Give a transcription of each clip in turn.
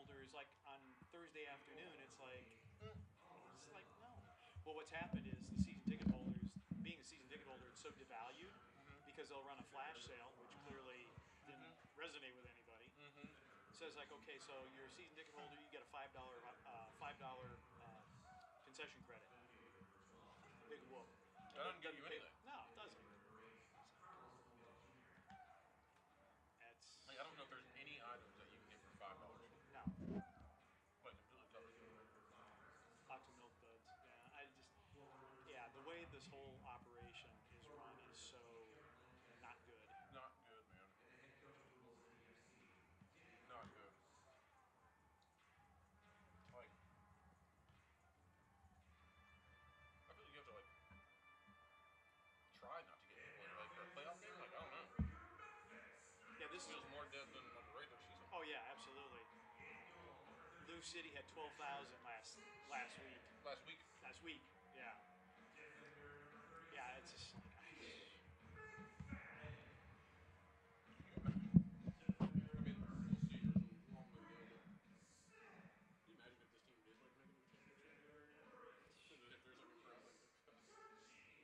holders, like on Thursday afternoon, it's like no. Well, what's happened is the season ticket holders, being a season ticket holder, it's so devalued because they'll run a flash sale, which clearly didn't resonate with anybody. So it's like, okay, so you're a season ticket holder, you get a $5 concession credit. Big whoop. That doesn't get you anything. No, it doesn't. Like, I don't know if there's any items that you can get for $5. No. But it completely covers you. Lots of milk duds. Yeah, the way this whole operation is run is so not good. Not good, man. Not good. Like, I feel like you have to, like, try not to get people in, like, for a playoff game. Like, I don't know. Yeah, this feels more dead than like a regular season. Oh yeah, absolutely. Lou City had 12,000 last week. Last week, yeah. Yeah, it's just like I mean, we'll see. There's a long way to go. Can you imagine if this team did like make it to the championship? If there's like a crowd like this.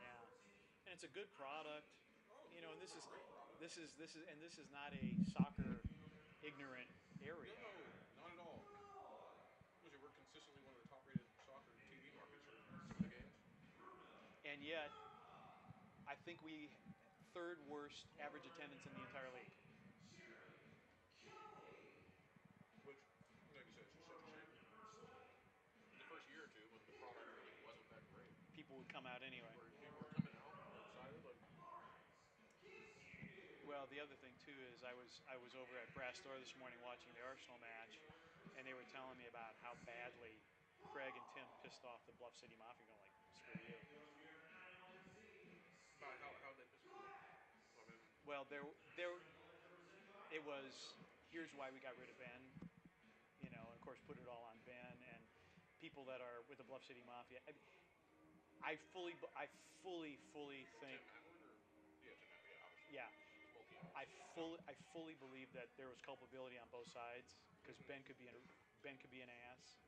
Yeah, and it's a good product. You know, and this is not a soccer ignorant area. No, not at all. We're consistently one of the top-rated soccer TV markets for some of the games. And yet, I think we third worst average attendance in the entire league. Which, like you said, it's just such a shame. In the first year or two, when the product really wasn't that great, people would come out anyway. People were coming out excited, like. Well, the other thing too is I was over at Brass Door this morning watching the Arsenal match, and they were telling me about how badly Craig and Tim pissed off the Bluff City Mafia. Going like, screw you. How they pissed off? I mean, well, it was. Here's why we got rid of Ben. You know, and of course, put it all on Ben and people that are with the Bluff City Mafia. I fully think. Yeah. I fully believe that there was culpability on both sides because Ben could be an ass,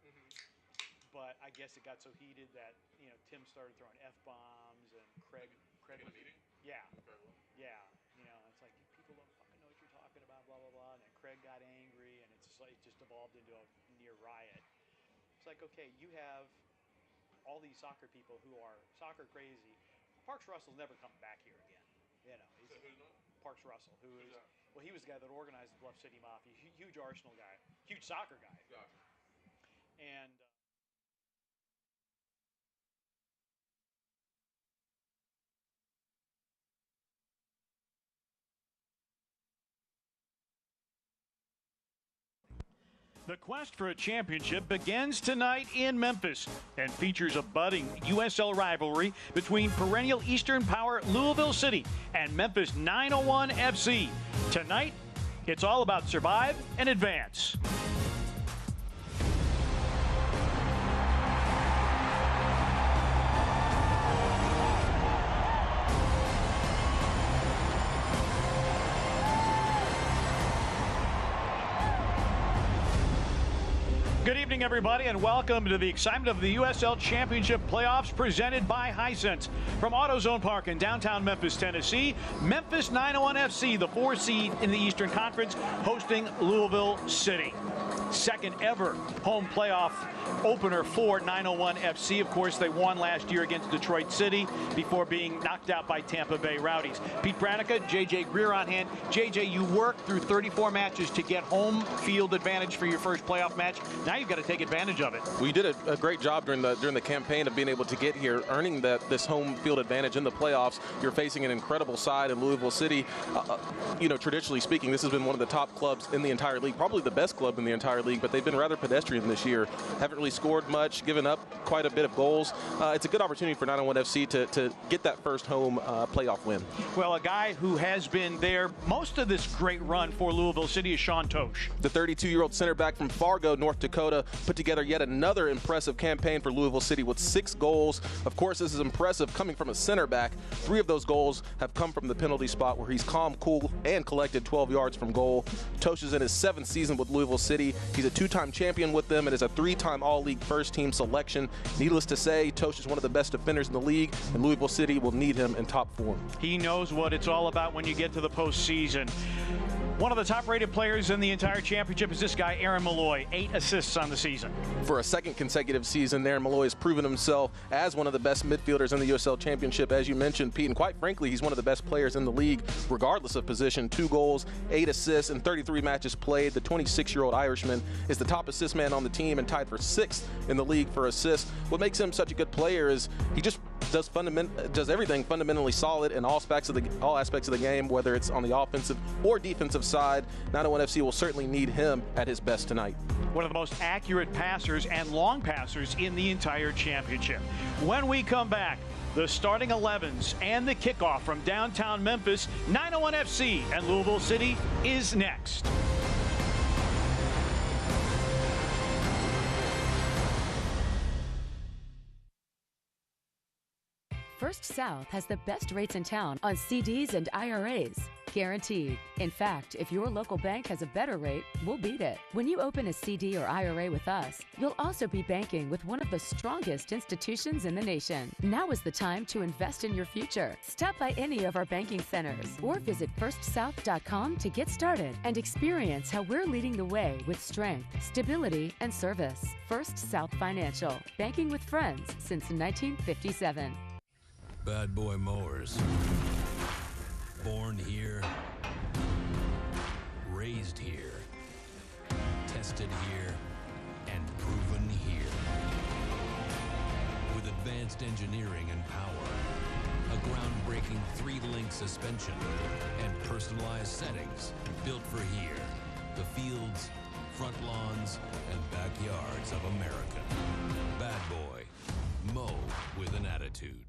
but I guess it got so heated that Tim started throwing F-bombs and Craig was, yeah, it's like people don't fucking know what you're talking about, blah blah blah, and then Craig got angry and it's just like it just evolved into a near riot. It's like, okay, you have all these soccer people who are soccer crazy. Parks Russell's never coming back here again. He's Parks Russell, who is, well, he was the guy that organized the Bluff City Mafia, huge Arsenal guy, huge soccer guy. Gotcha. And the quest for a championship begins tonight in Memphis and features a budding USL rivalry between perennial Eastern power Louisville City and Memphis 901 FC. Tonight, it's all about survive and advance. Good evening, everybody, and welcome to the excitement of the USL Championship playoffs presented by Hisense. From AutoZone Park in downtown Memphis, Tennessee, Memphis 901 FC, the 4 seed in the Eastern Conference, hosting Louisville City. Second ever home playoff opener for 901 FC. Of course, they won last year against Detroit City before being knocked out by Tampa Bay Rowdies. Pete Branica, JJ Greer on hand. JJ, you worked through 34 matches to get home field advantage for your first playoff match. Now you've got to take advantage of it. We did a great job during the campaign of being able to get here, earning this home field advantage in the playoffs. You're facing an incredible side in Louisville City. Traditionally speaking, this has been one of the top clubs in the entire league, probably the best club in the entire entire league, but they've been rather pedestrian this year. Haven't really scored much, given up quite a bit of goals. It's a good opportunity for 901 FC to get that first home playoff win. Well, a guy who has been there most of this great run for Louisville City is Sean Tosh. The 32-year-old center back from Fargo, North Dakota, put together yet another impressive campaign for Louisville City with 6 goals. Of course, this is impressive coming from a center back. 3 of those goals have come from the penalty spot, where he's calm, cool, and collected 12 yards from goal. Tosh is in his 7th season with Louisville City. He's a 2-time champion with them and is a 3-time All-League first-team selection. Needless to say, Tosh is one of the best defenders in the league, and Louisville City will need him in top form. He knows what it's all about when you get to the postseason. One of the top-rated players in the entire championship is this guy, Aaron Malloy. 8 assists on the season. For a second consecutive season, Aaron Malloy has proven himself as one of the best midfielders in the USL Championship, as you mentioned, Pete. And quite frankly, he's one of the best players in the league, regardless of position. 2 goals, 8 assists, and 33 matches played. The 26-year-old Irishman is the top assist man on the team and tied for 6th in the league for assists. What makes him such a good player is he just does everything fundamentally solid in all aspects of the game, whether it's on the offensive or defensive side. 901 FC will certainly need him at his best tonight. One of the most accurate passers and long passers in the entire championship. When we come back, the starting 11s and the kickoff from downtown Memphis, 901 FC and Louisville City is next. First South has the best rates in town on CDs and IRAs. Guaranteed. In fact, if your local bank has a better rate, we'll beat it. When you open a CD or IRA with us, you'll also be banking with one of the strongest institutions in the nation. Now is the time to invest in your future. Stop by any of our banking centers or visit firstsouth.com to get started and experience how we're leading the way with strength, stability, and service. First South Financial. Banking with friends since 1957. Bad Boy Mowers. Born here, raised here, tested here, and proven here. With advanced engineering and power, a groundbreaking 3-link suspension, and personalized settings built for here, the fields, front lawns, and backyards of America. Bad Boy. Mow with an attitude.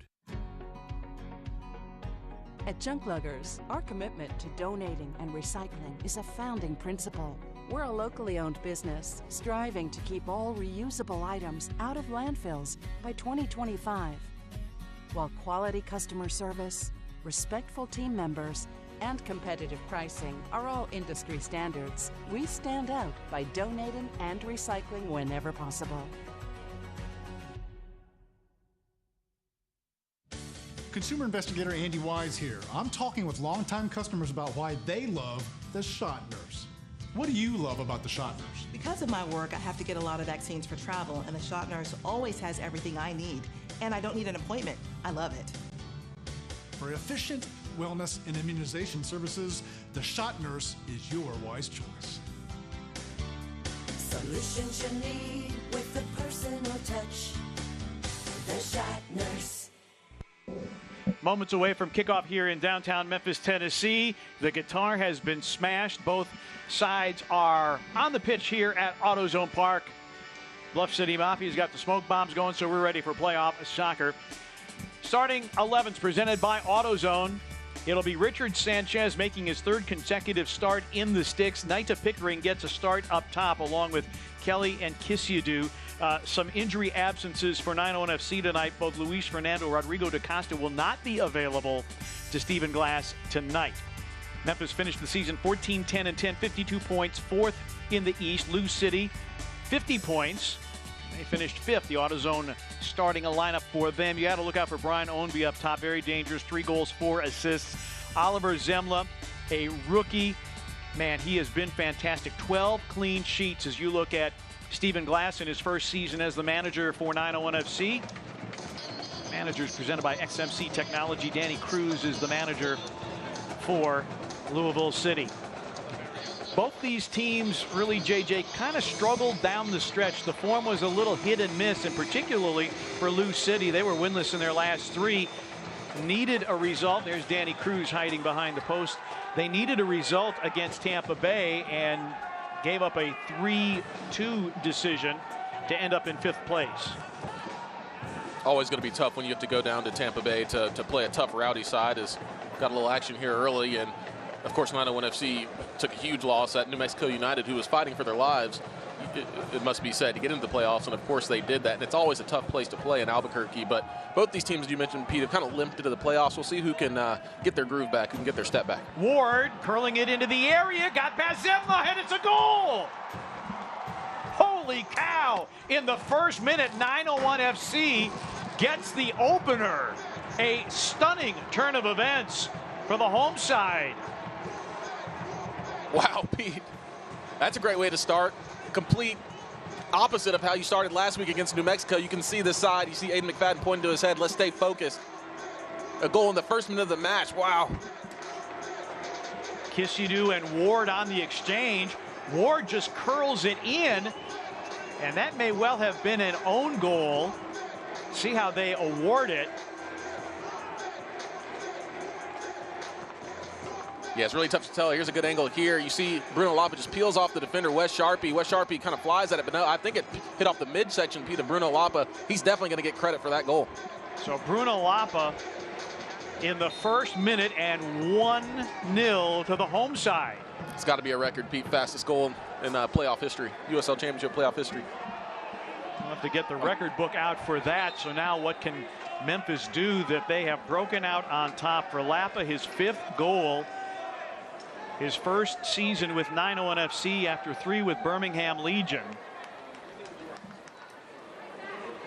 At Junk Luggers, our commitment to donating and recycling is a founding principle. We're a locally owned business, striving to keep all reusable items out of landfills by 2025. While quality customer service, respectful team members, and competitive pricing are all industry standards, we stand out by donating and recycling whenever possible. Consumer investigator Andy Wise here. I'm talking with longtime customers about why they love the Shot Nurse. What do you love about the Shot Nurse? Because of my work, I have to get a lot of vaccines for travel, and the Shot Nurse always has everything I need, and I don't need an appointment. I love it. For efficient wellness and immunization services, the Shot Nurse is your wise choice. Solutions you need with the personal touch. The Shot Nurse. Moments away from kickoff here in downtown Memphis, Tennessee. The guitar has been smashed. Both sides are on the pitch here at AutoZone Park. Bluff City Mafia's got the smoke bombs going, so we're ready for playoff soccer. Starting 11s presented by AutoZone. It'll be Richard Sanchez making his 3rd consecutive start in the sticks. Naita Pickering gets a start up top along with Kelly and Kisiadu. Some injury absences for 901 FC tonight. Both Luis Fernando, Rodrigo da Costa will not be available to Stephen Glass tonight. Memphis finished the season 14-10-10, 52 points, 4th in the East. Lou City, 50 points. They finished 5th. The AutoZone starting a lineup for them. You got to look out for Brian Ownby up top. Very dangerous. 3 goals, 4 assists. Oliver Zemla, a rookie. Man, he has been fantastic. 12 clean sheets as you look at Stephen Glass in his first season as the manager for 901 FC. Managers presented by XMC Technology. Danny Cruz is the manager for Louisville City. Both these teams really, JJ, kind of struggled down the stretch. The form was a little hit and miss, and particularly for Lou City. They were winless in their last 3. Needed a result. There's Danny Cruz hiding behind the post. They needed a result against Tampa Bay, and gave up a 3-2 decision to end up in 5th place. Always going to be tough when you have to go down to Tampa Bay to play a tough, rowdy side. Has got a little action here early, and of course 901 FC took a huge loss at New Mexico United, who was fighting for their lives, it must be said, to get into the playoffs, and of course they did that. And it's always a tough place to play in Albuquerque, but both these teams, as you mentioned, Pete, have kind of limped into the playoffs. We'll see who can get their groove back, who can get their step back. Ward curling it into the area, got past Zemla, and it's a goal! Holy cow! In the first minute, 901 FC gets the opener. A stunning turn of events for the home side. Wow, Pete. That's a great way to start. Complete opposite of how you started last week against New Mexico. You can see this side. You see Aiden McFadden pointing to his head. Let's stay focused. A goal in the first minute of the match. Wow. Kisidu and Ward on the exchange. Ward just curls it in, and that may well have been an own goal. See how they award it. Yeah, it's really tough to tell. Here's a good angle here. You see Bruno Lapa just peels off the defender, Wes Sharpie. Wes Sharpie kind of flies at it, but no, I think it hit off the midsection, Pete, of Bruno Lapa. He's definitely going to get credit for that goal. So Bruno Lapa in the first minute, and 1-0 to the home side. It's got to be a record, Pete. Fastest goal in playoff history, USL Championship playoff history. We'll have to get the record book out for that. So now what can Memphis do that they have broken out on top? For Lapa, his 5th goal. His first season with 901 FC after 3 with Birmingham Legion.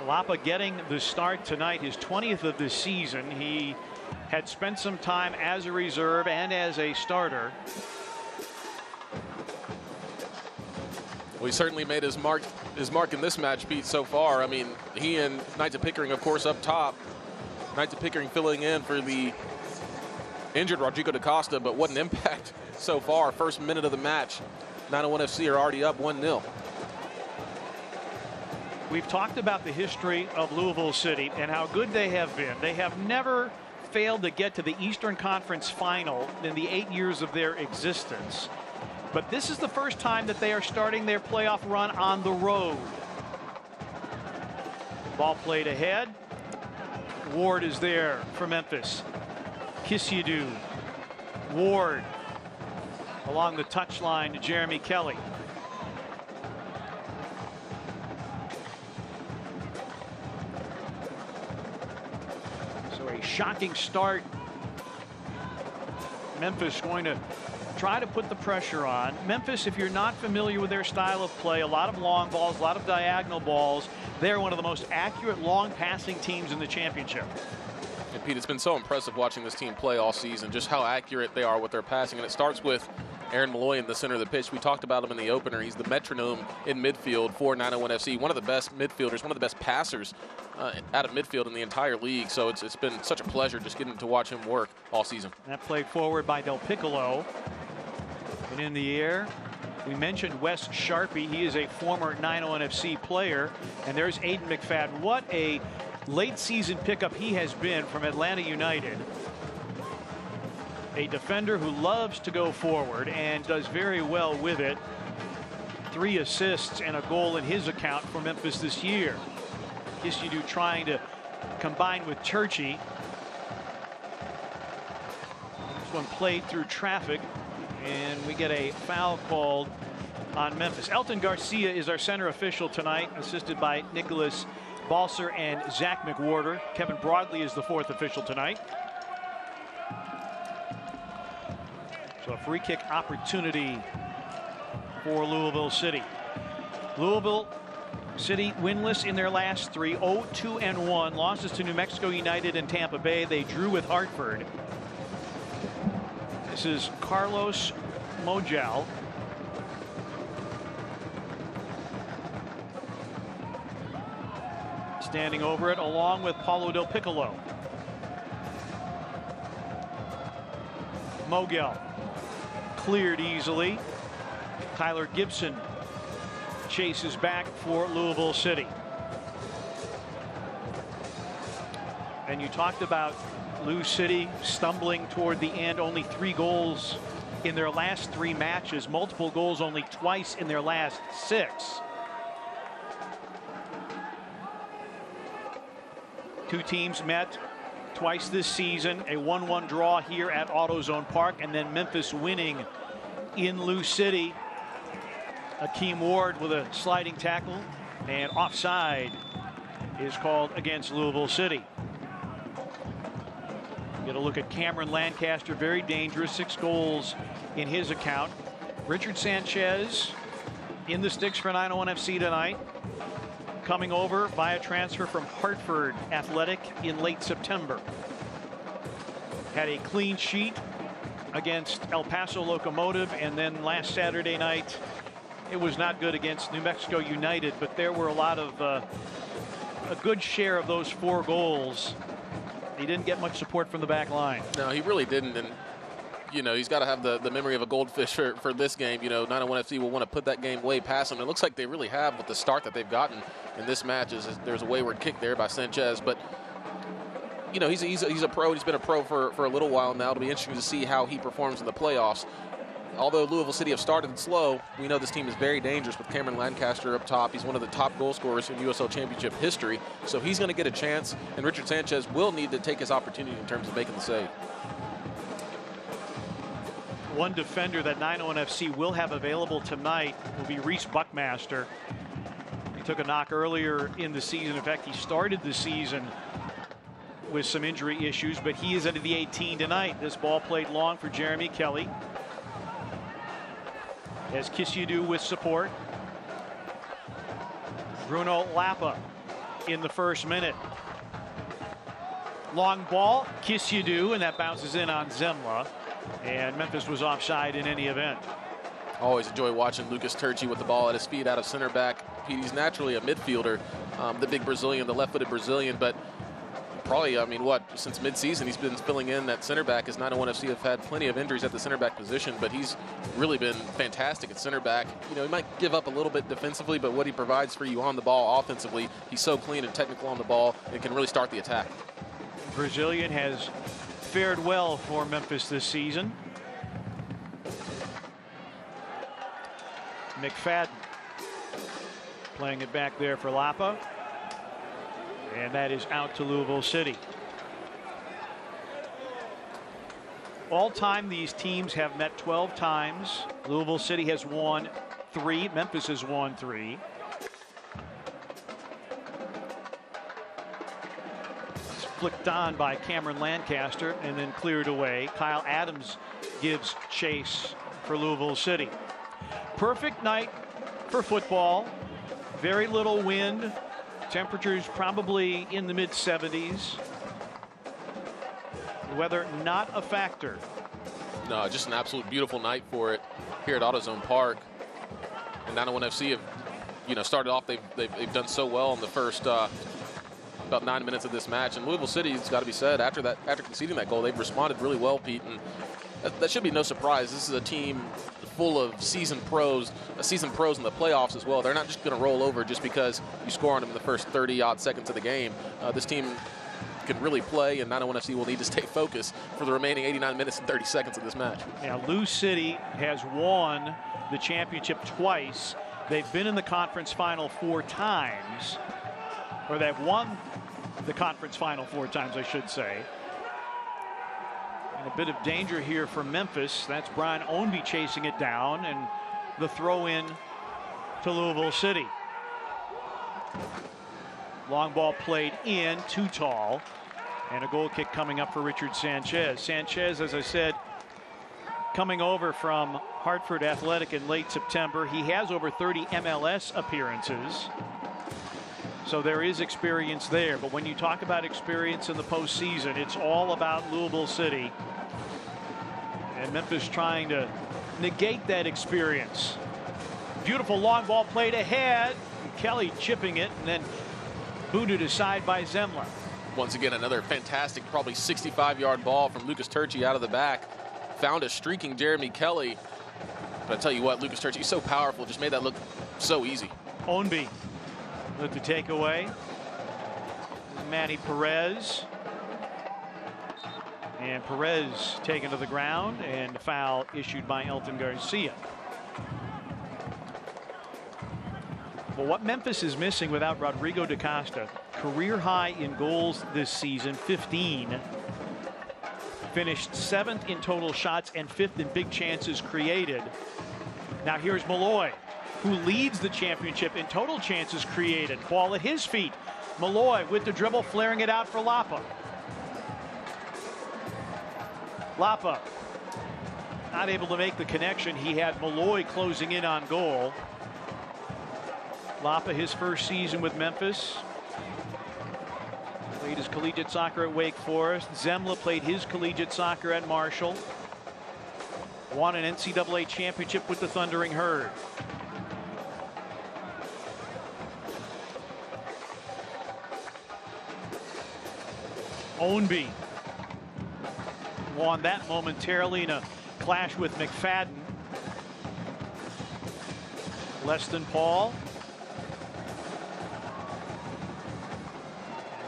Lapa getting the start tonight, his 20th of the season. He had spent some time as a reserve and as a starter. Well, he certainly made his mark in this match, Pete, so far. I mean, he and Knights of Pickering, of course, up top. Knights of Pickering filling in for the injured Rodrigo da Costa, but what an impact so far. First minute of the match, 901 FC are already up 1-0. We've talked about the history of Louisville City and how good they have been. They have never failed to get to the Eastern Conference Final in the 8 years of their existence. But this is the first time that they are starting their playoff run on the road. Ball played ahead. Ward is there for Memphis. Kisidu. Ward along the touchline to Jeremy Kelly. So a shocking start. Memphis going to try to put the pressure on. Memphis, if you're not familiar with their style of play, a lot of long balls, a lot of diagonal balls. They're one of the most accurate long passing teams in the championship. And Pete, it's been so impressive watching this team play all season, just how accurate they are with their passing. And it starts with Aaron Malloy in the center of the pitch. We talked about him in the opener. He's the metronome in midfield for 901 FC, one of the best midfielders, one of the best passers out of midfield in the entire league. So it's been such a pleasure just getting to watch him work all season. That played forward by Del Piccolo. And in the air, we mentioned Wes Sharpie. He is a former 901 FC player. And there's Aiden McFadden. What a late season pickup he has been from Atlanta United. A defender who loves to go forward and does very well with it. 3 assists and a goal in his account for Memphis this year. Kisidu trying to combine with Turchi. This one played through traffic, and we get a foul called on Memphis. Elton Garcia is our center official tonight, assisted by Nicholas Balser and Zach McWhorter. Kevin Broadley is the 4th official tonight. So a free kick opportunity for Louisville City. Louisville City winless in their last 3, 0-2-1. Losses to New Mexico United and Tampa Bay. They drew with Hartford. This is Carlos Mojal. Standing over it along with Paulo Del Piccolo. Mogel cleared easily. Tyler Gibson chases back for Louisville City. And you talked about Lou City stumbling toward the end. Only 3 goals in their last 3 matches, multiple goals only twice in their last 6. Two teams met twice this season, a 1-1 draw here at AutoZone Park, and then Memphis winning in Lou City. Akeem Ward with a sliding tackle, and offside is called against Louisville City. Get a look at Cameron Lancaster, very dangerous, 6 goals in his account. Richard Sanchez in the sticks for 901 FC tonight, coming over via transfer from Hartford Athletic in late September. Had a clean sheet against El Paso Locomotive, and then last Saturday night it was not good against New Mexico United, but there were a lot of a good share of those 4 goals. He didn't get much support from the back line. No, he really didn't. And, you know, he's got to have the memory of a goldfish for this game. You know, 901 FC will want to put that game way past him. It looks like they really have with the start that they've gotten in this match. There's a wayward kick there by Sanchez. But, you know, he's a pro. He's been a pro for a little while now. It'll be interesting to see how he performs in the playoffs. Although Louisville City have started slow, we know this team is very dangerous with Cameron Lancaster up top. He's one of the top goal scorers in USL Championship history, so he's going to get a chance, and Richard Sanchez will need to take his opportunity in terms of making the save. One defender that 901 FC will have available tonight will be Reese Buckmaster. He took a knock earlier in the season. In fact, he started the season with some injury issues, but he is into the 18 tonight. This ball played long for Jeremy Kelly, as Kisyadu with support. Bruno Lapa in the first minute. Long ball, Kisyadu, and that bounces in on Zemla. And Memphis was offside in any event. Always enjoy watching Lucas Turchi with the ball at his feet out of center back. He's naturally a midfielder, the big Brazilian, the left-footed Brazilian, but probably, I mean, since midseason he's been filling in at center back, as 901 FC have had plenty of injuries at the center back position, but he's really been fantastic at center back. You know, he might give up a little bit defensively, but what he provides for you on the ball offensively, he's so clean and technical on the ball and can really start the attack. Brazilian has fared well for Memphis this season. McFadden playing it back there for Lapa. And that is out to Louisville City. All time, these teams have met 12 times. Louisville City has won 3. Memphis has won 3. It's flicked on by Cameron Lancaster and then cleared away. Kyle Adams gives chase for Louisville City. Perfect night for football. Very little wind. Temperatures probably in the mid-70s. Weather not a factor. No, just an absolute beautiful night for it here at AutoZone Park. And 901 FC have, you know, started off. They've done so well in the first about 9 minutes of this match. And Louisville City, it's got to be said, after conceding that goal, they've responded really well, Pete. And that should be no surprise. This is a team full of seasoned pros in the playoffs as well. They're not just going to roll over just because you score on them in the first 30-odd seconds of the game. This team can really play, and 901 FC will need to stay focused for the remaining 89 minutes and 30 seconds of this match. Now, Lou City has won the championship twice. They've been in the conference final 4 times, or they've won the conference final 4 times, I should say. And a bit of danger here for Memphis. That's Brian Ownby chasing it down, and the throw in to Louisville City. Long ball played in, too tall, and a goal kick coming up for Richard Sanchez. Sanchez, as I said, coming over from Hartford Athletic in late September. He has over 30 MLS appearances, so there is experience there. But when you talk about experience in the postseason, it's all about Louisville City. And Memphis trying to negate that experience. Beautiful long ball played ahead. Kelly chipping it and then booted aside by Zemla. Once again, another fantastic, probably 65-yard ball from Lucas Turchi out of the back. Found a streaking Jeremy Kelly. But I tell you what, Lucas Turchi, he's so powerful, just made that look so easy. Ownby with the takeaway. Manny Perez. And Perez taken to the ground, and foul issued by Elton Garcia. Well, what Memphis is missing without Rodrigo da Costa, career high in goals this season, 15. Finished 7th in total shots and 5th in big chances created. Now here's Malloy, who leads the championship in total chances created. Ball at his feet. Malloy with the dribble, flaring it out for Lapa. Lapa not able to make the connection. He had Malloy closing in on goal. Lapa, his first season with Memphis. Played his collegiate soccer at Wake Forest. Zemla played his collegiate soccer at Marshall. Won an NCAA championship with the Thundering Herd. Ownby won that momentarily in a clash with McFadden. Less than Paul.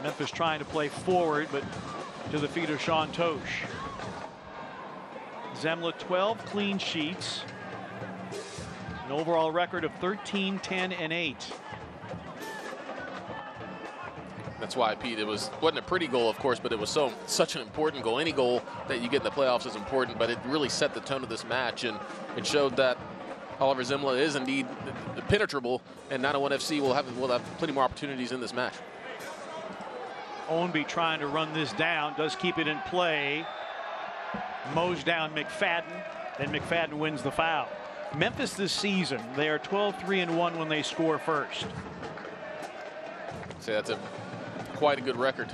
Memphis trying to play forward, but to the feet of Sean Tosh. Zemla 12 clean sheets. An overall record of 13, 10, and 8. That's why, Pete, it wasn't a pretty goal, of course, but it was such an important goal. Any goal that you get in the playoffs is important, but it really set the tone of this match, and it showed that Oliver Zemla is indeed penetrable, and 901 FC will have plenty more opportunities in this match. Ownby trying to run this down, does keep it in play. Mows down McFadden, and McFadden wins the foul. Memphis this season, they are 12-3-1 when they score first. So that's quite a good record,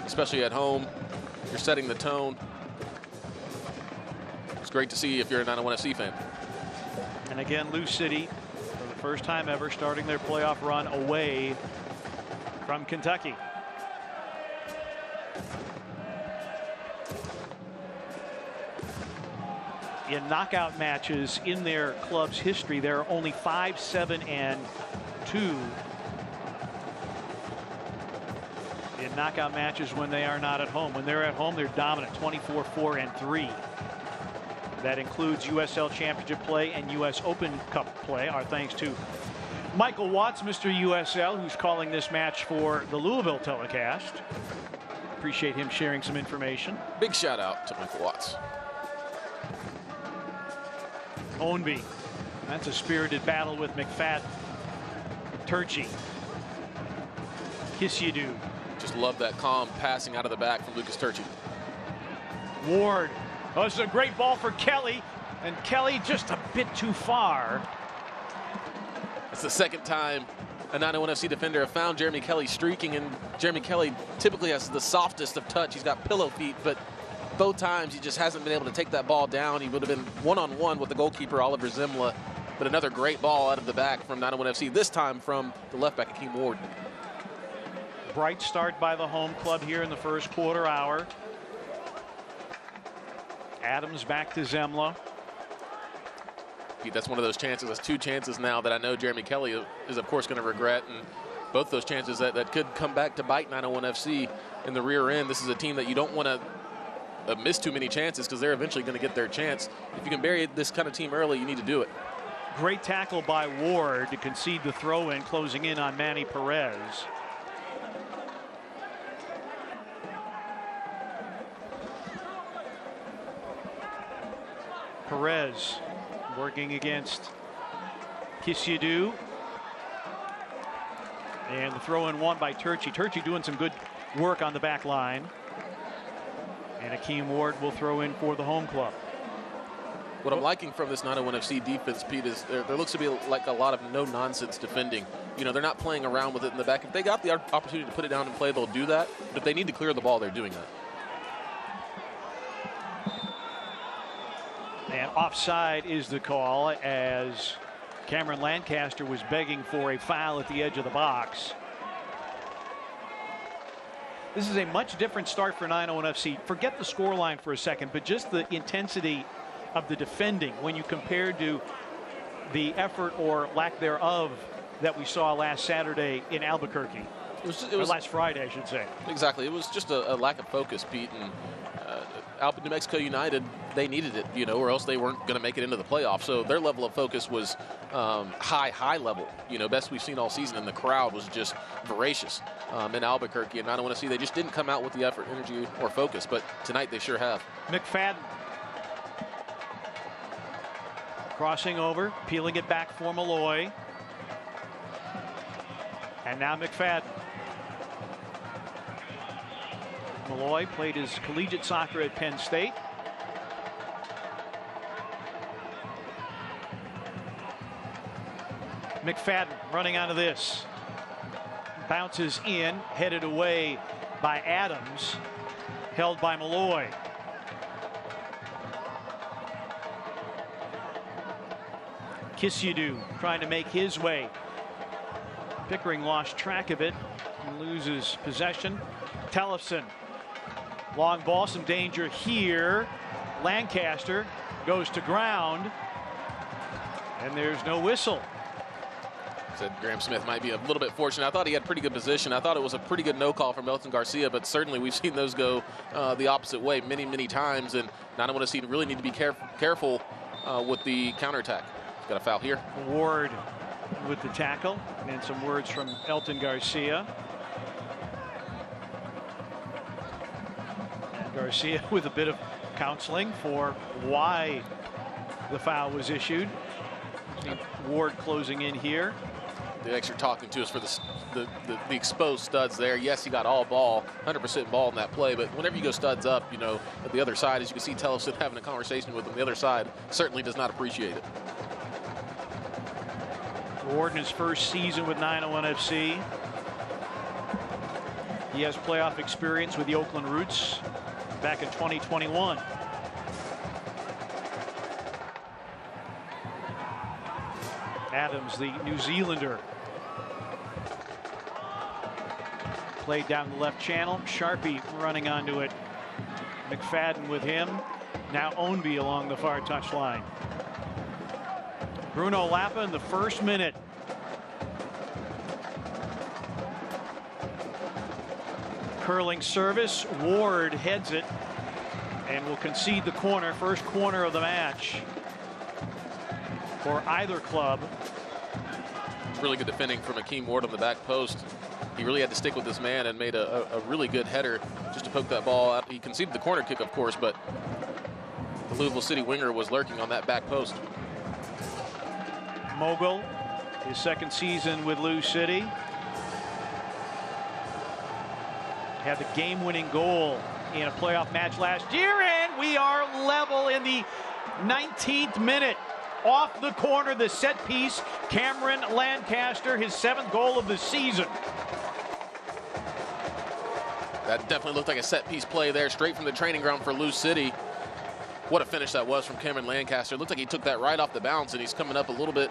especially at home. You're setting the tone. It's great to see if you're a 901 FC fan. And again, Lou City, for the first time ever, starting their playoff run away from Kentucky. In knockout matches in their club's history, there are only 5, 7, and 2 in knockout matches when they are not at home. When they're at home, they're dominant, 24, 4, and 3. That includes USL Championship play and US Open Cup play. Our thanks to Michael Watts, Mr. USL, who's calling this match for the Louisville telecast. Appreciate him sharing some information. Big shout out to Michael Watts. Ownby, that's a spirited battle with McFadden. Turchi. Kisyadu. Just love that calm passing out of the back from Lucas Turchi. Ward. Oh, this is a great ball for Kelly, and Kelly just a bit too far. It's the second time a 901 FC defender have found Jeremy Kelly streaking, and Jeremy Kelly typically has the softest of touch. He's got pillow feet, but both times he just hasn't been able to take that ball down. He would have been one-on-one with the goalkeeper, Oliver Zemla, but another great ball out of the back from 901 FC, this time from the left back, Akeem Ward. Bright start by the home club here in the first quarter hour. Adams back to Zemla. Pete, that's one of those chances. That's 2 chances now that I know Jeremy Kelly is, of course, going to regret, and both those chances that could come back to bite 901 FC in the rear end. This is a team that you don't want to miss too many chances because they're eventually going to get their chance. If you can bury this kind of team early, you need to do it. Great tackle by Ward to concede the throw-in, closing in on Manny Perez. Perez working against Kisyadu. And the throw-in won by Turchi. Turchi doing some good work on the back line. And Akeem Ward will throw in for the home club. What I'm liking from this 901 FC defense, Pete, is there looks to be like a lot of no-nonsense defending. You know, they're not playing around with it in the back. If they got the opportunity to put it down and play, they'll do that. But if they need to clear the ball, they're doing that. And offside is the call, as Cameron Lancaster was begging for a foul at the edge of the box. This is a much different start for 901 FC. Forget the scoreline for a second, but just the intensity of the defending when you compare to the effort or lack thereof that we saw last Saturday in Albuquerque. It was last Friday, I should say. Exactly. It was just a lack of focus, Pete. And New Mexico United, they needed it, you know, or else they weren't going to make it into the playoffs. So their level of focus was high level, you know, best we've seen all season, and the crowd was just voracious in Albuquerque. And I don't want to see they just didn't come out with the effort, energy, or focus, but tonight they sure have. McFadden crossing over, peeling it back for Malloy. And now McFadden. Malloy played his collegiate soccer at Penn State. McFadden running onto this. Bounces in, headed away by Adams. Held by Malloy. Kisyadu trying to make his way. Pickering lost track of it and loses possession. Tellefson. Long ball, some danger here. Lancaster goes to ground. And there's no whistle. Said Graham Smith might be a little bit fortunate. I thought he had pretty good position. I thought it was a pretty good no call from Elton Garcia, but certainly we've seen those go the opposite way many times. And I don't want to see really need to be careful with the counterattack. Got a foul here. Ward with the tackle, and some words from Elton Garcia. And Garcia with a bit of counseling for why the foul was issued. Ward closing in here. The extra talking to us for the exposed studs there. Yes, he got all ball, 100% ball in that play, but whenever you go studs up, you know, at the other side, as you can see Tellefson having a conversation with him, the other side certainly does not appreciate it. Ward in his first season with 901 FC. He has playoff experience with the Oakland Roots back in 2021. Adams, the New Zealander, played down the left channel. Sharpie running onto it. McFadden with him. Now Ownby along the far touchline. Bruno Lappa in the first minute. Curling service. Ward heads it and will concede the corner. First corner of the match for either club. Really good defending from Akeem Ward on the back post. He really had to stick with this man and made a really good header just to poke that ball out. He conceded the corner kick, of course, but the Louisville City winger was lurking on that back post. Mogul, his second season with Lou City. Had the game-winning goal in a playoff match last year, and we are level in the 19th minute. Off the corner, the set piece, Cameron Lancaster, his 7th goal of the season. That definitely looked like a set piece play there, straight from the training ground for Lou City. What a finish that was from Cameron Lancaster. It looked like he took that right off the bounce, and he's coming up a little bit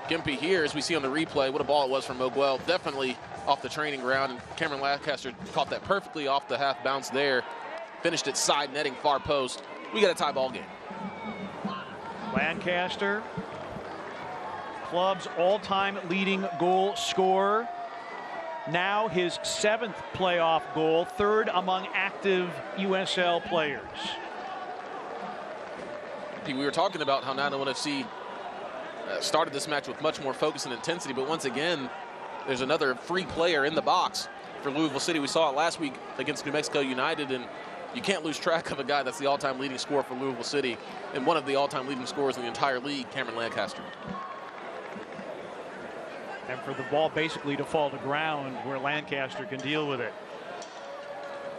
gimpy here, as we see on the replay. What a ball it was from Moguel. Definitely off the training ground, and Cameron Lancaster caught that perfectly off the half bounce there. Finished it side netting far post. We got a tie ball game. Lancaster, club's all-time leading goal scorer. Now his 7th playoff goal, 3rd among active USL players. We were talking about how 901 FC started this match with much more focus and intensity, but once again, there's another free player in the box for Louisville City. We saw it last week against New Mexico United, and you can't lose track of a guy that's the all-time leading scorer for Louisville City and one of the all-time leading scorers in the entire league, Cameron Lancaster. And for the ball basically to fall to ground where Lancaster can deal with it.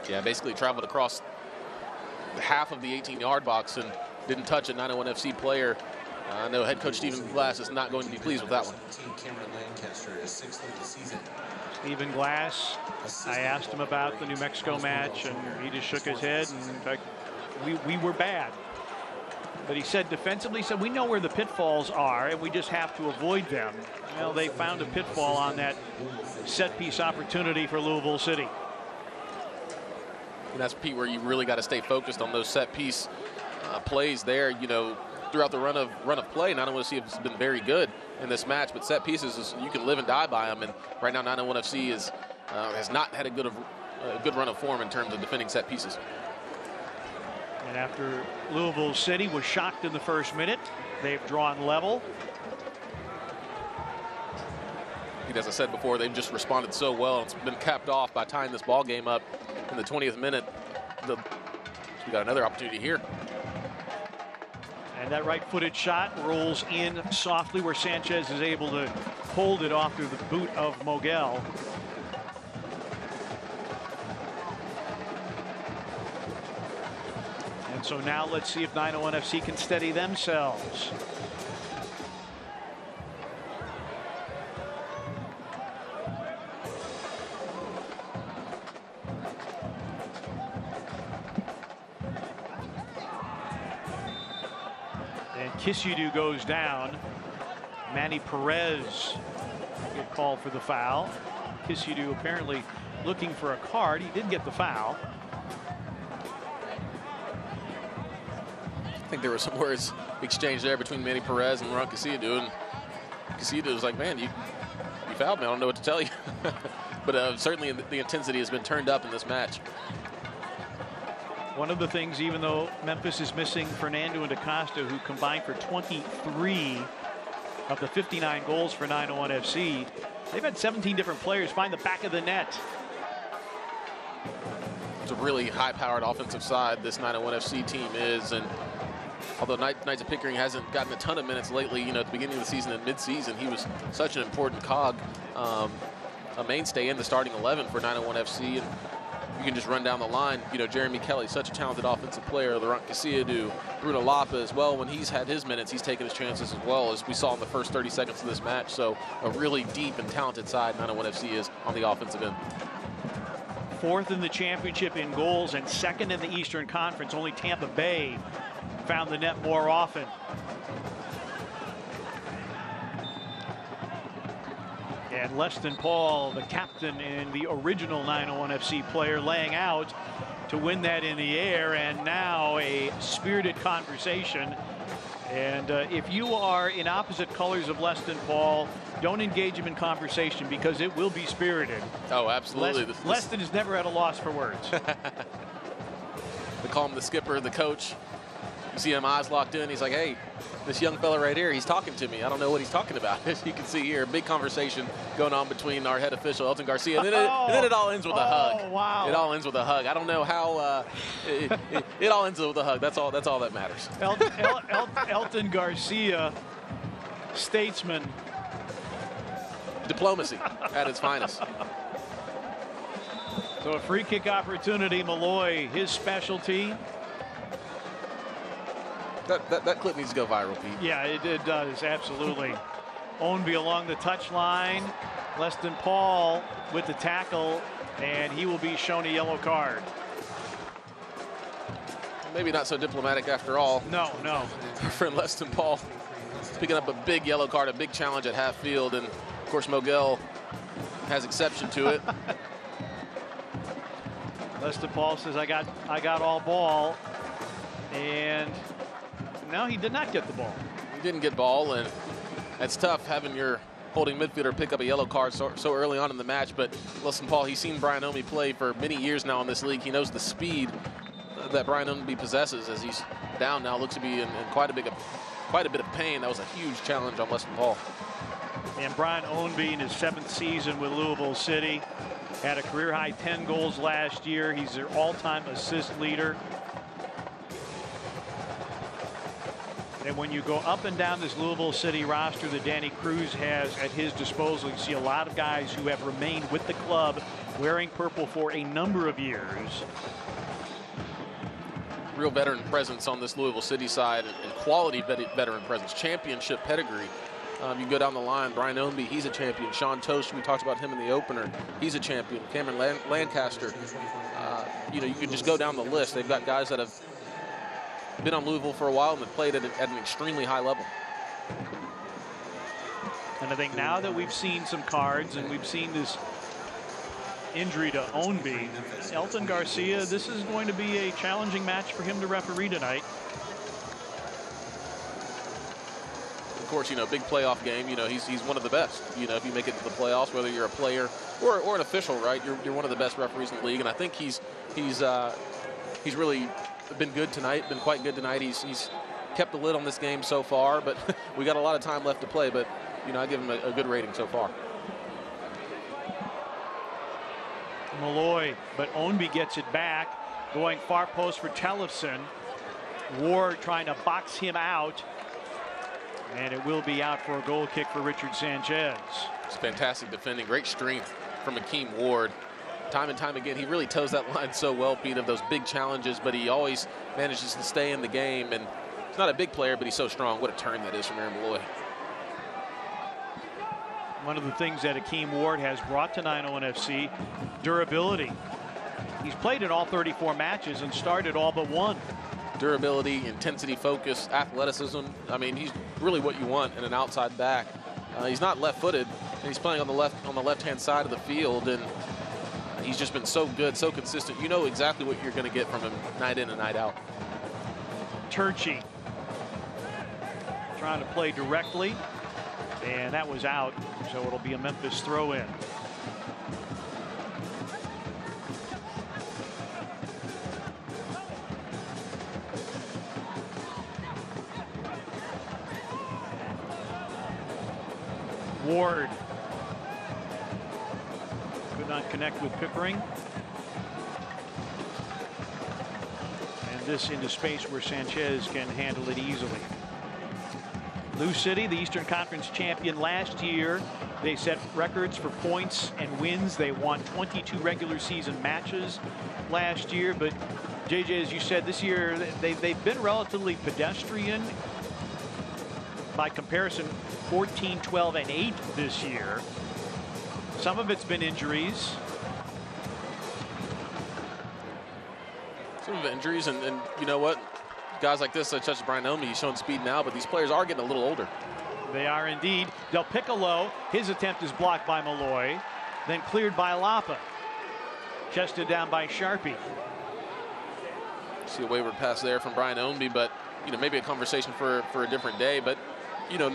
Yeah, basically traveled across half of the 18-yard box and didn't touch a 901 FC player. I know head coach Stephen Glass is not going to be pleased with that one. Cameron Lancaster is 6th of the season. Stephen Glass, I asked him about the New Mexico match, and he just shook his head. And in fact, we were bad. But he said defensively, he said, we know where the pitfalls are, and we just have to avoid them. Well, they found a pitfall on that set-piece opportunity for Louisville City. And that's, Pete, where you really got to stay focused on those set-piece plays there. You know, throughout the run of play, 901 FC has been very good in this match, but set pieces, you can live and die by them. And right now, 901 FC has not had a good run of form in terms of defending set pieces. And after Louisville City was shocked in the first minute, they've drawn level. As I said before, they've just responded so well. It's been capped off by tying this ball game up in the 20th minute. So we got another opportunity here. And that right-footed shot rolls in softly where Sanchez is able to hold it off through the boot of Mogel. And so now let's see if 901 FC can steady themselves. Kisudu goes down. Manny Perez get called for the foul. Kisudu apparently looking for a card. He did get the foul. I think there were some words exchanged there between Manny Perez and Ron Kisudu, and Kisudu was like, man, you fouled me. I don't know what to tell you. But certainly the intensity has been turned up in this match. One of the things, even though Memphis is missing Fernando and DaCosta, who combined for 23 of the 59 goals for 901 FC, they've had 17 different players find the back of the net. It's a really high-powered offensive side this 901 FC team is, and although Knights of Pickering hasn't gotten a ton of minutes lately, you know, at the beginning of the season and mid-season, he was such an important cog, a mainstay in the starting 11 for 901 FC. And you can just run down the line. You know, Jeremy Kelly, such a talented offensive player. Laurent Kisiadu, Bruno Lopez. Well, when he's had his minutes, he's taken his chances as well, as we saw in the first 30 seconds of this match. So a really deep and talented side 901 FC is on the offensive end. Fourth in the championship in goals and second in the Eastern Conference. Only Tampa Bay found the net more often. And Leston Paul, the captain and the original 901 FC player, laying out to win that in the air, and now a spirited conversation. And if you are in opposite colors of Leston Paul, don't engage him in conversation because it will be spirited. Oh, absolutely. Leston has never had a loss for words. They call him the skipper, the coach. You see him eyes locked in. He's like, hey, this young fella right here, he's talking to me. I don't know what he's talking about. As you can see here, big conversation going on between our head official, Elton Garcia, and then it all ends with a hug. Oh, wow. It all ends with a hug. I don't know how it all ends with a hug. That's all that matters. Elton Garcia, statesman. Diplomacy at its finest. So a free kick opportunity, Malloy, his specialty. That clip needs to go viral, Pete. Yeah, it does, absolutely. Ownby along the touchline. Leston Paul with the tackle, and he will be shown a yellow card. Maybe not so diplomatic after all. No. Our friend Leston Paul picking up a big yellow card, a big challenge at half field, and of course Mogel has exception to it. Leston Paul says, I got all ball, and no, he did not get the ball. He didn't get ball, and it's tough having your holding midfielder pick up a yellow card so early on in the match. But Leston Paul, he's seen Brian Ownby play for many years now in this league. He knows the speed that Brian Ownby possesses. As he's down now, looks to be in quite a bit of pain. That was a huge challenge on Leston Paul. And Brian Ownby in his 7th season with Louisville City had a career-high 10 goals last year. He's their all-time assist leader. And when you go up and down this Louisville City roster that Danny Cruz has at his disposal, you see a lot of guys who have remained with the club wearing purple for a number of years. Real veteran presence on this Louisville City side, and quality veteran presence, championship pedigree. You go down the line, Brian Ownby, he's a champion. Sean Toast, we talked about him in the opener, he's a champion. Cameron Lancaster, you can just go down the list. They've got guys that have been on Louisville for a while and have played at an extremely high level. And I think now that we've seen some cards and we've seen this injury to Ownby, Elton Garcia, this is going to be a challenging match for him to referee tonight. Of course, big playoff game. He's one of the best. If you make it to the playoffs, whether you're a player or an official, right? You're one of the best referees in the league, and I think he's really been good tonight, been quite good tonight. He's kept the lid on this game so far, but we got a lot of time left to play. But, you know, I give him a good rating so far. Malloy, but Ownby gets it back. Going far post for Tellefson. Ward trying to box him out. And it will be out for a goal kick for Richard Sanchez. It's fantastic defending, great strength from Akeem Ward. Time and time again, he really toes that line so well, Pete, of those big challenges, but he always manages to stay in the game. And he's not a big player, but he's so strong. What a turn that is from Aaron Malloy. One of the things that Akeem Ward has brought to 901 FC, durability. He's played in all 34 matches and started all but one. Durability, intensity, focus, athleticism. I mean, he's really what you want in an outside back. He's not left-footed, and he's playing on the left-hand side of the field, and he's just been so good, so consistent. You know exactly what you're going to get from him night in and night out. Turchi trying to play directly, and that was out, so it'll be a Memphis throw-in. Ward could not connect with Pickering. And this into space where Sanchez can handle it easily. Lou City, the Eastern Conference champion last year. They set records for points and wins. They won 22 regular season matches last year. But JJ, as you said, this year they've been relatively pedestrian. By comparison, 14, 12, and 8 this year. Some of it's been injuries. Some of the injuries, and you know what? Guys like this, such as Brian Ownby, he's showing speed now, but these players are getting a little older. They are indeed. Del Piccolo, his attempt is blocked by Malloy, then cleared by Lapa. Chested down by Sharpie. See a wayward pass there from Brian Ownby, but you know, maybe a conversation for a different day. But you know,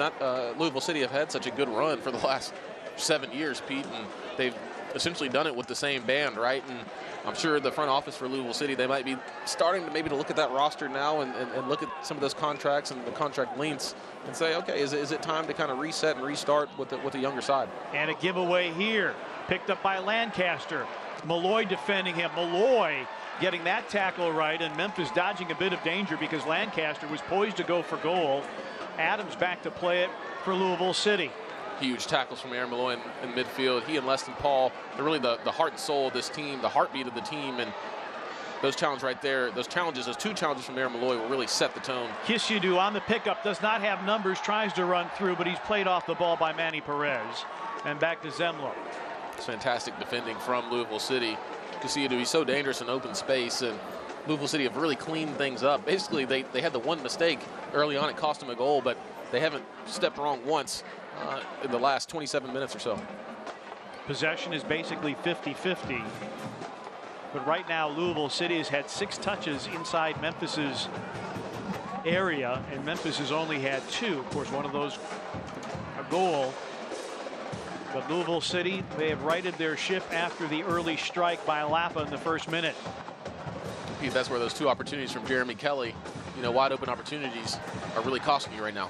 Louisville City have had such a good run for the last 7 years, Pete, and they've essentially done it with the same band, right? And I'm sure the front office for Louisville City, they might be starting to maybe to look at that roster now and look at some of those contracts and the contract lengths and say, okay, is it time to kind of reset and restart with the younger side? And a giveaway here, picked up by Lancaster. Malloy defending him. Malloy getting that tackle right, and Memphis dodging a bit of danger because Lancaster was poised to go for goal. Adams back to play it for Louisville City. Huge tackles from Aaron Malloy in midfield. He and Leston Paul, they're really the heart and soul of this team, the heartbeat of the team, and those challenges right there, those two challenges from Aaron Malloy will really set the tone. Kisidu on the pickup, does not have numbers, tries to run through, but he's played off the ball by Manny Perez. And back to Zemlo. It's fantastic defending from Louisville City. Kisidu, he's so dangerous in open space, and Louisville City have really cleaned things up. Basically, they had the one mistake early on, it cost them a goal, but they haven't stepped wrong once in the last 27 minutes or so. Possession is basically 50-50. But right now, Louisville City has had 6 touches inside Memphis's area, and Memphis has only had 2. Of course, one of those a goal. But Louisville City, they have righted their ship after the early strike by Lapa in the first minute. Pete, that's where those 2 opportunities from Jeremy Kelly, you know, wide open opportunities, are really costing you right now.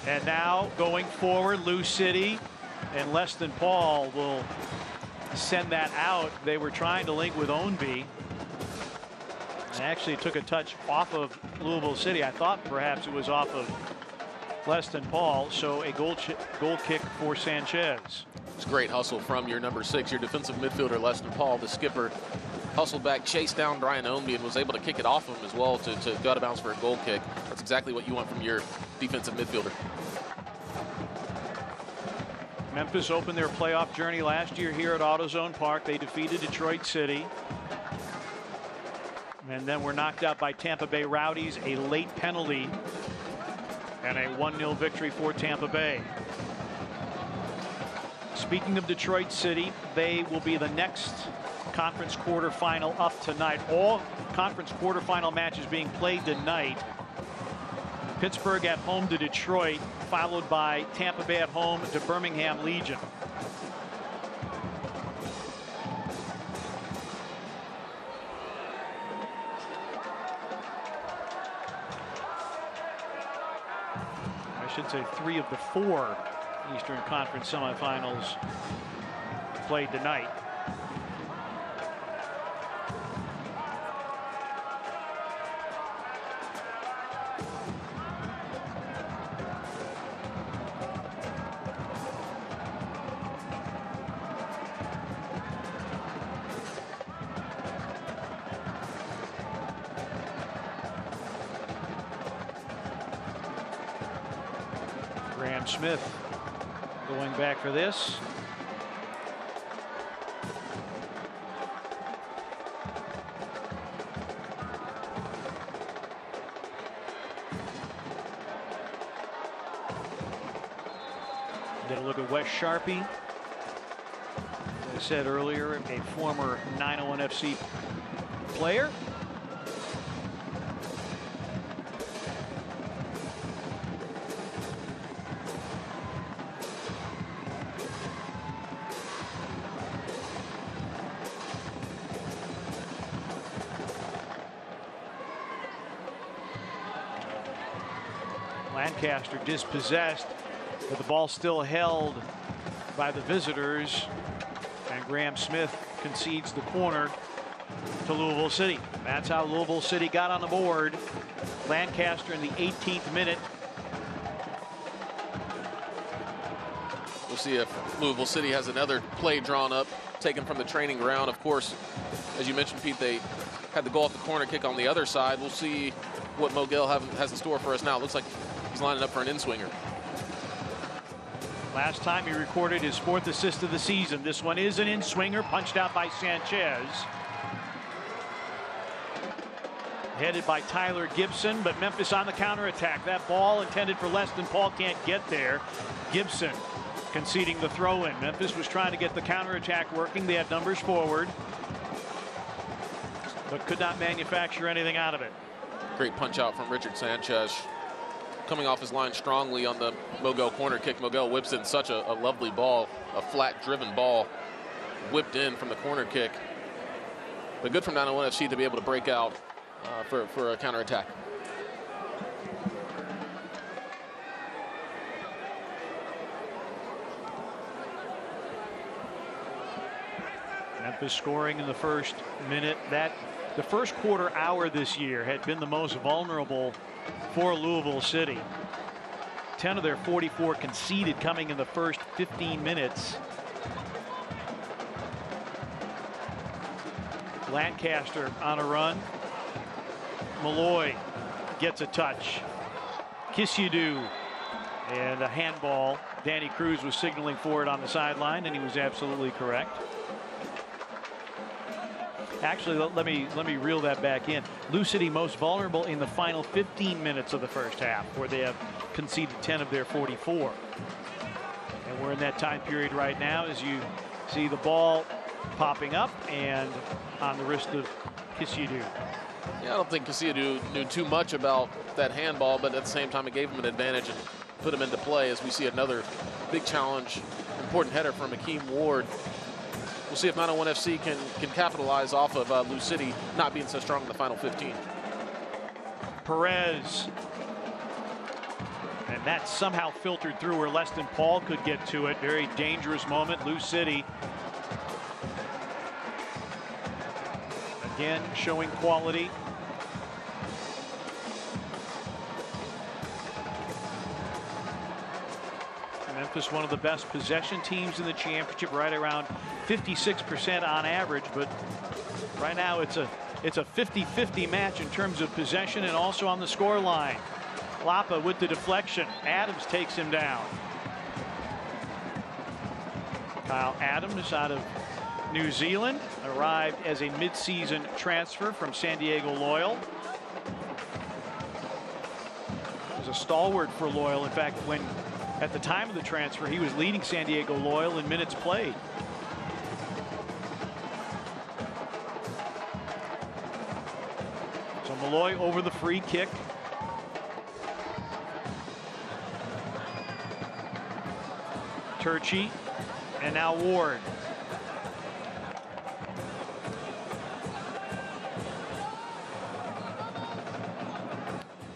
And now going forward, Lou City and Leston Paul will send that out. They were trying to link with Ownby. And actually took a touch off of Louisville City. I thought perhaps it was off of Leston Paul. So a goal kick for Sanchez. It's great hustle from your number 6, your defensive midfielder, Leston Paul, the skipper. Hustled back, chased down Brian Ownby, and was able to kick it off him as well to go out of bounds for a goal kick. That's exactly what you want from your defensive midfielder. Memphis opened their playoff journey last year here at AutoZone Park. They defeated Detroit City. And then were knocked out by Tampa Bay Rowdies, a late penalty, and a 1-0 victory for Tampa Bay. Speaking of Detroit City, they will be the next conference quarterfinal up tonight. All conference quarterfinal matches being played tonight. Pittsburgh at home to Detroit, followed by Tampa Bay at home to Birmingham Legion. should say 3 of the 4 Eastern Conference semifinals played tonight. Smith going back for this. Get a look at Wes Sharpie. As I said earlier, a former 901 FC player. Lancaster dispossessed, but the ball still held by the visitors, and Graham Smith concedes the corner to Louisville City. That's how Louisville City got on the board. Lancaster in the 18th minute. We'll see if Louisville City has another play drawn up, taken from the training ground. Of course, as you mentioned, Pete, they had the goal off the corner kick on the other side. We'll see what Mogel has in store for us now. Looks like he's lining up for an in-swinger. Last time he recorded his 4th assist of the season. This one is an in-swinger, punched out by Sanchez. Headed by Tyler Gibson, but Memphis on the counterattack. That ball intended for Leston Paul can't get there. Gibson conceding the throw-in. Memphis was trying to get the counterattack working. They had numbers forward, but could not manufacture anything out of it. Great punch out from Richard Sanchez. Coming off his line strongly on the Mogel corner kick. Mogel whips in such a lovely ball, a flat driven ball, whipped in from the corner kick. But good from 901 FC to be able to break out for a counterattack. Memphis scoring in the first minute. The first quarter hour this year had been the most vulnerable for Louisville City. 10 of their 44 conceded coming in the first 15 minutes. Lancaster on a run. Malloy gets a touch. Kisidu and a handball. Danny Cruz was signaling for it on the sideline, and he was absolutely correct. Actually, let me reel that back in. Lou City most vulnerable in the final 15 minutes of the first half, where they have conceded 10 of their 44. And we're in that time period right now as you see the ball popping up and on the wrist of Kisidu. Yeah, I don't think Kisidu knew too much about that handball, but at the same time it gave him an advantage and put him into play as we see another big challenge, important header from Akeem Ward. We'll see if 901 FC can capitalize off of Lou City not being so strong in the final 15. Perez. And that somehow filtered through where Leston Paul could get to it. Very dangerous moment. Lou City again showing quality. Memphis, one of the best possession teams in the championship, right around 56% on average, but right now it's a 50-50 match in terms of possession and also on the score line. Lapa with the deflection. Adams takes him down. Kyle Adams out of New Zealand, arrived as a mid-season transfer from San Diego Loyal. Was a stalwart for Loyal. In fact, at the time of the transfer, he was leading San Diego Loyal in minutes played. So Malloy over the free kick. Turchi, and now Ward.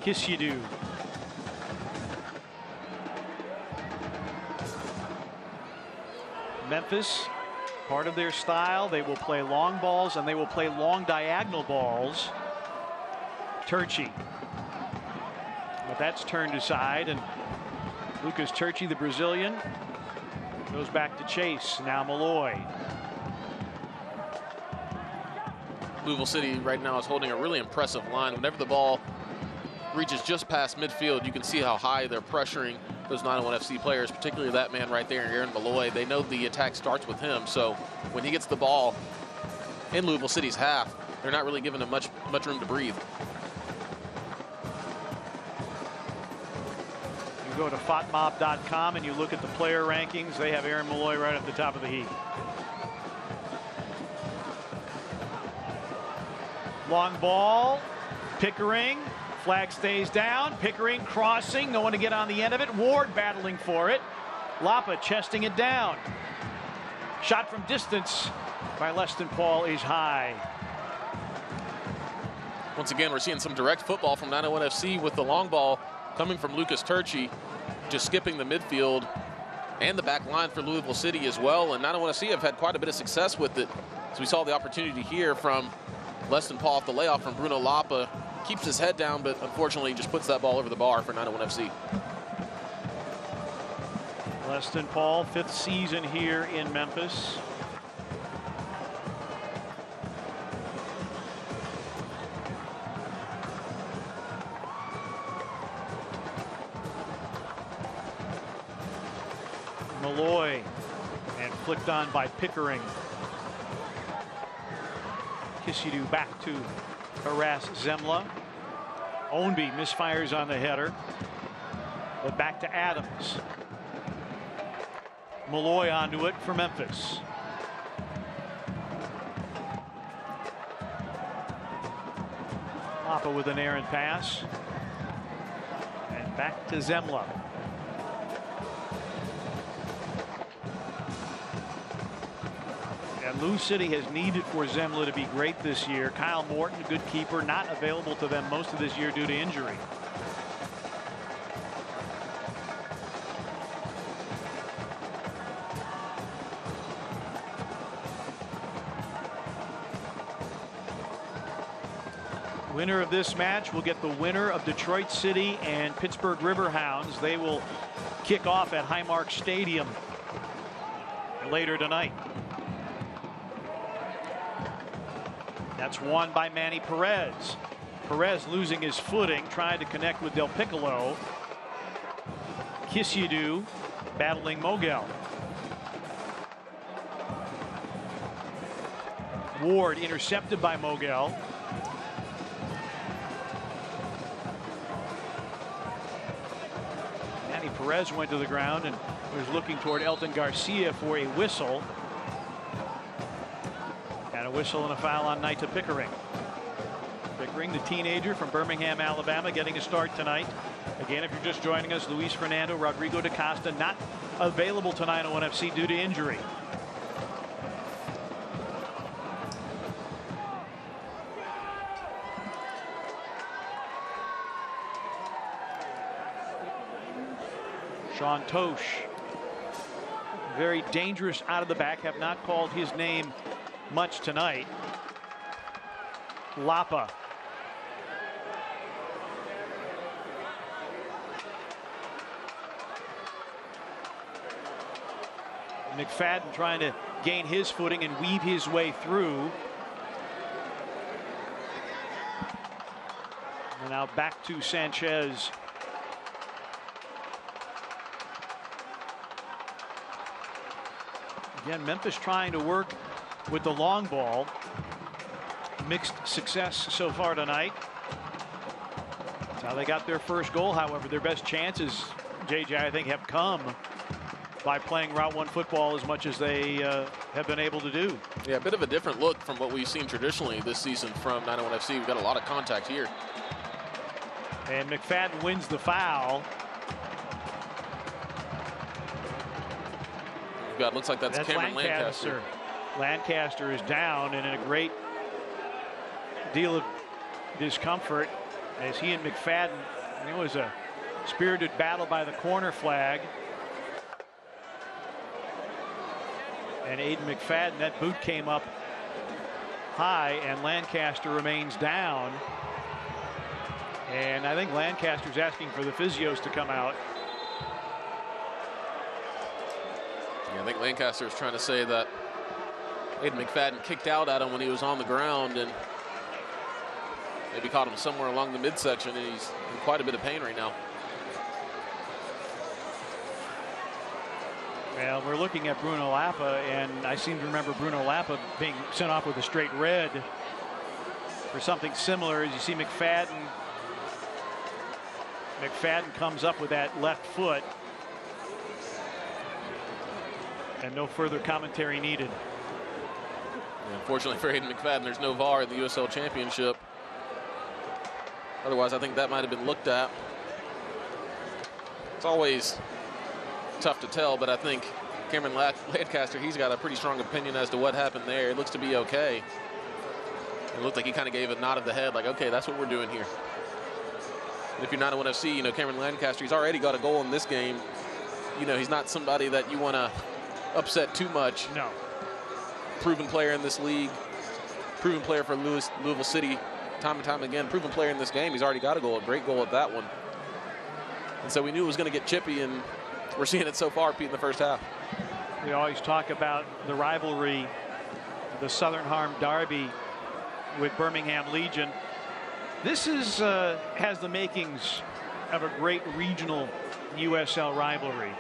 Kisidu. Memphis, part of their style, they will play long balls and they will play long diagonal balls. Turchi. But that's turned aside, and Lucas Turchi, the Brazilian, goes back to chase. Now Malloy. Louisville City right now is holding a really impressive line. Whenever the ball reaches just past midfield, you can see how high they're pressuring those 901 FC players, particularly that man right there, Aaron Malloy. They know the attack starts with him, so when he gets the ball in Louisville City's half, they're not really giving him much room to breathe. You go to FOTMob.com and you look at the player rankings, they have Aaron Malloy right at the top of the heap. Long ball, Pickering. Flag stays down. Pickering crossing. No one to get on the end of it. Ward battling for it. Lapa chesting it down. Shot from distance by Leston Paul is high. Once again, we're seeing some direct football from 901 FC with the long ball coming from Lucas Turchi, just skipping the midfield and the back line for Louisville City as well. And 901 FC have had quite a bit of success with it. So we saw the opportunity here from Leston Paul off the layoff from Bruno Lapa. Keeps his head down, but unfortunately just puts that ball over the bar for 901 FC. Leston Paul, 5th season here in Memphis. Malloy, and flicked on by Pickering. Kisidu back to harass Zemla. Ownby misfires on the header, but back to Adams. Malloy onto it for Memphis. Lapa with an errant pass, and back to Zemla. And Lou City has needed for Zemla to be great this year. Kyle Morton, good keeper, not available to them most of this year due to injury. Winner of this match will get the winner of Detroit City and Pittsburgh Riverhounds. They will kick off at Highmark Stadium later tonight. That's won by Manny Perez. Perez losing his footing, trying to connect with Del Piccolo. Kisidu battling Mogel. Ward intercepted by Mogel. Manny Perez went to the ground and was looking toward Elton Garcia for a whistle. A whistle and a foul on Naita Pickering. Pickering, the teenager from Birmingham, Alabama, getting a start tonight. Again, if you're just joining us, Luis Fernando Rodrigo da Costa not available to 901 FC due to injury. Sean Tosh, very dangerous out of the back, have not called his name much tonight. Lapa. McFadden trying to gain his footing and weave his way through. And now back to Sanchez. Again, Memphis trying to work with the long ball. Mixed success so far tonight. That's how they got their first goal. However, their best chances, JJ, I think, have come by playing Route 1 football as much as they have been able to do. Yeah, a bit of a different look from what we've seen traditionally this season from 901 FC. We've got a lot of contact here. And McFadden wins the foul. We've got, looks like that's Cameron Lancaster. Lancaster is down and in a great deal of discomfort as he and McFadden, it was a spirited battle by the corner flag. And Aiden McFadden, that boot came up high, and Lancaster remains down. And I think Lancaster's asking for the physios to come out. Yeah, I think Lancaster is trying to say that Aiden McFadden kicked out at him when he was on the ground and maybe caught him somewhere along the midsection, and he's in quite a bit of pain right now. Well, we're looking at Bruno Lappa, and I seem to remember Bruno Lappa being sent off with a straight red for something similar. As you see McFadden comes up with that left foot, and no further commentary needed. Yeah, unfortunately for Aiden McFadden, there's no VAR in the USL Championship. Otherwise, I think that might have been looked at. It's always tough to tell, but I think Cameron Lancaster, he's got a pretty strong opinion as to what happened there. It looks to be okay. It looked like he kind of gave a nod of the head, like, okay, that's what we're doing here. And if you're 901 FC, you know, Cameron Lancaster, he's already got a goal in this game. You know, he's not somebody that you want to upset too much. No. Proven player in this league, proven player for Louisville City, time and time again, proven player in this game. He's already got a goal, a great goal at that one. And so we knew it was going to get chippy, and we're seeing it so far, Pete, in the first half. We always talk about the rivalry, the Southern Harm Derby with Birmingham Legion. This is has the makings of a great regional USL rivalry.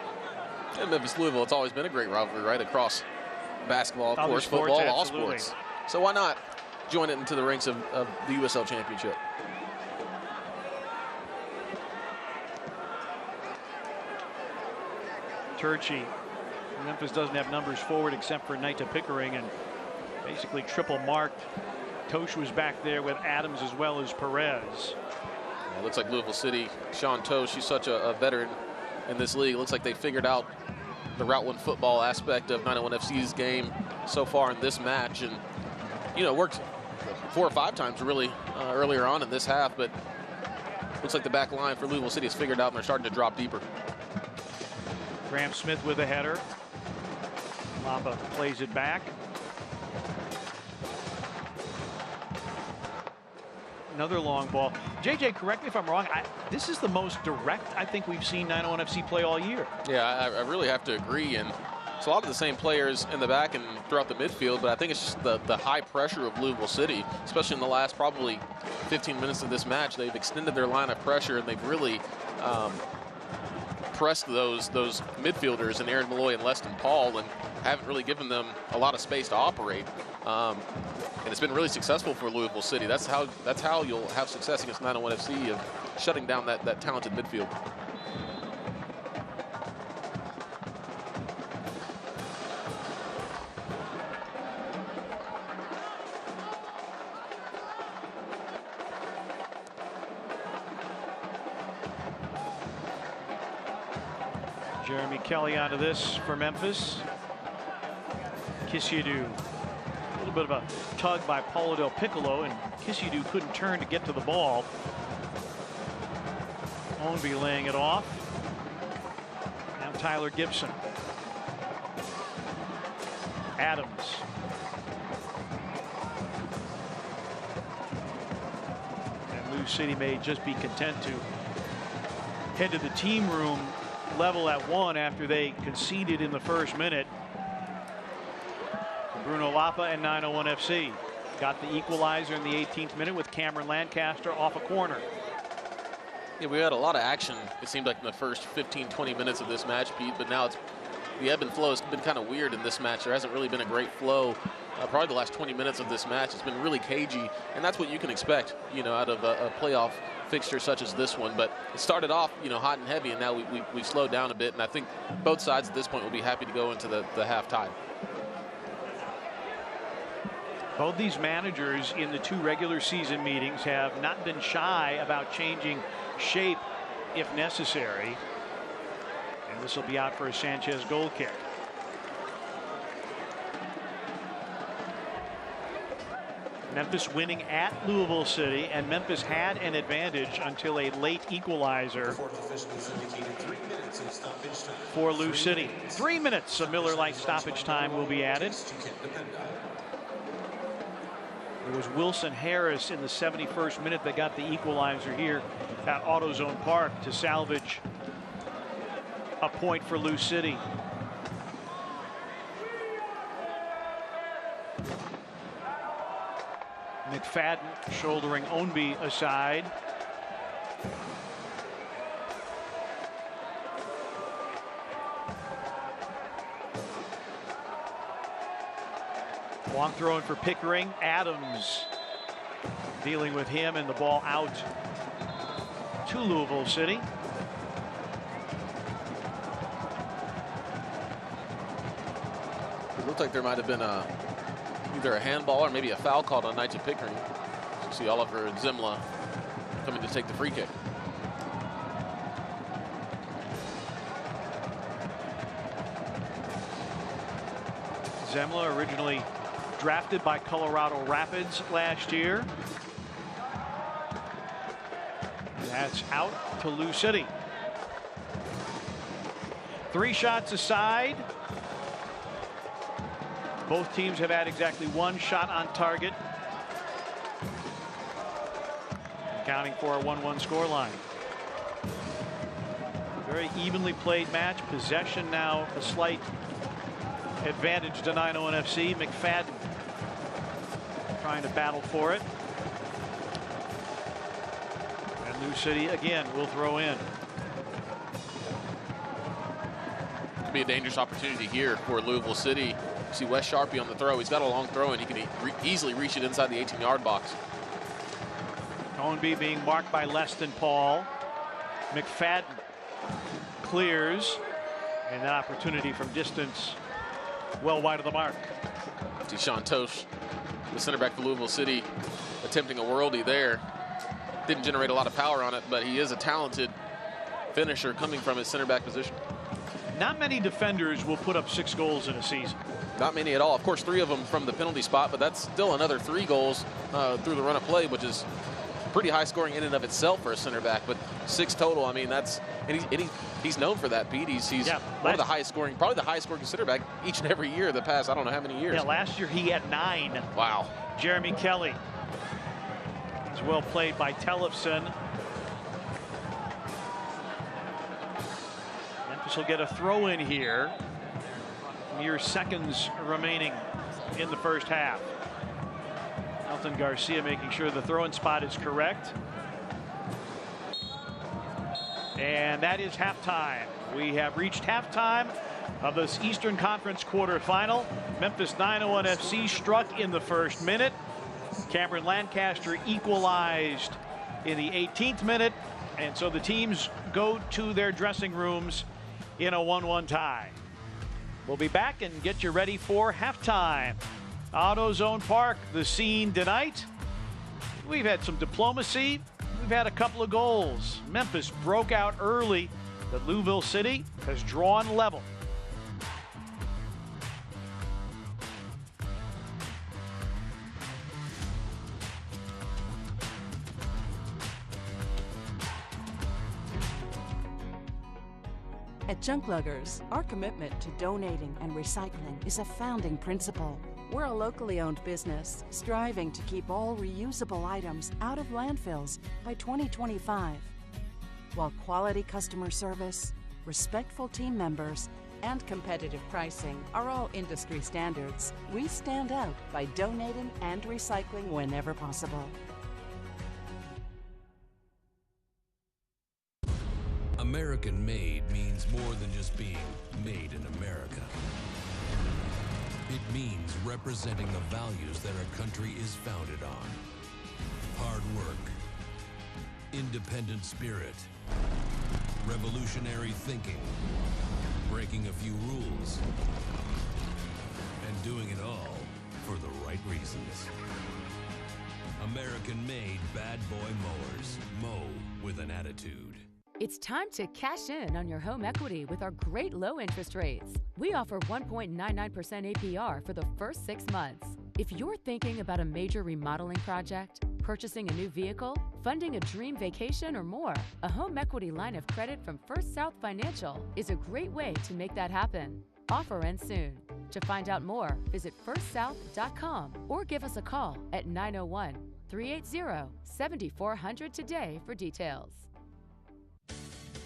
In Memphis, Louisville, it's always been a great rivalry, right, across basketball, of course, sports, football, all absolutely. sports. So why not join it into the ranks of the USL Championship? Turchi. Memphis doesn't have numbers forward except for Naita Pickering, and basically triple marked. Tosh was back there with Adams as well as Perez. Yeah, it looks like Louisville City, Sean Tosh, he's such a veteran in this league. It looks like they figured out the Route 1 football aspect of 901 FC's game so far in this match, and you know, worked 4 or 5 times really earlier on in this half, but looks like the back line for Louisville City is figured out, and they're starting to drop deeper. Graham Smith with a header. Lapa plays it back. Another long ball. JJ, correct me if I'm wrong. This is the most direct I think we've seen 901 FC play all year. Yeah, I really have to agree. And it's a lot of the same players in the back and throughout the midfield, but I think it's just the high pressure of Louisville City, especially in the last probably 15 minutes of this match. They've extended their line of pressure, and they've really pressed those midfielders in Aaron Malloy and Leston Paul, and haven't really given them a lot of space to operate. And it's been really successful for Louisville City. That's how you'll have success against 901 FC, of shutting down that talented midfield. Jeremy Kelly onto this for Memphis. Kisidu. A little bit of a tug by Paulo Del Piccolo, and Kisidu couldn't turn to get to the ball. Ownby laying it off. Now Tyler Gibson. Adams. And Lou City may just be content to head to the team room level at 1 after they conceded in the first minute. Bruno Lapa and 901 FC got the equalizer in the 18th minute with Cameron Lancaster off a corner. Yeah, we had a lot of action, it seemed like, in the first 15-20 minutes of this match, Pete, but now the ebb and flow has been kind of weird in this match. There hasn't really been a great flow. Probably the last 20 minutes of this match, it's been really cagey, and that's what you can expect, you know, out of a playoff fixture such as this one. But it started off, you know, hot and heavy, and now we've slowed down a bit, and I think both sides at this point will be happy to go into the half tie. Both these managers in the 2 regular season meetings have not been shy about changing shape if necessary. And this will be out for a Sanchez goal kick. Memphis winning at Louisville City, and Memphis had an advantage until a late equalizer for Lou City. 3 minutes of Miller Lite stoppage time will be added. It was Wilson Harris in the 71st minute that got the equalizer here at AutoZone Park to salvage a point for Lou City. McFadden shouldering Ownby aside. Long throw in for Pickering. Adams dealing with him, and the ball out to Louisville City. It looked like there might have been either a handball or maybe a foul called on Nigel Pickering. You see Oliver and Zimla coming to take the free kick. Zemla, originally drafted by Colorado Rapids last year. That's out to Lou City. 3 shots aside. Both teams have had exactly 1 shot on target, accounting for a 1-1 scoreline. Very evenly played match. Possession now a slight advantage to 901 FC. McFadden trying to battle for it. And Lou City again will throw in. Could be a dangerous opportunity here for Louisville City. You see Wes Sharpie on the throw. He's got a long throw, and he can easily reach it inside the 18-yard box. Ownby being marked by Leston Paul. McFadden clears, and that opportunity from distance well wide of the mark. Deshaun Tosh, the center back for Louisville City, attempting a worldie there. Didn't generate a lot of power on it, but he is a talented finisher coming from his center back position. Not many defenders will put up 6 goals in a season. Not many at all. Of course, 3 of them from the penalty spot, but that's still another 3 goals through the run of play, which is pretty high scoring in and of itself for a center back. But 6 total, I mean, that's he's known for that, Pete. He's one of the highest scoring, probably the highest scoring center back each and every year the past I don't know how many years. Yeah, last year he had 9. Wow. Jeremy Kelly. It's well played by Tellefson. Memphis will get a throw in here. Mere seconds remaining in the first half. Elton Garcia making sure the throw-in spot is correct. And that is halftime. We have reached halftime of this Eastern Conference quarterfinal. Memphis 901 FC struck in the first minute. Cameron Lancaster equalized in the 18th minute. And so the teams go to their dressing rooms in a 1-1 tie. We'll be back and get you ready for halftime. AutoZone Park, the scene tonight. We've had some diplomacy. We've had a couple of goals. Memphis broke out early, but Louisville City has drawn level. At Junk Luggers, our commitment to donating and recycling is a founding principle. We're a locally owned business striving to keep all reusable items out of landfills by 2025. While quality customer service, respectful team members, and competitive pricing are all industry standards, we stand out by donating and recycling whenever possible. American made means more than just being made in America. It means representing the values that our country is founded on. Hard work, independent spirit, revolutionary thinking, breaking a few rules, and doing it all for the right reasons. American-made bad boy mowers. Mow with an attitude. It's time to cash in on your home equity with our great low interest rates. We offer 1.99% APR for the first 6 months. If you're thinking about a major remodeling project, purchasing a new vehicle, funding a dream vacation, or more, a home equity line of credit from First South Financial is a great way to make that happen. Offer ends soon. To find out more, visit firstsouth.com or give us a call at 901-380-7400 today for details.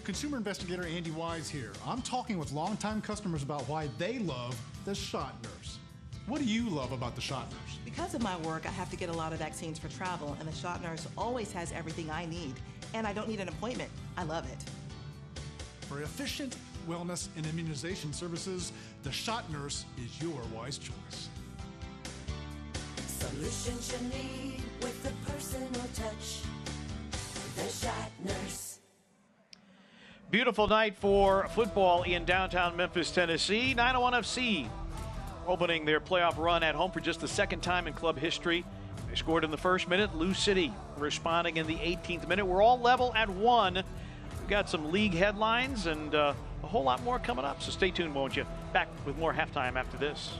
Consumer investigator Andy Wise here. I'm talking with longtime customers about why they love the Shot Nurse. What do you love about the Shot Nurse? Because of my work, I have to get a lot of vaccines for travel, and the Shot Nurse always has everything I need, and I don't need an appointment. I love it. For efficient wellness and immunization services, the Shot Nurse is your wise choice. Solutions you need with the personal touch. The Shot Nurse. Beautiful night for football in downtown Memphis, Tennessee. 901 FC opening their playoff run at home for just the second time in club history. They scored in the first minute. Lou City responding in the 18th minute. We're all level at 1. We've got some league headlines and a whole lot more coming up, so stay tuned, won't you? Back with more halftime after this.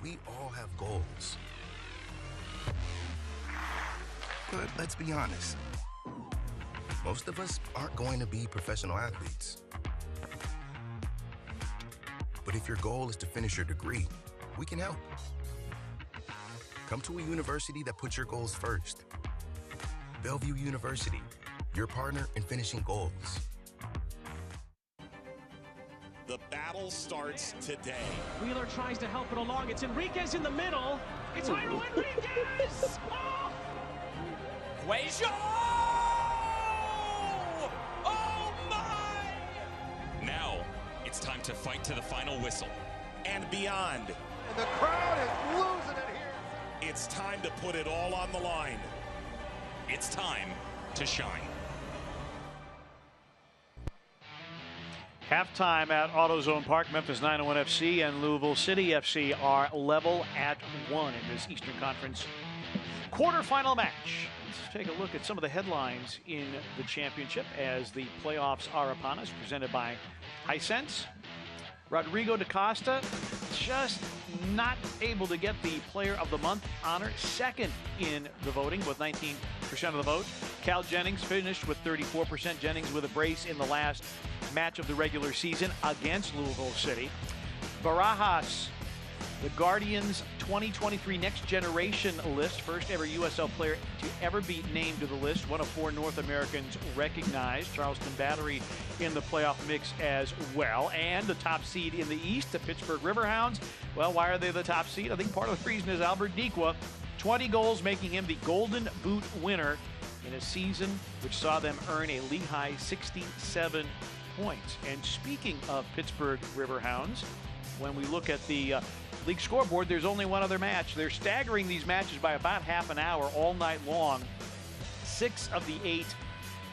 We all have goals. But let's be honest. Most of us aren't going to be professional athletes. But if your goal is to finish your degree, we can help. Come to a university that puts your goals first. Bellevue University, your partner in finishing goals. The battle starts today. Wheeler tries to help it along. It's Enriquez in the middle. It's Jairo Enriquez! Oh! Cuejo! Oh my! Now, it's time to fight to the final whistle. And beyond. And the crowd is losing it here. It's time to put it all on the line. It's time to shine. Halftime at AutoZone Park. Memphis 901 FC and Louisville City FC are level at 1 in this Eastern Conference quarterfinal match. Let's take a look at some of the headlines in the championship as the playoffs are upon us, presented by Hisense. Rodrigo da Costa just not able to get the Player of the Month honor, second in the voting with 19% of the vote. Cal Jennings finished with 34%. Jennings with a brace in the last match of the regular season against Louisville City. Barajas, the Guardians 2023 Next Generation list, first ever USL player to ever be named to the list. One of 4 North Americans recognized. Charleston Battery in the playoff mix as well. And the top seed in the East, the Pittsburgh Riverhounds. Well, why are they the top seed? I think part of the reason is Albert Nikwa, 20 goals, making him the Golden Boot winner in a season which saw them earn a league-high 67 points. And speaking of Pittsburgh Riverhounds, when we look at the league scoreboard, there's only one other match. They're staggering these matches by about half an hour all night long. 6 of the 8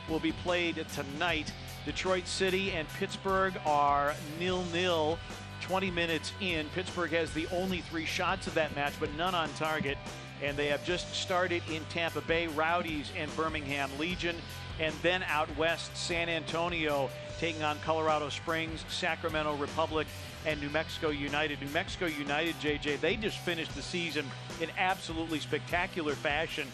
will be played tonight. Detroit City and Pittsburgh are 0-0. 20 minutes in. Pittsburgh has the only 3 shots of that match, but none on target. And they have just started in Tampa Bay, Rowdies and Birmingham Legion. And then out west, San Antonio taking on Colorado Springs, Sacramento Republic, and New Mexico United. New Mexico United, JJ, they just finished the season in absolutely spectacular fashion,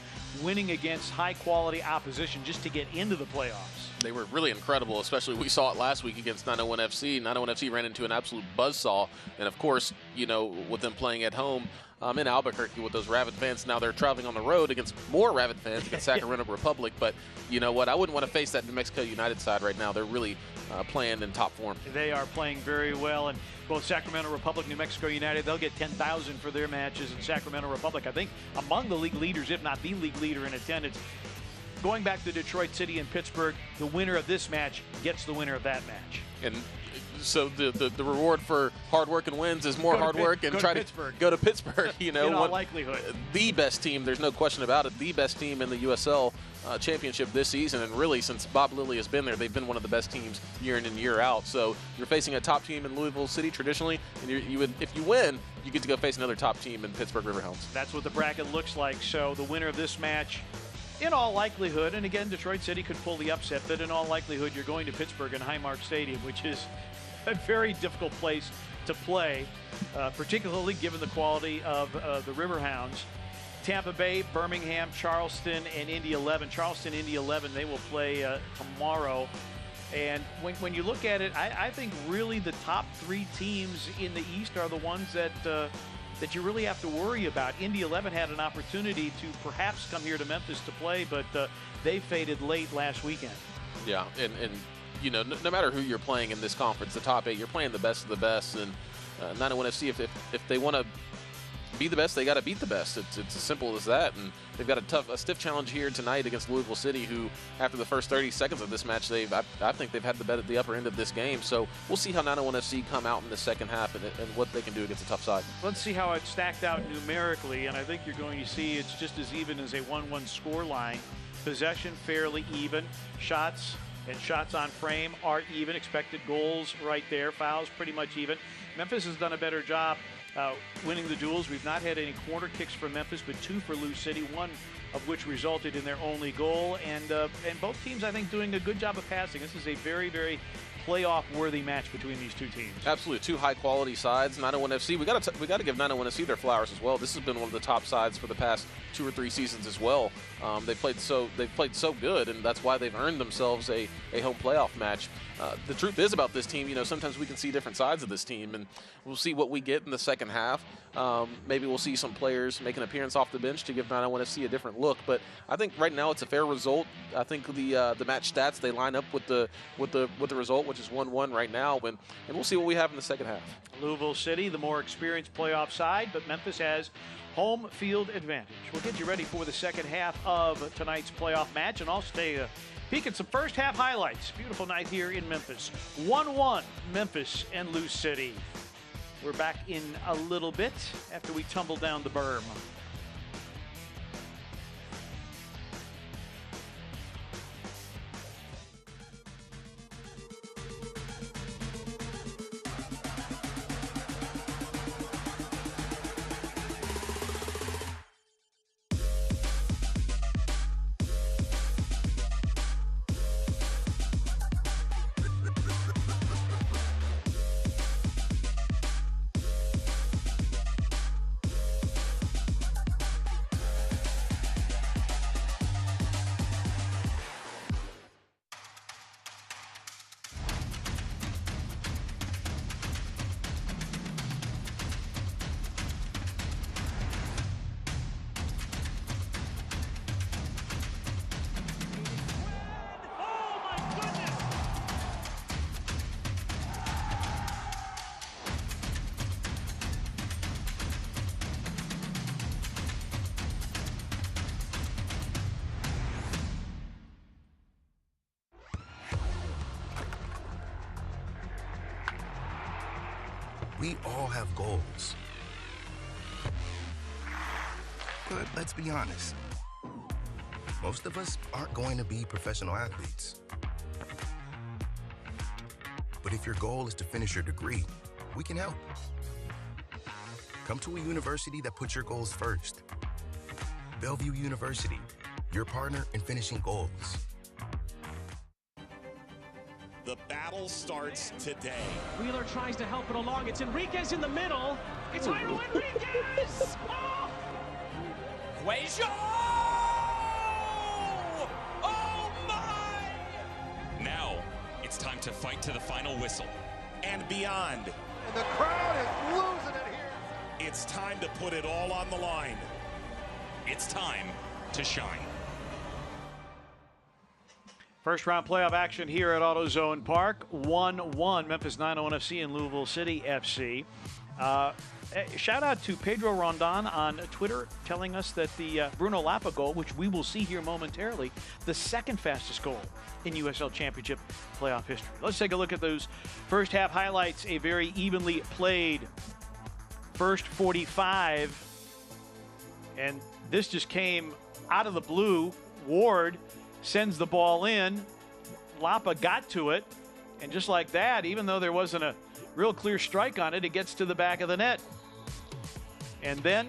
winning against high-quality opposition just to get into the playoffs. They were really incredible, especially we saw it last week against 901 FC. 901 FC ran into an absolute buzzsaw. And, of course, you know, with them playing at home in Albuquerque with those rabid fans, now they're traveling on the road against more rabid fans against Sacramento Republic. But you know what? I wouldn't want to face that New Mexico United side right now. They're really playing in top form. They are playing very well. And both Sacramento Republic, New Mexico United, they'll get 10,000 for their matches. And Sacramento Republic, I think, among the league leaders, if not the league leader in attendance. Going back to Detroit City and Pittsburgh, the winner of this match gets the winner of that match. And so the reward for hard work and wins is more hard work and try to go to Pittsburgh. You know, in all likelihood, the best team. There's no question about it. The best team in the USL Championship this season, and really since Bob Lilly has been there, they've been one of the best teams year in and year out. So you're facing a top team in Louisville City traditionally, and if you win, you get to go face another top team in Pittsburgh Riverhounds. That's what the bracket looks like. So the winner of this match, in all likelihood, and again, Detroit City could pull the upset, but in all likelihood, you're going to Pittsburgh and Highmark Stadium, which is a very difficult place to play, particularly given the quality of the Riverhounds. Tampa Bay, Birmingham, Charleston, and Indy 11. Charleston, Indy 11, they will play tomorrow. And when you look at it, I think really the top three teams in the East are the ones that you really have to worry about. Indy 11 had an opportunity to perhaps come here to Memphis to play, but they faded late last weekend. Yeah, and you know, no matter who you're playing in this conference, the top 8, you're playing the best of the best. And 901 FC, if they want to be the best, they got to beat the best. It's as simple as that. And they've got a stiff challenge here tonight against Louisville City, who after the first 30 seconds of this match, I think they've had the bet at the upper end of this game. So we'll see how 901 FC come out in the second half and what they can do against a tough side. Let's see how it's stacked out numerically, and I think you're going to see it's just as even as a 1-1 score line. Possession fairly even. Shots and shots on frame are even. Expected goals right there. Fouls pretty much even. Memphis has done a better job winning the duels. We've not had any corner kicks for Memphis, but 2 for Lou City, one of which resulted in their only goal. And both teams, I think, doing a good job of passing. This is a very, very playoff-worthy match between these two teams. Absolutely, 2 high-quality sides. 901 FC, we got to give 901 FC their flowers as well. This has been one of the top sides for the past 2 or 3 seasons as well. They've played so good, and that's why they've earned themselves a home playoff match. The truth is about this team, you know, sometimes we can see different sides of this team, and we'll see what we get in the second half. Maybe we'll see some players make an appearance off the bench to give 901 FC a different look. But I think right now it's a fair result. I think the match stats, they line up with the result, which is 1-1 right now, and we'll see what we have in the second half. Louisville City, the more experienced playoff side, but Memphis has home field advantage. We'll get you ready for the second half of tonight's playoff match, and I'll stay peek at some first half highlights. Beautiful night here in Memphis. 1-1, Memphis and Lou City. We're back in a little bit after we tumble down the berm. We all have goals. But let's be honest. Most of us aren't going to be professional athletes. But if your goal is to finish your degree, we can help. Come to a university that puts your goals first. Bellevue University, your partner in finishing goals. The battle starts today. Wheeler tries to help it along. It's Enriquez in the middle. It's Jairo Enriquez! Oh! Cuellar! to fight to the final whistle and beyond. And the crowd is losing it here. It's time to put it all on the line. It's time to shine. First round playoff action here at AutoZone Park. 1-1 Memphis 901 FC and Louisville City FC. Shout out to Pedro Rondon on Twitter telling us that the Bruno Lapa goal, which we will see here momentarily, the second fastest goal in USL Championship playoff history. Let's take a look at those first half highlights. A very evenly played first 45. And this just came out of the blue. Ward sends the ball in. Lapa got to it. And just like that, even though there wasn't a real clear strike on it, it gets to the back of the net. And then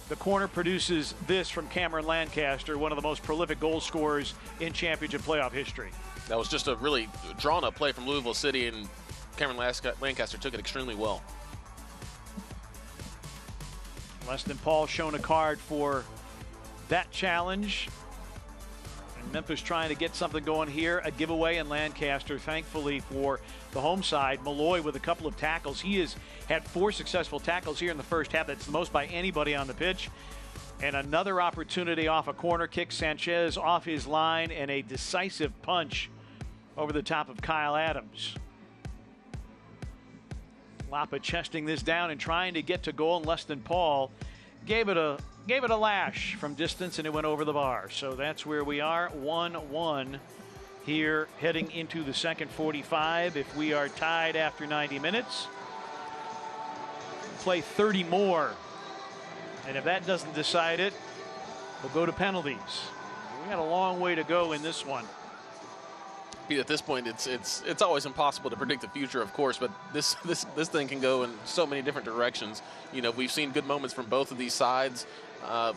the corner produces this from Cameron Lancaster, one of the most prolific goal scorers in championship playoff history. That was just a really drawn-up play from Louisville City, and Cameron Lancaster took it extremely well. Less than Paul shown a card for that challenge. And Memphis trying to get something going here. A giveaway, and Lancaster, thankfully for the home side. Malloy with a couple of tackles. He has had 4 successful tackles here in the first half. That's the most by anybody on the pitch. And another opportunity off a corner kick. Sanchez off his line, and a decisive punch over the top of Kyle Adams. Lapa chesting this down and trying to get to goal, and less than Paul gave it a lash from distance, and it went over the bar. So that's where we are, 1-1 here heading into the second 45. If we are tied after 90 minutes, play 30 more. And if that doesn't decide it, we'll go to penalties. We got a long way to go in this one. At this point, it's always impossible to predict the future, of course, but this thing can go in so many different directions. You know, we've seen good moments from both of these sides.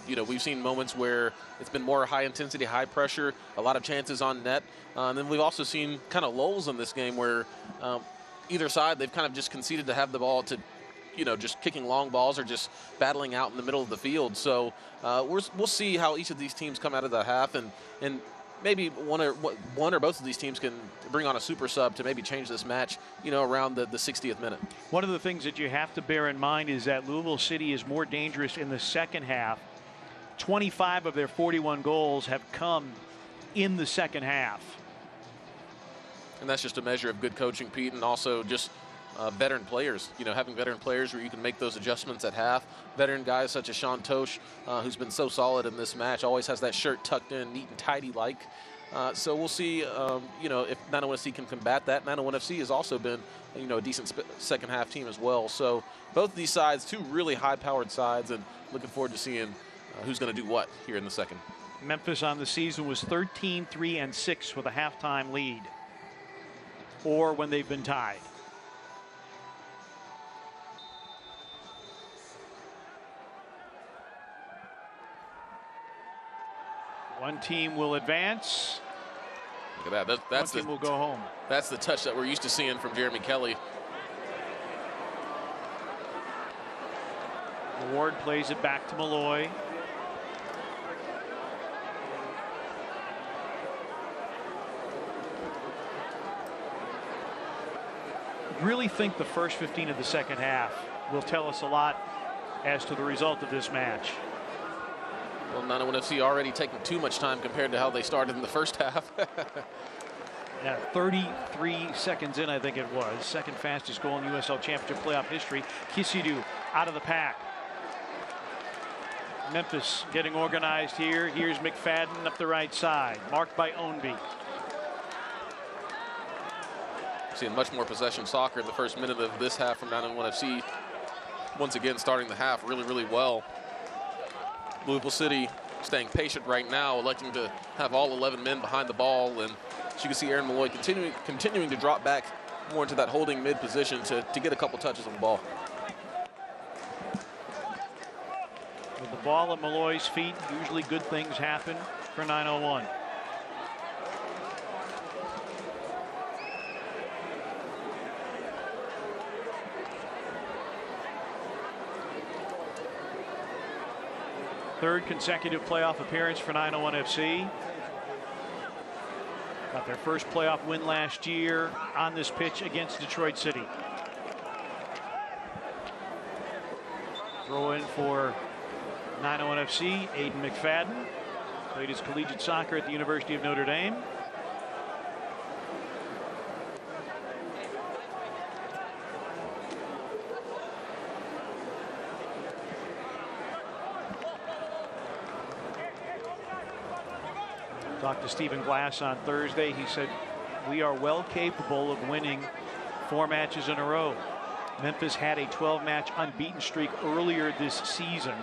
You know, we've seen moments where it's been more high intensity, high pressure, a lot of chances on net. And then we've also seen kind of lulls in this game where either side, they've kind of just conceded to have the ball to, you know, just kicking long balls or just battling out in the middle of the field. So we'll see how each of these teams come out of the half, and maybe one or both of these teams can bring on a super sub to maybe change this match, you know, around the 60th minute. One of the things that you have to bear in mind is that Louisville City is more dangerous in the second half. 25 of their 41 goals have come in the second half. And that's just a measure of good coaching, Pete, and also just veteran players. You know, having veteran players where you can make those adjustments at half. Veteran guys such as Sean Tosh, who's been so solid in this match, always has that shirt tucked in, neat and tidy like. So we'll see, you know, if 901 FC can combat that. 901 FC has also been, you know, a decent second half team as well. So both of these sides, 2 really high-powered sides, and looking forward to seeing who's going to do what here in the second. Memphis on the season was 13-3-6 with a halftime lead, or when they've been tied. One team will advance. Look at that. That's One team will go home. That's the touch that we're used to seeing from Jeremy Kelly. Ward plays it back to Malloy. Really think the first 15 of the second half will tell us a lot as to the result of this match. Well, 901 FC already taking too much time compared to how they started in the first half. Yeah, 33 seconds in, I think it was. Second fastest goal in USL Championship playoff history. Kisidu out of the pack. Memphis getting organized here. Here's McFadden up the right side, marked by Ownby. Seeing much more possession soccer in the first minute of this half from 901 FC. Once again, starting the half really, really well. Louisville City staying patient right now, electing to have all 11 men behind the ball, and as you can see, Aaron Malloy continuing to drop back more into that holding mid position to get a couple touches on the ball. With the ball at Malloy's feet, usually good things happen for 901. Third consecutive playoff appearance for 901 FC. Got their first playoff win last year on this pitch against Detroit City. Throw in for 901 FC, Aiden McFadden. Played his collegiate soccer at the University of Notre Dame. Talked to Stephen Glass on Thursday. He said, we are well capable of winning 4 matches in a row. Memphis had a 12-match unbeaten streak earlier this season.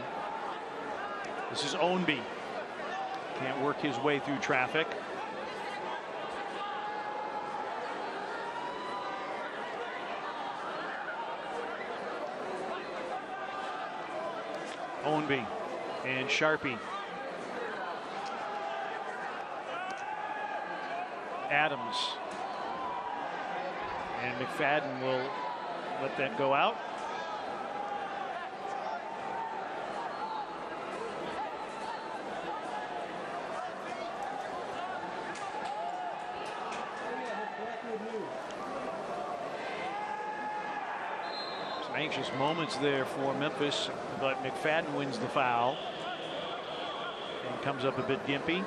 This is Ownby. Can't work his way through traffic. Ownby and Sharpie. Adams. And McFadden will let that go out. Some anxious moments there for Memphis, but McFadden wins the foul and comes up a bit gimpy.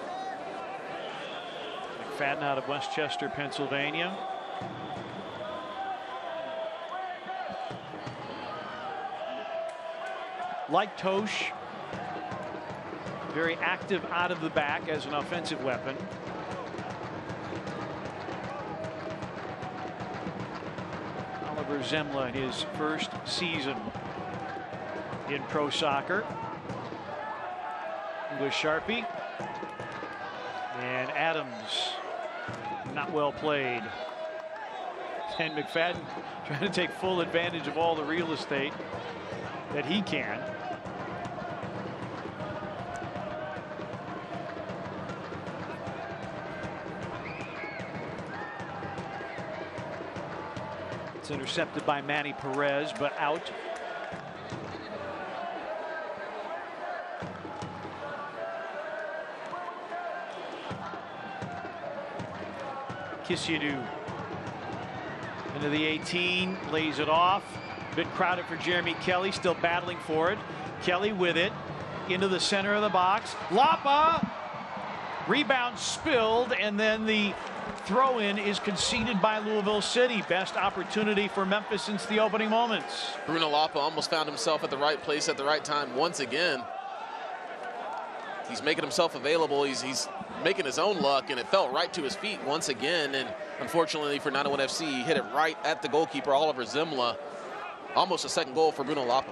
McFadden out of Westchester, Pennsylvania. Like Tosh, very active out of the back as an offensive weapon. Oliver Zemla, his first season in pro soccer. With Sharpie and Adams, not well played. And McFadden trying to take full advantage of all the real estate that he can. It's intercepted by Manny Perez, but out. Kisidu into the 18, lays it off. A bit crowded for Jeremy Kelly, still battling for it. Kelly with it into the center of the box. Lapa, rebound spilled, and then the throw-in is conceded by Louisville City. Best opportunity for Memphis since the opening moments. Bruno Lapa almost found himself at the right place at the right time once again. He's making himself available. He's making his own luck, and it fell right to his feet once again. And unfortunately for 901 FC, he hit it right at the goalkeeper, Oliver Zemla. Almost a second goal for Bruno Lapa.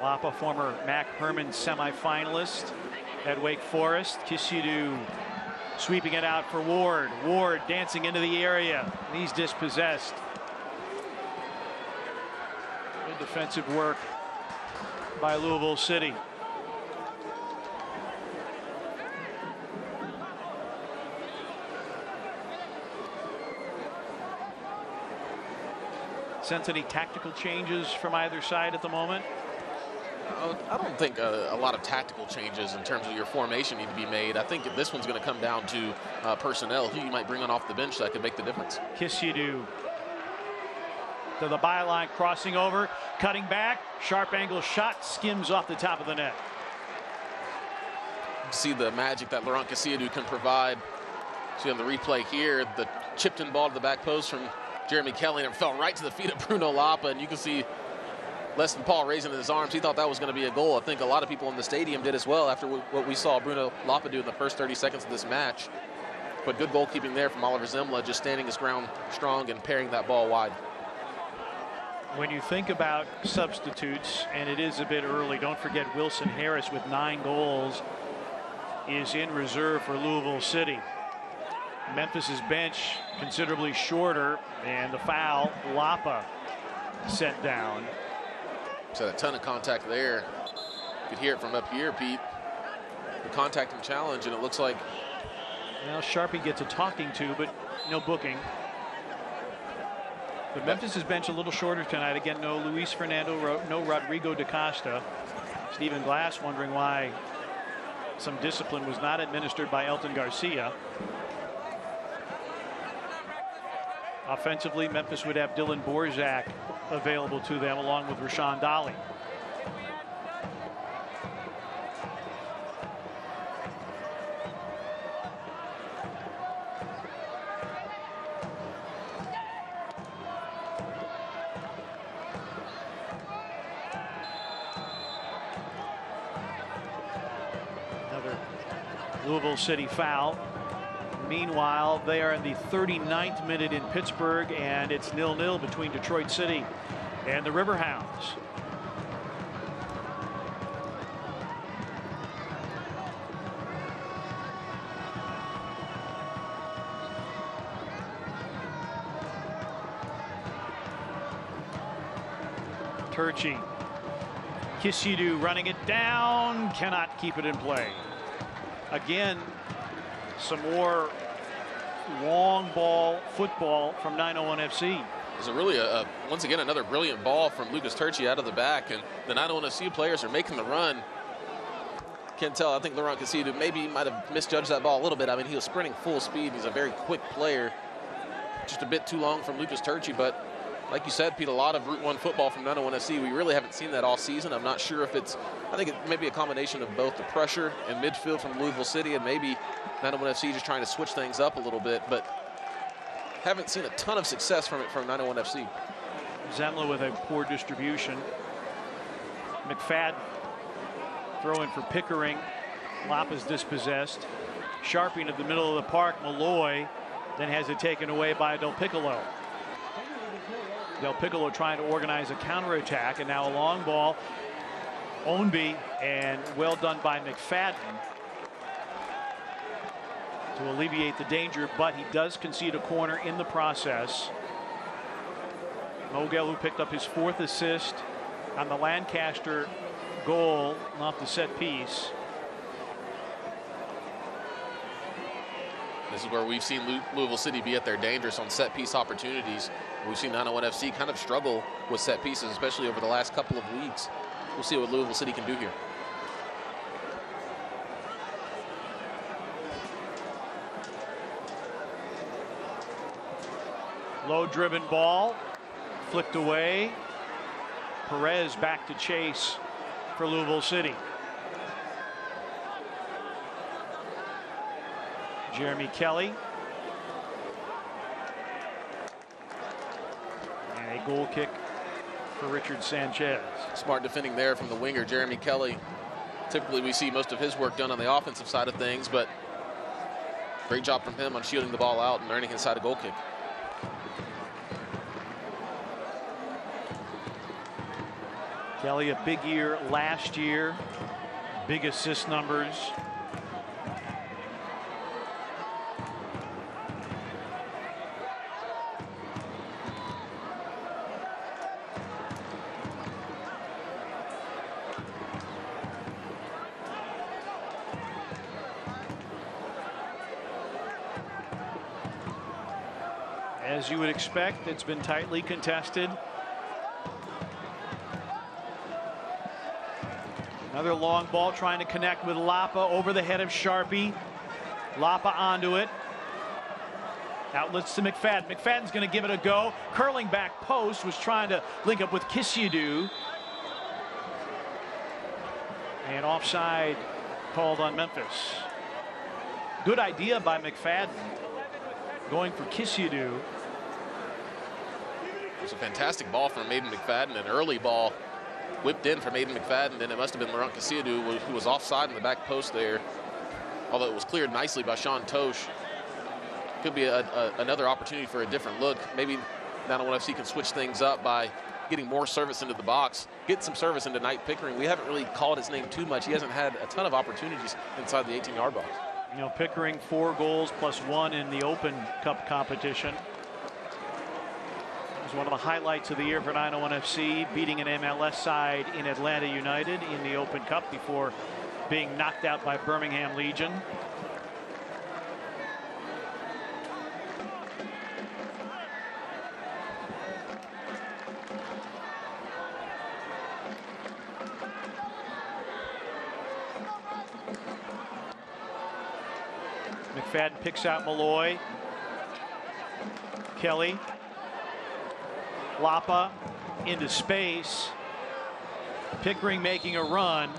Lapa, former Mac Herman semifinalist at Wake Forest. Kisidu sweeping it out for Ward. Ward dancing into the area. He's dispossessed. Good defensive work by Louisville City. Sense any tactical changes from either side at the moment? I don't think a lot of tactical changes in terms of your formation need to be made. I think this one's going to come down to personnel, who you might bring on off the bench that could make the difference. Kisidu to the byline, crossing over, cutting back, sharp angle shot, skims off the top of the net. See the magic that Laurent Kisidu can provide. See on the replay here, the chipped in ball to the back post from Jeremy Kelly, and it fell right to the feet of Bruno Lapa, and you can see Leston Paul raising his arms. He thought that was going to be a goal. I think a lot of people in the stadium did as well after what we saw Bruno Lapa do in the first 30 seconds of this match. But good goalkeeping there from Oliver Zemla, just standing his ground strong and parrying that ball wide. When you think about substitutes, and it is a bit early, don't forget Wilson Harris with 9 goals is in reserve for Louisville City. Memphis's bench considerably shorter, and the foul, Lapa sent down. So a ton of contact there. You could hear it from up here, Pete. The contact and challenge, and it looks like... Well, Sharpie gets a talking to, but no booking. But Memphis's bench a little shorter tonight. Again, no Luis Fernando, no Rodrigo da Costa. Stephen Glass wondering why some discipline was not administered by Elton Garcia. Offensively, Memphis would have Dylan Borzak available to them along with Rashawn Dolly. Another Louisville City foul. Meanwhile, they are in the 39th minute in Pittsburgh, and it's 0-0 between Detroit City and the Riverhounds. Turchi. Kisidu running it down, cannot keep it in play. Again, some more long ball football from 901 FC. It's a really, once again, another brilliant ball from Lucas Turchi out of the back, and the 901 FC players are making the run. Can't tell. I think Laurent Kisidu maybe might have misjudged that ball a little bit. I mean, he was sprinting full speed. He's a very quick player. Just a bit too long from Lucas Turchi, but like you said, Pete, a lot of Route 1 football from 901 FC. We really haven't seen that all season. I'm not sure if it's, I think it may be a combination of both the pressure and midfield from Louisville City and maybe 901 FC just trying to switch things up a little bit, but haven't seen a ton of success from it from 901 FC. Zemla with a poor distribution. McFadden throwing for Pickering. Lapa's dispossessed. Sharping at the middle of the park. Malloy then has it taken away by Del Piccolo. Del Piccolo trying to organize a counterattack, and now a long ball. Ownby, and well done by McFadden to alleviate the danger, but he does concede a corner in the process. Mogel, who picked up his 4th assist on the Lancaster goal off the set piece. This is where we've seen Louisville City be at their dangerous on set piece opportunities. We've seen 901 FC kind of struggle with set pieces, especially over the last couple of weeks. We'll see what Louisville City can do here. Low driven ball, flicked away. Perez back to chase for Louisville City. Jeremy Kelly. And a goal kick for Richard Sanchez. Smart defending there from the winger, Jeremy Kelly. Typically we see most of his work done on the offensive side of things, but great job from him on shielding the ball out and earning inside a goal kick. Kelly, a big year last year, big assist numbers. As you would expect, it's been tightly contested. Another long ball trying to connect with Lapa over the head of Sharpie. Lapa onto it. Outlets to McFadden. McFadden's going to give it a go. Curling back post, was trying to link up with Kisidu. And offside called on Memphis. Good idea by McFadden. Going for Kisidu. It was a fantastic ball from Maiden McFadden, an early ball whipped in from Maiden McFadden, and it must have been Laurent Kisidu who was offside in the back post there, although it was cleared nicely by Sean Tosh. Could be another opportunity for a different look. Maybe 901 FC can switch things up by getting more service into the box, get some service into Knight Pickering. We haven't really called his name too much. He hasn't had a ton of opportunities inside the 18-yard box. You know, Pickering 4 goals plus 1 in the Open Cup competition. It was one of the highlights of the year for 901 FC, beating an MLS side in Atlanta United in the Open Cup before being knocked out by Birmingham Legion. McFadden picks out Malloy. Kelly. Lapa into space. Pickering making a run.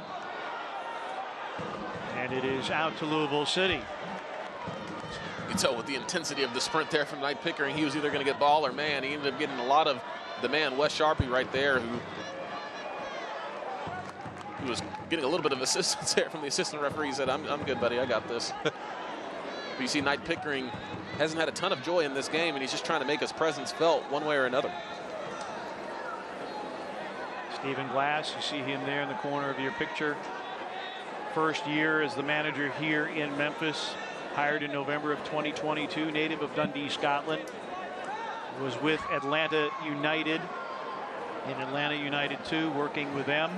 And it is out to Louisville City. You can tell with the intensity of the sprint there from Knight Pickering, he was either going to get ball or man. He ended up getting a lot of the man, Wes Sharpie, right there, who was getting a little bit of assistance there from the assistant referee. He said, I'm good, buddy, I got this. But you see Knight Pickering hasn't had a ton of joy in this game, and he's just trying to make his presence felt one way or another. Stephen Glass, you see him there in the corner of your picture. First year as the manager here in Memphis, hired in November of 2022, native of Dundee, Scotland. Was with Atlanta United in Atlanta United 2, working with them.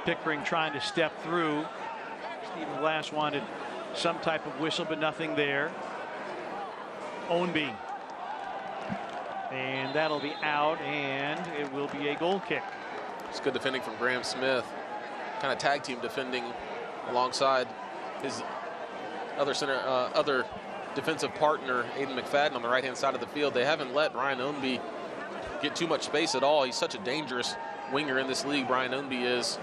Pickering trying to step through. Stephen Glass wanted some type of whistle, but nothing there. Ownby. And that'll be out, and it will be a goal kick. It's good defending from Graham Smith. Kind of tag team defending alongside his other defensive partner, Aiden McFadden, on the right-hand side of the field. They haven't let Brian Ownby get too much space at all. He's such a dangerous winger in this league, Brian Ownby is.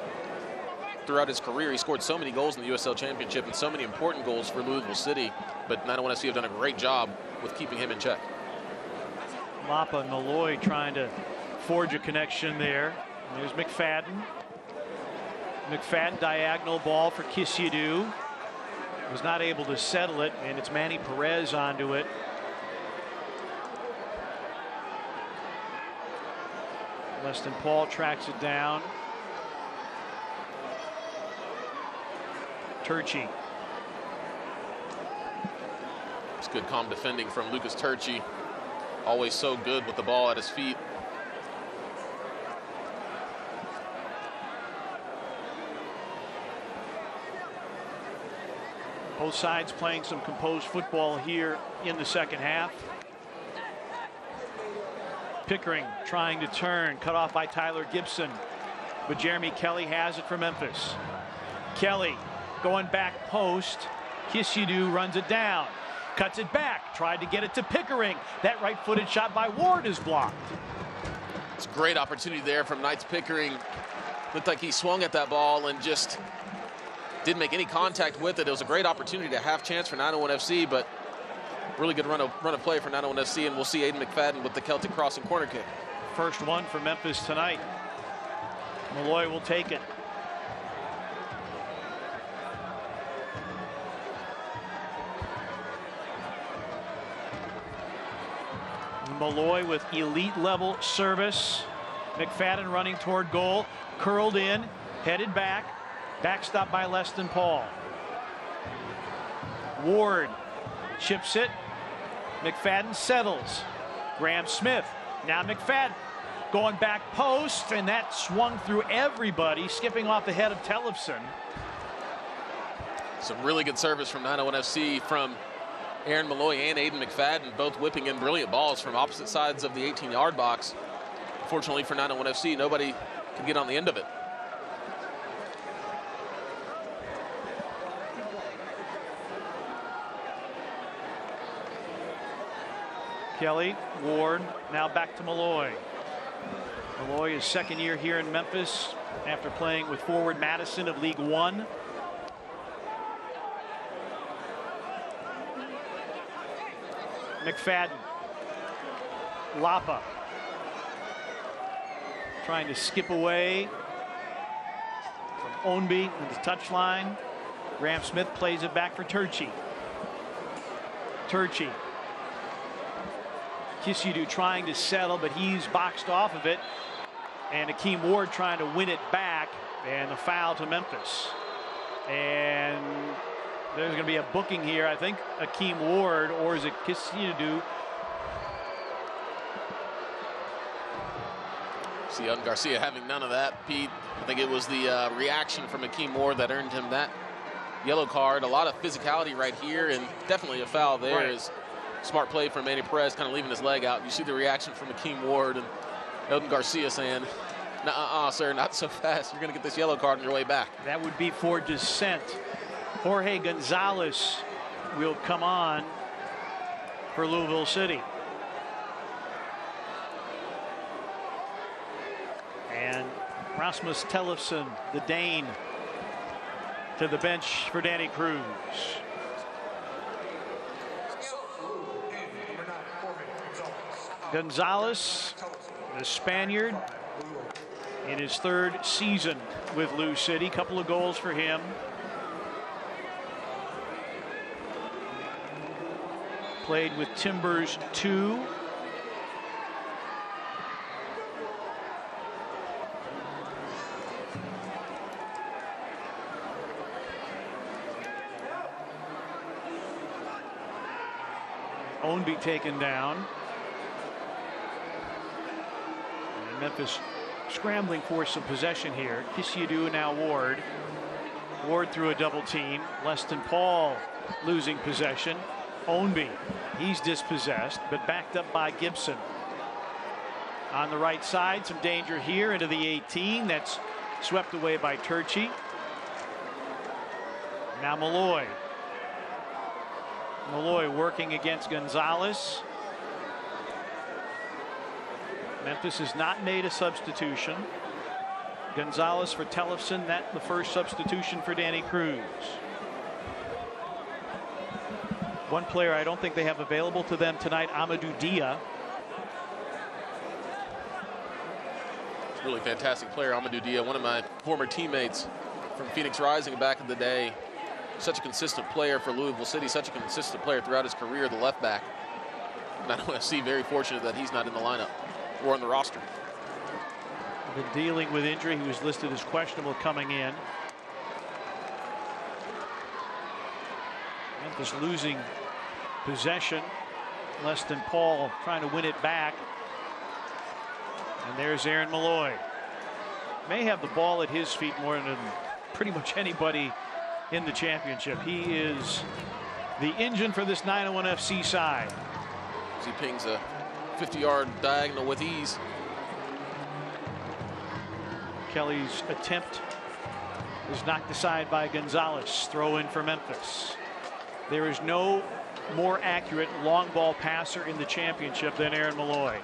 Throughout his career, he scored so many goals in the USL Championship and so many important goals for Louisville City, but 901 FC have done a great job with keeping him in check. Lapa and Malloy trying to forge a connection there. And there's McFadden. McFadden, diagonal ball for Kisiadu. Was not able to settle it, and it's Manny Perez onto it. Leston Paul tracks it down. Turchi. It's good calm defending from Lucas Turchi. Always so good with the ball at his feet. Both sides playing some composed football here in the second half. Pickering trying to turn, cut off by Tyler Gibson, but Jeremy Kelly has it for Memphis. Kelly going back post. Kisiadu runs it down, cuts it back, tried to get it to Pickering. That right-footed shot by Ward is blocked. It's a great opportunity there from Knights Pickering. Looked like he swung at that ball and just didn't make any contact with it. It was a great opportunity to have chance for 901 FC, but really good run of play for 901 FC, and we'll see Aiden McFadden with the Celtic crossing corner kick. First one for Memphis tonight. Malloy will take it. Malloy with elite level service. McFadden running toward goal, curled in, headed back, backstop by Leston Paul. Ward chips it. McFadden settles. Graham Smith. Now McFadden going back post, and that swung through everybody, skipping off the head of Tellefson. Some really good service from 901 FC from Aaron Malloy and Aiden McFadden, both whipping in brilliant balls from opposite sides of the 18-yard box. Fortunately for 901 FC, nobody could get on the end of it. Kelly, Ward, now back to Malloy. Malloy is second year here in Memphis after playing with forward Madison of League One. McFadden. Lapa. Trying to skip away from Ownby at the touchline. Graham Smith plays it back for Turchi. Turchi. Kisiadu trying to settle, but he's boxed off of it. And Akeem Ward trying to win it back, and the foul to Memphis. And there's going to be a booking here. I think Akeem Ward, or is it Kisiadu? See Young Garcia having none of that, Pete. I think it was the reaction from Akeem Ward that earned him that yellow card. A lot of physicality right here, and definitely a foul there. Right. Is smart play from Manny Perez, kind of leaving his leg out. You see the reaction from Akeem Ward and Elton Garcia saying, "Nuh-uh, sir, not so fast. You're going to get this yellow card on your way back." That would be for dissent. Jorge Gonzalez will come on for Louisville City. And Rasmus Tellefsen, the Dane, to the bench for Danny Cruz. Gonzalez, the Spaniard, in his third season with Lou City. Couple of goals for him. Played with Timbers 2. Ownby taken down. And Memphis scrambling for some possession here. Kisiadu, now Ward. Ward through a double team. Leston Paul losing possession. Ownby, he's dispossessed, but backed up by Gibson. On the right side, some danger here into the 18. That's swept away by Turchi. Now Malloy. Malloy working against Gonzalez. Memphis has not made a substitution. Gonzalez for Tellefsen, that's the first substitution for Danny Cruz. One player I don't think they have available to them tonight, Amadou Dia. Really fantastic player, Amadou Dia, one of my former teammates from Phoenix Rising back in the day. Such a consistent player for Louisville City, such a consistent player throughout his career, the left back. And I want to see, very fortunate that he's not in the lineup or on the roster. Been dealing with injury. He was listed as questionable coming in. Memphis losing possession. Leston Paul trying to win it back. And there's Aaron Malloy. May have the ball at his feet more than pretty much anybody in the championship. He is the engine for this 901 FC side. As he pings a 50-yard diagonal with ease. Kelly's attempt is knocked aside by Gonzalez. Throw in for Memphis. There is no more accurate long ball passer in the championship than Aaron Malloy.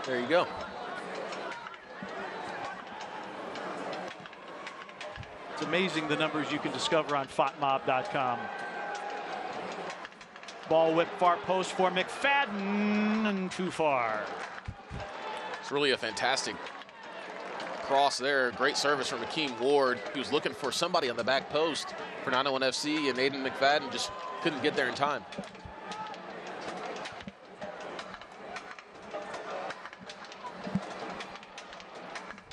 There you go. It's amazing the numbers you can discover on FOTMob.com. Ball whip far post for McFadden, and too far. It's really a fantastic cross there. Great service from Akeem Ward. He was looking for somebody on the back post for 901 FC, and Aiden McFadden just couldn't get there in time.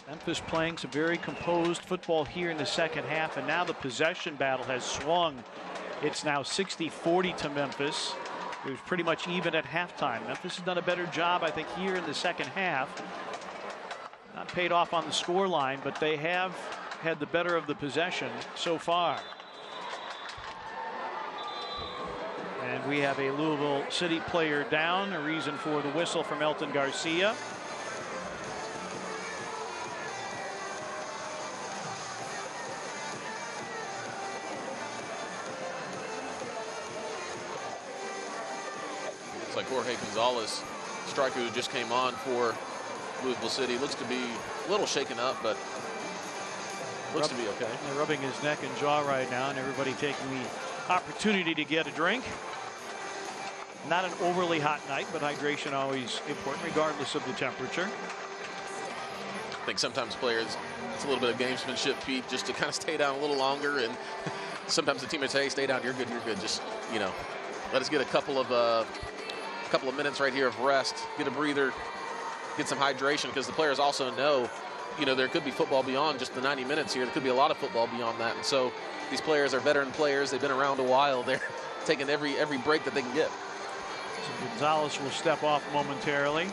Memphis playing some very composed football here in the second half, and now the possession battle has swung. It's now 60-40 to Memphis. It was pretty much even at halftime. Memphis has done a better job, I think, here in the second half. Not paid off on the score line, but they have had the better of the possession so far. And we have a Louisville City player down, a reason for the whistle from Elton Garcia. Looks like Jorge Gonzalez, striker who just came on for Louisville City, looks to be a little shaken up, but looks to be okay. They're rubbing his neck and jaw right now, and everybody taking the opportunity to get a drink. Not an overly hot night, but hydration always important, regardless of the temperature. I think sometimes players, it's a little bit of gamesmanship, Pete, just to kind of stay down a little longer. And sometimes the teammates say, hey, stay down, you're good, you're good. Just, you know, let us get a couple of minutes right here of rest, get a breather, get some hydration, because the players also know, you know, there could be football beyond just the 90 minutes here. There could be a lot of football beyond that. And so these players are veteran players. They've been around a while. They're taking every break that they can get. So Gonzalez will step off momentarily.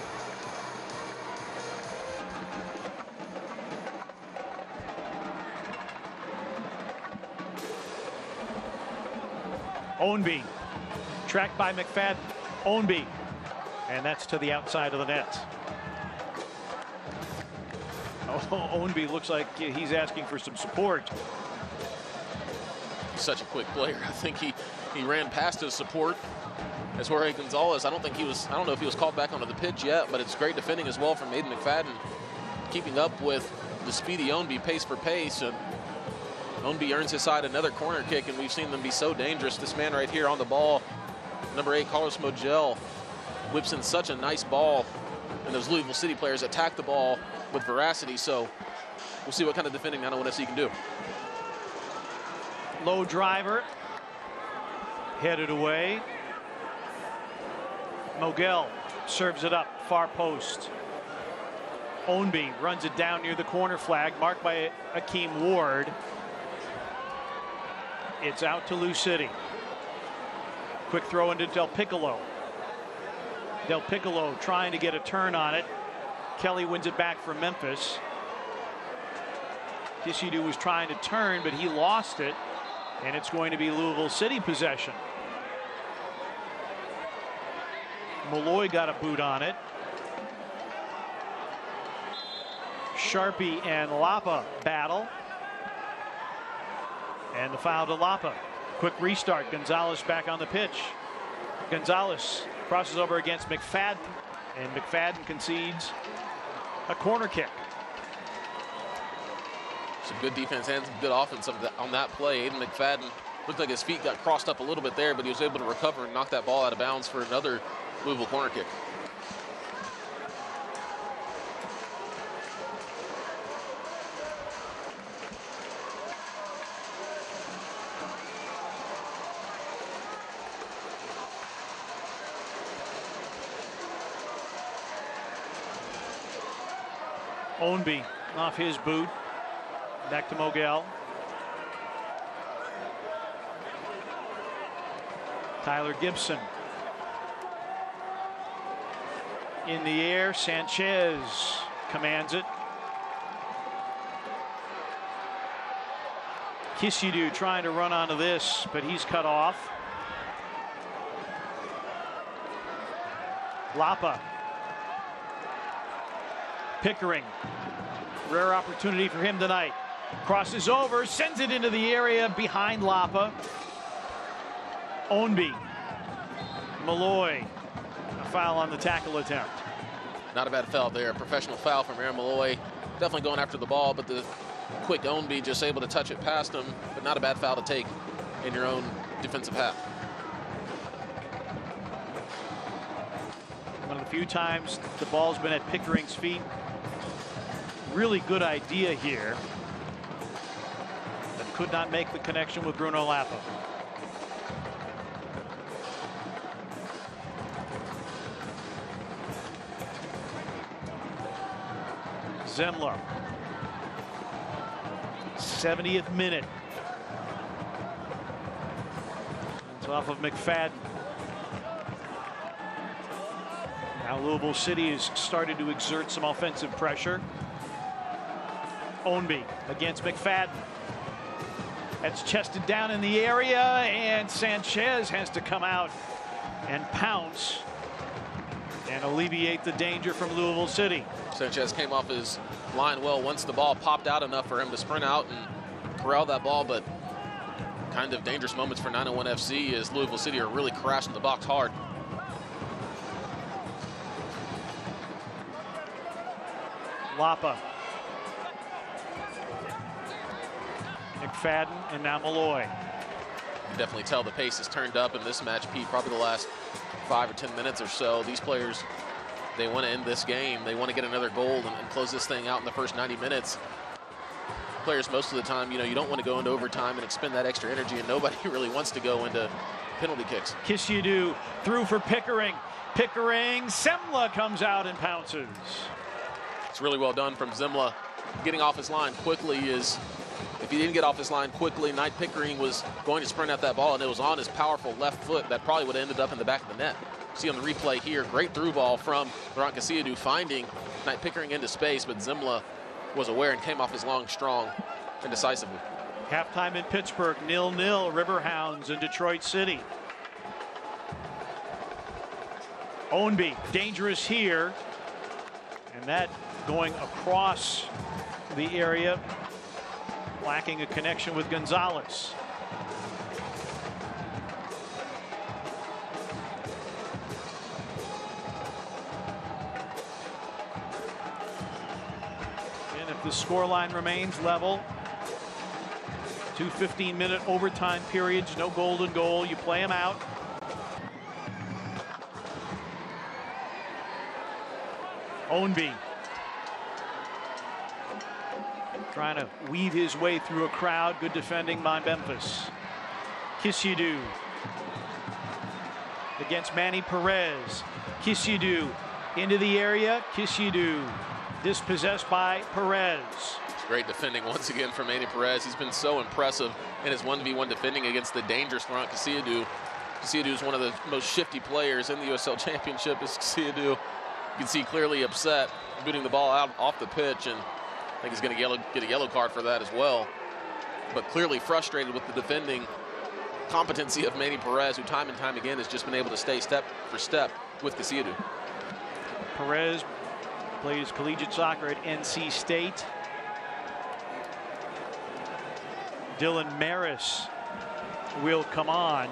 Ownby, tracked by McFadden. Ownby, and that's to the outside of the net. Oh, Ownby looks like he's asking for some support. such a quick player. I think he ran past his support as Jorge Gonzalez. I don't know if he was called back onto the pitch yet, but it's great defending as well from Aiden McFadden, keeping up with the speedy Ownby pace for pace. And Ownby earns his side another corner kick, and we've seen them be so dangerous. This man right here on the ball, number 8, Carlos Mogel, whips in such a nice ball, and those Louisville City players attack the ball with veracity. So we'll see what kind of defending 901 FC can do. Low driver, headed away. Mogel serves it up, far post. Ownby runs it down near the corner flag, marked by Akeem Ward. It's out to Lou City. Quick throw into Del Piccolo. Del Piccolo trying to get a turn on it. Kelly wins it back for Memphis. Kisidu was trying to turn, but he lost it, and it's going to be Louisville City possession. Malloy got a boot on it. Sharpie and Lapa battle. And the foul to Lapa. Quick restart. Gonzalez back on the pitch. Gonzalez crosses over against McFadden, and McFadden concedes a corner kick. Some good defense and some good offense on that play. Aiden McFadden looked like his feet got crossed up a little bit there, but he was able to recover and knock that ball out of bounds for another Louisville corner kick. Ownby off his boot. Back to Mogel. Tyler Gibson. In the air, Sanchez commands it. Kisidu trying to run onto this, but he's cut off. Lapa. Pickering. Rare opportunity for him tonight. Crosses over, sends it into the area behind Lapa. Ownby. Malloy. A foul on the tackle attempt. Not a bad foul there. A professional foul from Aaron Malloy. Definitely going after the ball, but the quick Ownby just able to touch it past him, but not a bad foul to take in your own defensive half. One of the few times the ball's been at Pickering's feet. Really good idea here, but could not make the connection with Bruno Lapa. Zemler. 70th minute. It's off of McFadden. Now Louisville City has started to exert some offensive pressure. Ownby against McFadden. That's chested down in the area, and Sanchez has to come out and pounce and alleviate the danger from Louisville City. Sanchez came off his line well once the ball popped out enough for him to sprint out and corral that ball, but kind of dangerous moments for 901 FC as Louisville City are really crashing the box hard. Lapa. McFadden and now Malloy. You can definitely tell the pace has turned up in this match, Pete, probably the last 5 or 10 minutes or so. These players, they want to end this game. They want to get another goal and close this thing out in the first 90 minutes. Players most of the time, you don't want to go into overtime and expend that extra energy, and nobody really wants to go into penalty kicks. Kisidu through for Pickering. Pickering, Zemla comes out and pounces. It's really well done from Zemla. Getting off his line quickly is, if he didn't get off his line quickly, Knight Pickering was going to sprint out that ball, and it was on his powerful left foot that probably would have ended up in the back of the net. See on the replay here, great through ball from Laurent Kasiadu finding Knight Pickering into space, but Zemla was aware and came off his long, strong, and decisively. Halftime in Pittsburgh, 0-0, Riverhounds in Detroit City. Ownby, dangerous here, and that going across the area, lacking a connection with Gonzalez. the scoreline remains level. 2 15-minute overtime periods, no golden goal. You play them out. Ownby trying to weave his way through a crowd. Good defending by Memphis. Kisidu against Manny Perez. Kisidu into the area. Kisidu dispossessed by Perez. It's great defending once again from Manny Perez. He's been so impressive in his 1v1 defending against the dangerous Laurent Kisidu. Kisidu is one of the most shifty players in the USL Championship. Is Kisidu. You can see clearly upset, booting the ball out off the pitch, and I think he's going to get a yellow card for that as well. But clearly frustrated with the defending competency of Manny Perez, who time and time again has just been able to stay step for step with Kisidu. Perez plays collegiate soccer at NC State. Dylan Maris will come on.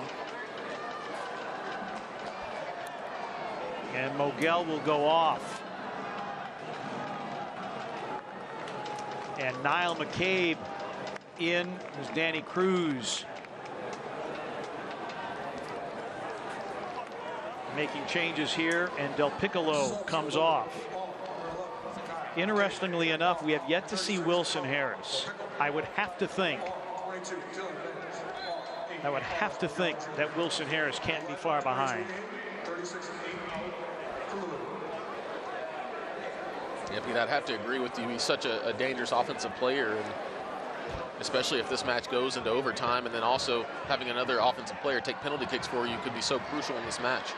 And Mogel will go off. And Niall McCabe in is Danny Cruz. Making changes here, and Del Piccolo comes off. Interestingly enough, we have yet to see Wilson Harris. I would have to think that Wilson Harris can't be far behind. Yeah, Pete, I'd have to agree with you. He's such a dangerous offensive player, and especially if this match goes into overtime, and then also having another offensive player take penalty kicks for you could be so crucial in this match.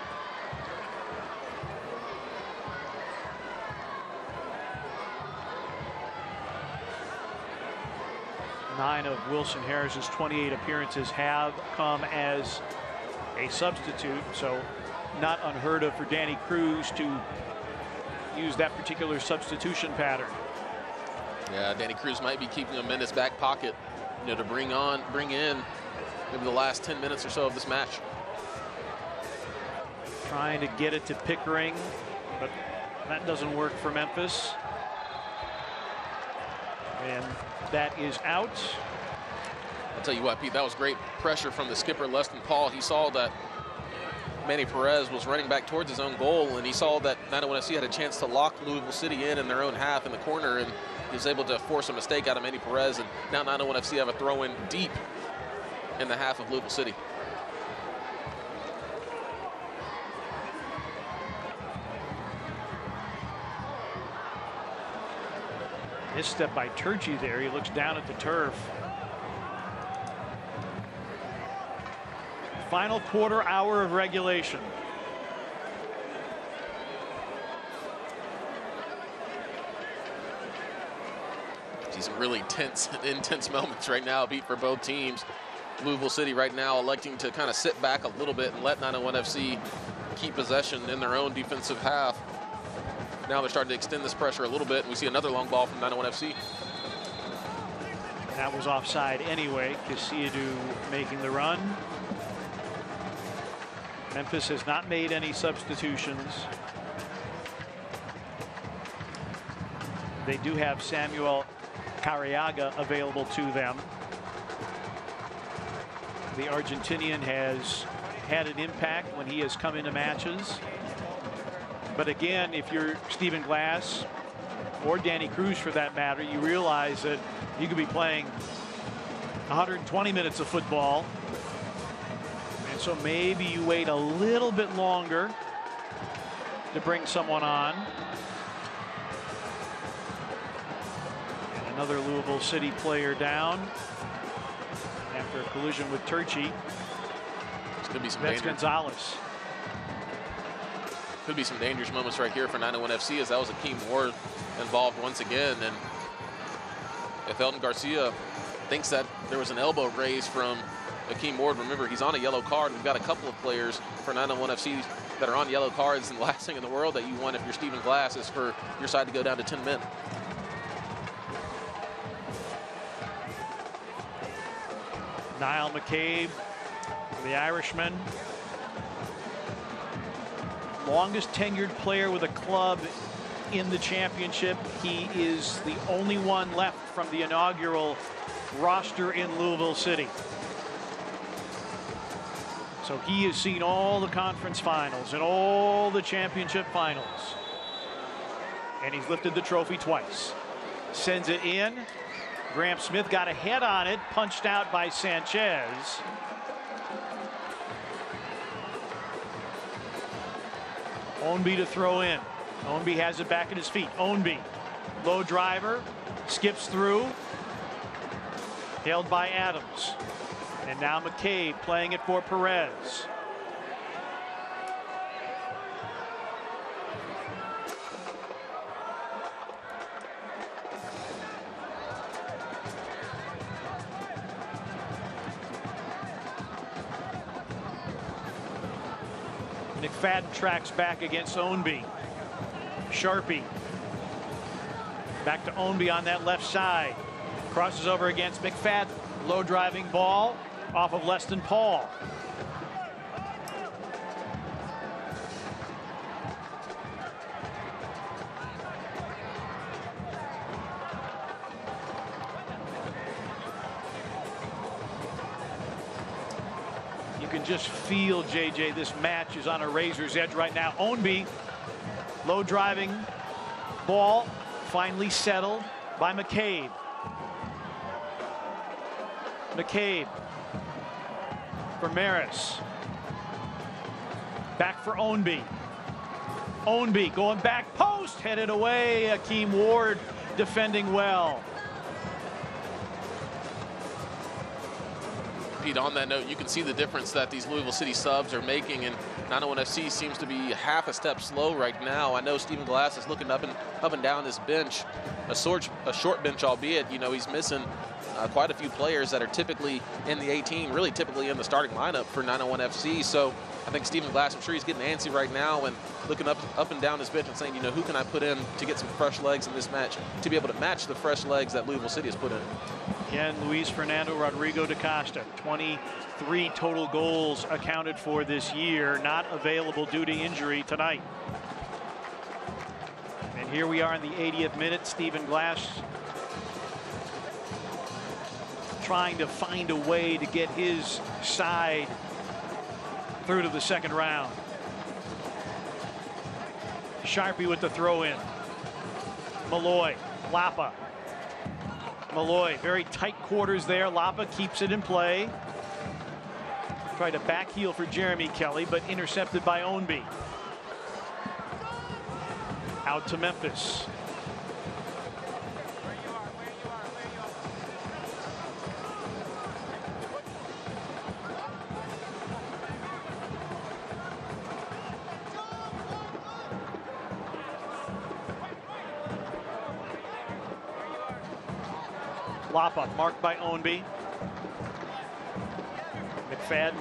Nine of Wilson Harris's 28 appearances have come as a substitute, so not unheard of for Danny Cruz to use that particular substitution pattern. Yeah, Danny Cruz might be keeping him in his back pocket, to bring in maybe the last 10 minutes or so of this match. Trying to get it to Pickering, but that doesn't work for Memphis. And that is out. I'll tell you what, Pete, that was great pressure from the skipper, Leston Paul. He saw that Manny Perez was running back towards his own goal, and he saw that 901 FC had a chance to lock Louisville City in their own half in the corner, and he was able to force a mistake out of Manny Perez, and now 901 FC have a throw in deep in the half of Louisville City. Misstep by Turchi there. He looks down at the turf. Final quarter hour of regulation. See some really tense and intense moments right now, Pete, for both teams. Louisville City right now electing to kind of sit back a little bit and let 901 FC keep possession in their own defensive half. Now they're starting to extend this pressure a little bit, and we see another long ball from 901 FC. That was offside anyway. Kisidu making the run. Memphis has not made any substitutions. They do have Samuel Carriaga available to them. The Argentinian has had an impact when he has come into matches. But again, if you're Stephen Glass or Danny Cruz for that matter, you realize that you could be playing 120 minutes of football. And so maybe you wait a little bit longer to bring someone on. And another Louisville City player down after a collision with Turchi. That's Gonzalez. Could be some dangerous moments right here for 901 FC, as that was Akeem Ward involved once again. And if Elton Garcia thinks that there was an elbow raise from Akeem Ward, remember he's on a yellow card. We've got a couple of players for 901 FC that are on yellow cards, and the last thing in the world that you want if you're Stephen Glass is for your side to go down to 10 men. Niall McCabe, the Irishman. Longest tenured player with a club in the championship. He is the only one left from the inaugural roster in Louisville City. So he has seen all the conference finals and all the championship finals. And he's lifted the trophy twice. Sends it in. Graham Smith got a head on it, punched out by Sanchez. Ownby to throw in. Ownby has it back at his feet. Ownby, low driver, skips through. Held by Adams. And now McCabe playing it for Perez. McFadden tracks back against Ownby. Sharpie. Back to Ownby on that left side. Crosses over against McFadden. Low driving ball off of Leston Paul. You can just feel, JJ, this match is on a razor's edge right now. Ownby, low driving ball, finally settled by McCabe. McCabe for Maris. Back for Ownby. Ownby going back post, headed away. Akeem Ward defending well. Pete, on that note, you can see the difference that these Louisville City subs are making, and 901 FC seems to be half a step slow right now. I know Stephen Glass is looking up and down this bench, a short bench, albeit, you know, he's missing quite a few players that are typically in the 18, really typically in the starting lineup for 901 FC. So I think Stephen Glass, I'm sure he's getting antsy right now and looking up and down his bench and saying, you know, who can I put in to get some fresh legs in this match to be able to match the fresh legs that Louisville City has put in. Again, Luis Fernando Rodrigo da Costa, 23 total goals accounted for this year, not available due to injury tonight. And here we are in the 80th minute. Stephen Glass trying to find a way to get his side through to the second round. Sharpie with the throw in. Malloy, Lapa. Malloy, very tight quarters there. Lapa keeps it in play. Tried to back heel for Jeremy Kelly, but intercepted by Ownby. Out to Memphis. Lapa marked by Ownby. McFadden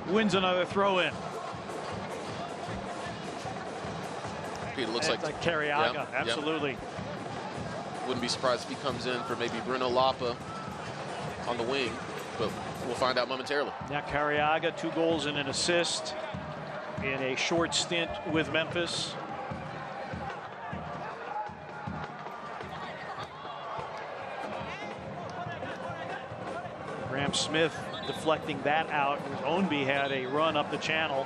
wins another throw in. It looks like Carriaga, yeah, absolutely. Yeah. Wouldn't be surprised if he comes in for maybe Bruno Lapa on the wing, but we'll find out momentarily. Now Carriaga, 2 goals and an assist in a short stint with Memphis. Graham Smith deflecting that out. Ownby had a run up the channel.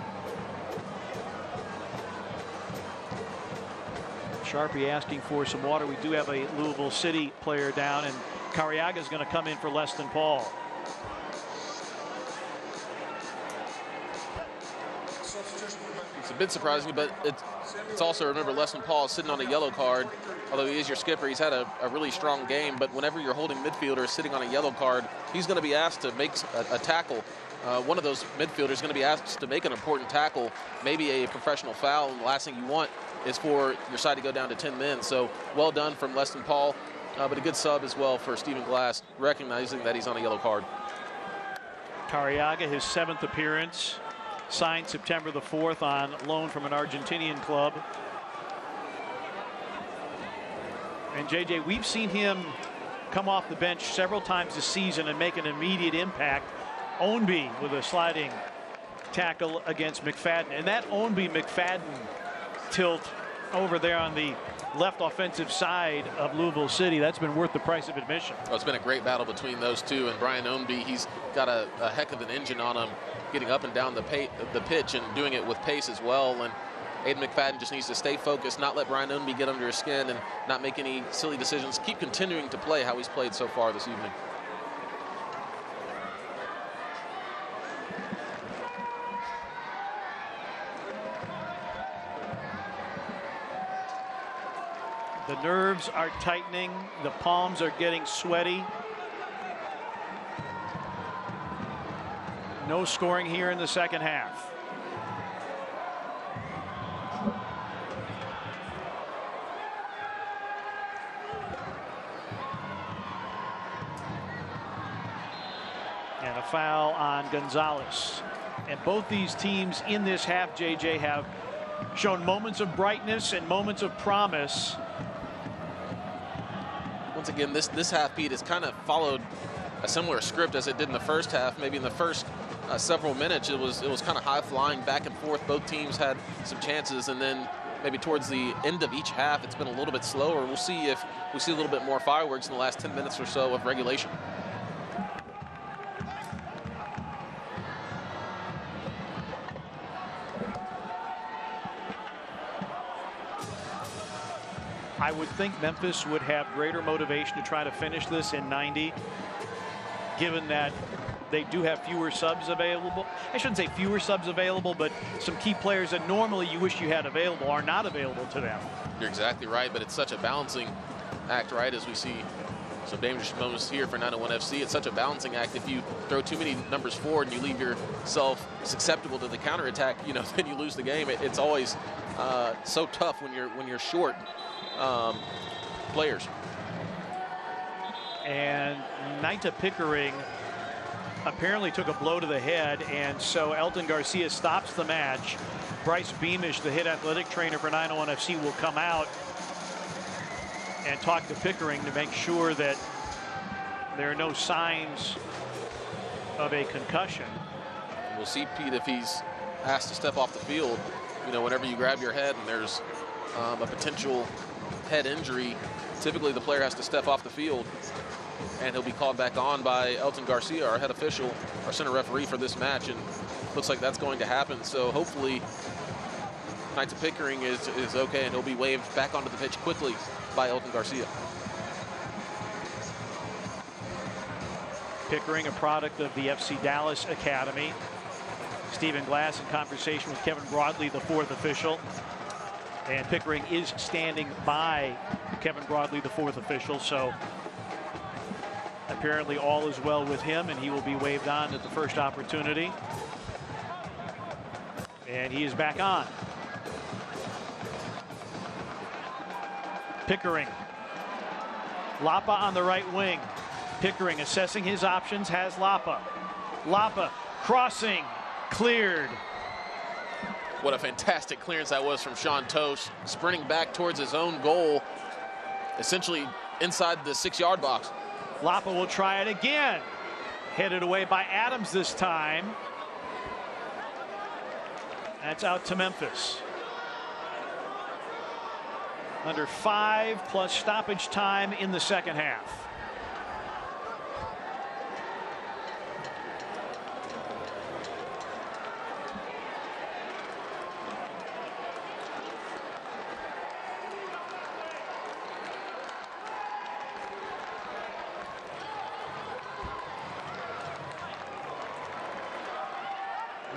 Sharpie asking for some water. We do have a Louisville City player down, and Carriaga is going to come in for Leston Paul. It's a bit surprising, but it's also, remember, Leston Paul is sitting on a yellow card. Although he is your skipper, he's had a really strong game. But whenever you're holding midfielders sitting on a yellow card, he's going to be asked to make a tackle. One of those midfielders is going to be asked to make an important tackle, maybe a professional foul. And the last thing you want is for your side to go down to 10 men. So well done from Leston Paul, but a good sub as well for Stephen Glass, recognizing that he's on a yellow card. Carriaga, his 7th appearance, signed September the 4th on loan from an Argentinian club. And JJ, we've seen him come off the bench several times this season and make an immediate impact. Ownby with a sliding tackle against McFadden. And that Ownby-McFadden tilt over there on the left offensive side of Louisville City. That's been worth the price of admission. Well, it's been a great battle between those two, and Brian Ownby, he's got a heck of an engine on him, getting up and down the pitch and doing it with pace as well. And Aiden McFadden just needs to stay focused, not let Brian Ownby get under his skin, and not make any silly decisions. Keep continuing to play how he's played so far this evening. The nerves are tightening. The palms are getting sweaty. No scoring here in the second half. And a foul on Gonzalez. And both these teams in this half, JJ, have shown moments of brightness and moments of promise. Once again, this half, Pete, has kind of followed a similar script as it did in the first half. Maybe in the first several minutes, it was kind of high flying back and forth. Both teams had some chances, and then maybe towards the end of each half, it's been a little bit slower. We'll see if we see a little bit more fireworks in the last 10 minutes or so of regulation. I would think Memphis would have greater motivation to try to finish this in 90, given that they do have fewer subs available. I shouldn't say fewer subs available, but some key players that normally you wish you had available are not available to them. You're exactly right, but it's such a balancing act, right? As we see some dangerous moments here for 901 FC, it's such a balancing act. If you throw too many numbers forward and you leave yourself susceptible to the counterattack, you know, then you lose the game. It's always so tough when you're short players. And Nita Pickering apparently took a blow to the head, and so Elton Garcia stops the match. Bryce Beamish, the head athletic trainer for 901 FC, will come out and talk to Pickering to make sure that there are no signs of a concussion. We'll see, Pete, if he's asked to step off the field. You know, whenever you grab your head and there's a potential head injury, typically the player has to step off the field, and he'll be called back on by Elton Garcia, our head official, our center referee for this match, and looks like that's going to happen. So hopefully Knights of Pickering is okay, and he'll be waved back onto the pitch quickly by Elton Garcia. Pickering, a product of the FC Dallas Academy. Stephen Glass in conversation with Kevin Broadley, the fourth official. And Pickering is standing by Kevin Broadley, the fourth official, so apparently all is well with him, and he will be waved on at the first opportunity. And he is back on. Pickering. Lapa on the right wing. Pickering assessing his options, has Lapa. Lapa crossing, cleared. What a fantastic clearance that was from Sean Toast, sprinting back towards his own goal, essentially inside the 6-yard box. Lapa will try it again. Headed away by Adams this time. That's out to Memphis. Under 5 plus stoppage time in the second half.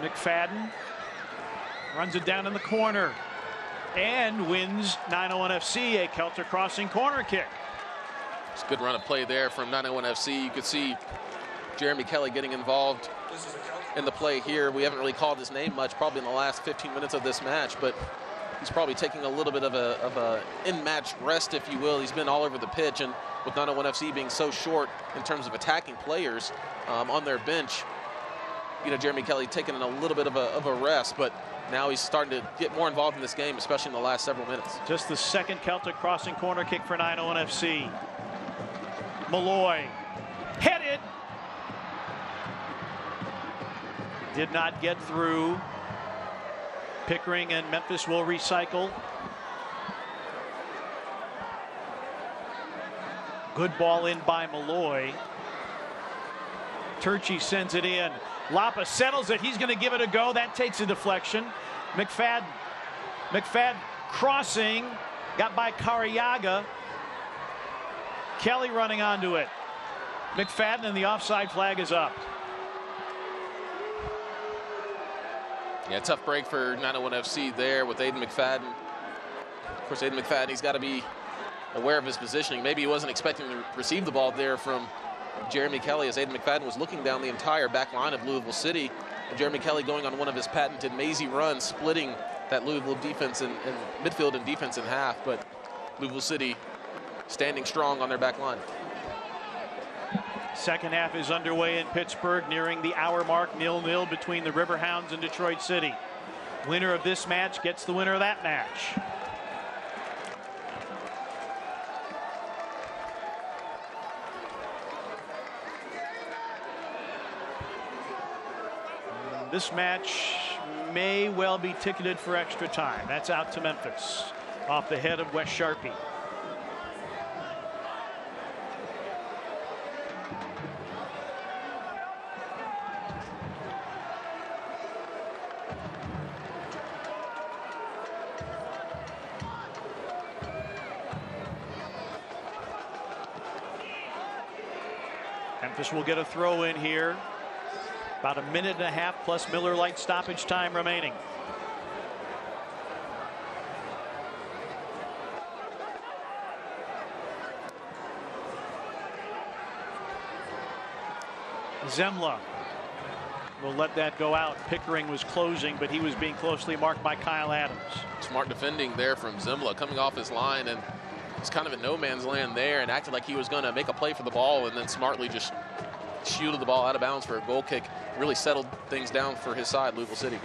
McFadden runs it down in the corner and wins 901 FC a Kelter crossing corner kick. It's a good run of play there from 901 FC. You could see Jeremy Kelly getting involved in the play here. We haven't really called his name much probably in the last 15 minutes of this match, but he's probably taking a little bit of a in-match rest, if you will. He's been all over the pitch, and with 901 FC being so short in terms of attacking players on their bench, you know, Jeremy Kelly taking a little bit of a rest, but now he's starting to get more involved in this game, especially in the last several minutes. Just the second Celtic crossing corner kick for 901 FC. Malloy headed. Did not get through. Pickering and Memphis will recycle. Good ball in by Malloy. Turchi sends it in. Lapa settles it. He's going to give it a go. That takes a deflection. McFadden crossing. Got by Cariaga. Kelly running onto it. McFadden, and the offside flag is up. Yeah, tough break for 901 FC there with Aiden McFadden. Of course, Aiden McFadden, he's got to be aware of his positioning. Maybe he wasn't expecting to receive the ball there from Jeremy Kelly, as Aiden McFadden was looking down the entire back line of Louisville City. And Jeremy Kelly going on one of his patented mazy runs, splitting that Louisville defense and midfield and defense in half. But Louisville City standing strong on their back line. Second half is underway in Pittsburgh, nearing the hour mark, 0-0 between the Riverhounds and Detroit City. Winner of this match gets the winner of that match. This match may well be ticketed for extra time. That's out to Memphis off the head of Wes Sharpie. Memphis will get a throw in here. About a minute and a half plus Miller Lite stoppage time remaining. Zemla will let that go out. Pickering was closing, but he was being closely marked by Kyle Adams. Smart defending there from Zemla, coming off his line, and he's kind of in no man's land there and acted like he was going to make a play for the ball, and then smartly just shielded the ball out of bounds for a goal kick. Really settled things down for his side, Louisville City.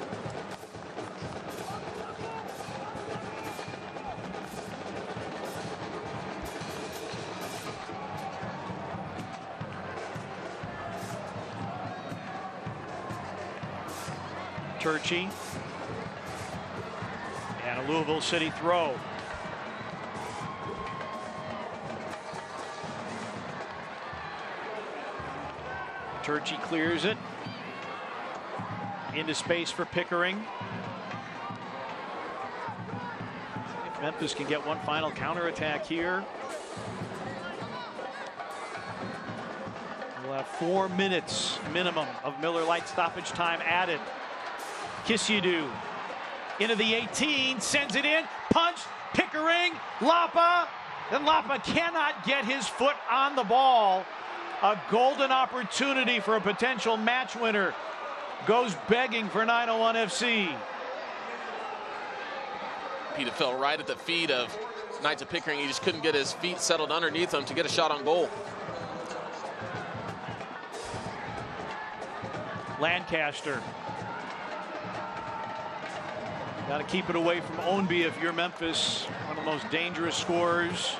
Turchi. And a Louisville City throw. Turchi clears it. Into space for Pickering. If Memphis can get one final counterattack here. We'll have 4 minutes minimum of Miller Lite stoppage time added. Kisidu into the 18, sends it in, punch, Pickering, Lapa, and Lapa cannot get his foot on the ball. A golden opportunity for a potential match winner goes begging for 901 FC. Peter fell right at the feet of Knights of Pickering. He just couldn't get his feet settled underneath him to get a shot on goal. Lancaster. Got to keep it away from Ownby if you're Memphis. One of the most dangerous scorers.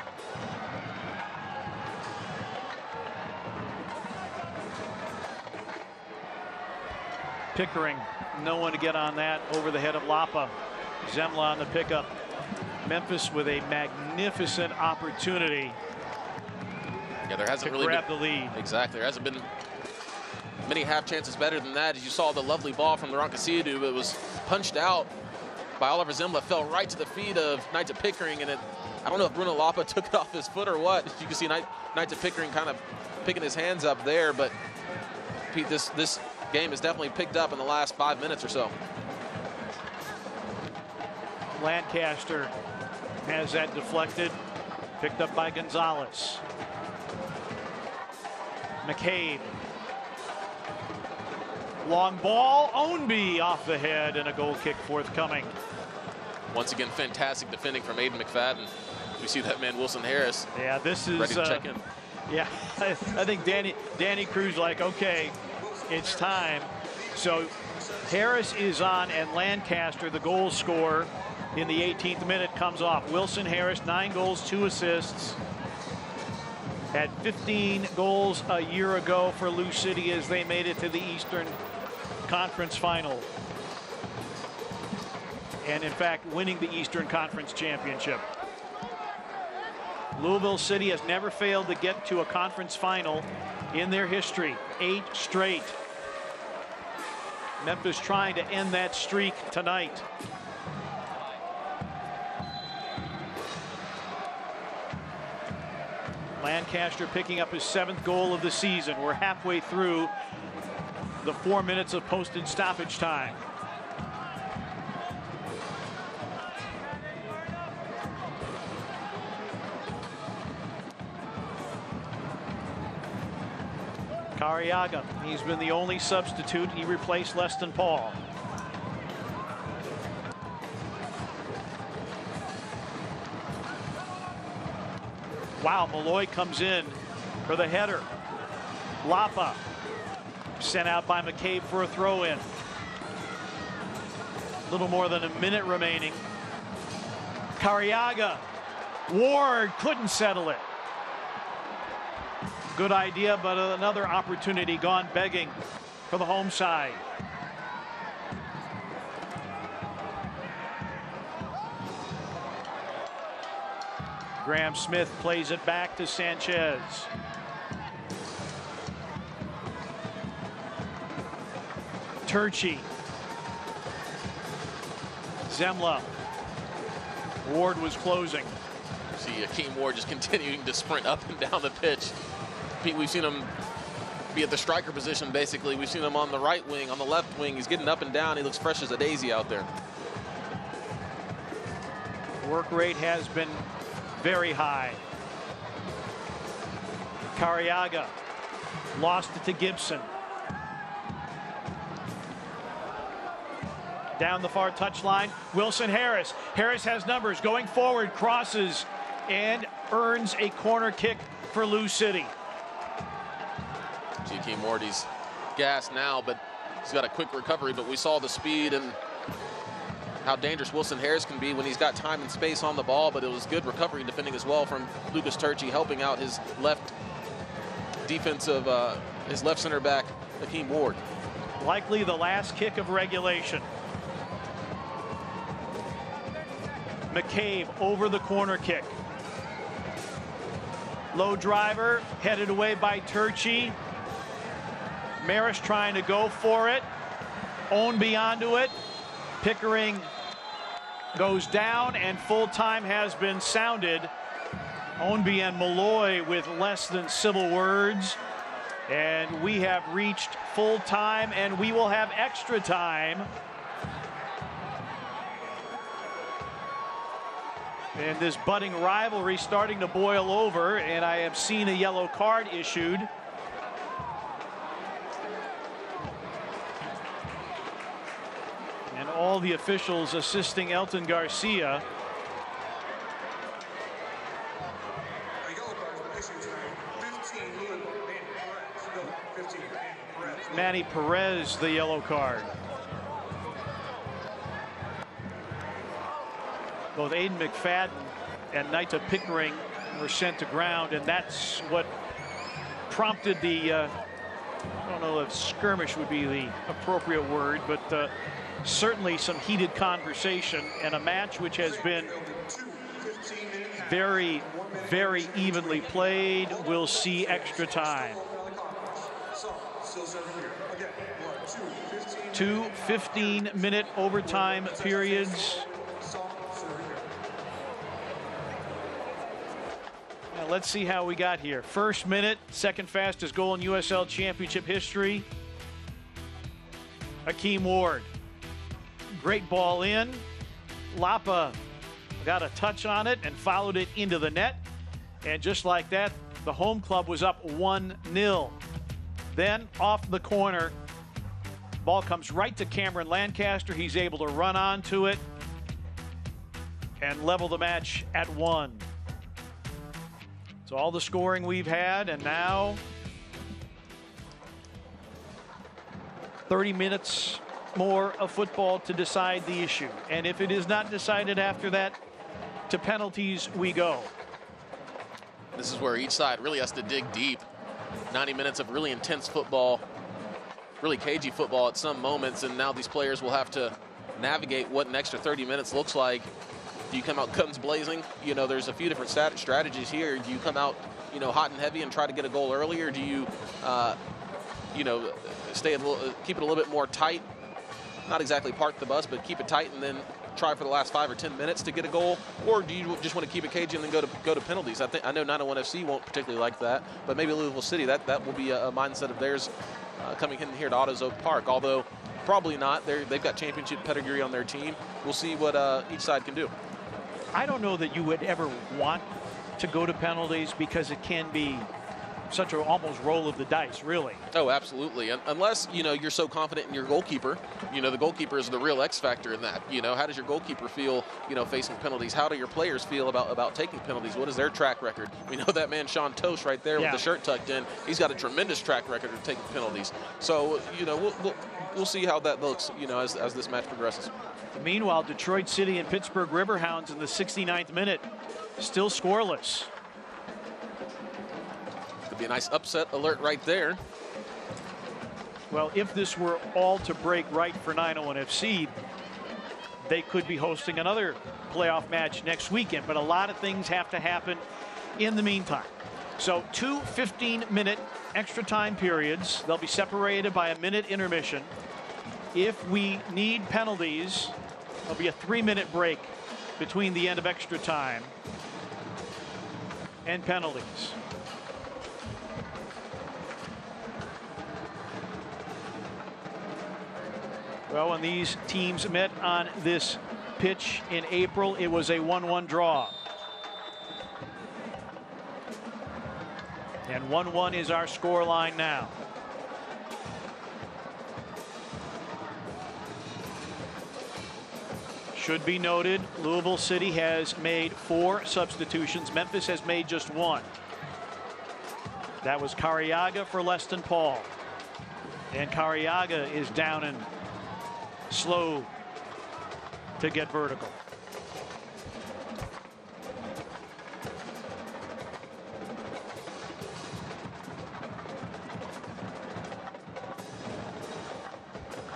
Pickering, no one to get on that, over the head of Lapa. Zemla on the pickup. Memphis with a magnificent opportunity. Yeah, there hasn't really grab the lead. Exactly, there hasn't been many half chances better than that. As you saw the lovely ball from Laurent Kasiadu, it was punched out by Oliver Zemla, fell right to the feet of Knights of Pickering, and I don't know if Bruno Lapa took it off his foot or what. You can see Knights of Pickering kind of picking his hands up there, but Pete, this game has definitely picked up in the last 5 minutes or so. Lancaster has that deflected, picked up by Gonzalez. McCabe. Long ball, Ownby off the head, and a goal kick forthcoming. Once again, fantastic defending from Aiden McFadden. We see that man Wilson Harris. Yeah, this is ready to check in. Yeah, I think Danny Cruz like, okay, it's time. So Harris is on, and Lancaster, the goal scorer in the 18th minute, comes off. Wilson Harris, 9 goals, 2 assists. Had 15 goals a year ago for Lou City as they made it to the Eastern Conference Final. And in fact, winning the Eastern Conference Championship. Louisville City has never failed to get to a conference final in their history. 8 straight. Memphis trying to end that streak tonight. Lancaster picking up his 7th goal of the season. We're halfway through the 4 minutes of posted stoppage time. Cariaga, he's been the only substitute. He replaced Leston Paul. Wow, Malloy comes in for the header. Lapa sent out by McCabe for a throw-in. A little more than a minute remaining. Cariaga, Ward couldn't settle it. Good idea, but another opportunity gone begging for the home side. Graham Smith plays it back to Sanchez. Turchi. Zemla. Ward was closing. See Akeem Ward just continuing to sprint up and down the pitch. Pete, we've seen him be at the striker position, basically. We've seen him on the right wing, on the left wing. He's getting up and down. He looks fresh as a daisy out there. Work rate has been very high. Cariaga lost it to Gibson. Down the far touchline, Wilson Harris. Harris has numbers, going forward, crosses, and earns a corner kick for Lou City. Akeem Ward, he's gassed now, but he's got a quick recovery. But we saw the speed and how dangerous Wilson Harris can be when he's got time and space on the ball. But it was good recovery and defending as well from Lucas Turchi, helping out his left defensive, his left center back, Akeem Ward. Likely the last kick of regulation. McCabe over the corner kick. Low driver, headed away by Turchi. Maris trying to go for it. Ownby onto it. Pickering goes down, and full time has been sounded. Ownby and Malloy with less than civil words. And we have reached full time, and we will have extra time. And this budding rivalry starting to boil over, and I have seen a yellow card issued. And all the officials assisting Elton Garcia. Manny Perez, the yellow card. Both Aiden McFadden and Naita Pickering were sent to ground, and that's what prompted the, I don't know if skirmish would be the appropriate word, but certainly some heated conversation, and a match which has been very, very evenly played. We'll see extra time. 2 15-minute overtime periods. Now let's see how we got here. First minute, second fastest goal in USL Championship history. Akeem Ward. Great ball in. Lapa got a touch on it and followed it into the net. And just like that, the home club was up 1-0. Then off the corner, ball comes right to Cameron Lancaster. He's able to run onto it and level the match at 1. So all the scoring we've had, and now 30 minutes more of football to decide the issue. And if it is not decided after that, to penalties we go. This is where each side really has to dig deep. 90 minutes of really intense football, really cagey football at some moments, and now these players will have to navigate what an extra 30 minutes looks like Do you come out guns blazing? You know, there's a few different strategies here. Do you come out, you know, hot and heavy and try to get a goal early, or do you, you know, keep it a little bit more tight? Not exactly park the bus, but keep it tight and then try for the last 5 or 10 minutes to get a goal? Or do you just want to keep it cagey and then go to penalties? I know 901 FC won't particularly like that, but maybe Louisville City, that will be a mindset of theirs coming in here to AutoZone Park, although probably not. They've got championship pedigree on their team. We'll see what each side can do. I don't know that you would ever want to go to penalties because it can be such an almost roll of the dice, really. Oh, absolutely. Unless, you know, you're so confident in your goalkeeper. You know, the goalkeeper is the real X factor in that. You know, how does your goalkeeper feel, you know, facing penalties? How do your players feel about taking penalties? What is their track record? We know that man, Sean Tosh, right there with the shirt tucked in. He's got a tremendous track record of taking penalties. So, you know, we'll see how that looks, you know, as this match progresses. Meanwhile, Detroit City and Pittsburgh Riverhounds in the 69th minute, still scoreless. Be a nice upset alert right there. Well, if this were all to break right for 901 FC, they could be hosting another playoff match next weekend, but a lot of things have to happen in the meantime. So 2 15-minute extra time periods. They'll be separated by a minute intermission. If we need penalties, there'll be a 3-minute break between the end of extra time and penalties. Well, when these teams met on this pitch in April, it was a 1-1 draw. And 1-1 is our score line now. Should be noted, Louisville City has made 4 substitutions. Memphis has made just 1. That was Cariaga for Leston Paul. And Cariaga is down and slow to get vertical.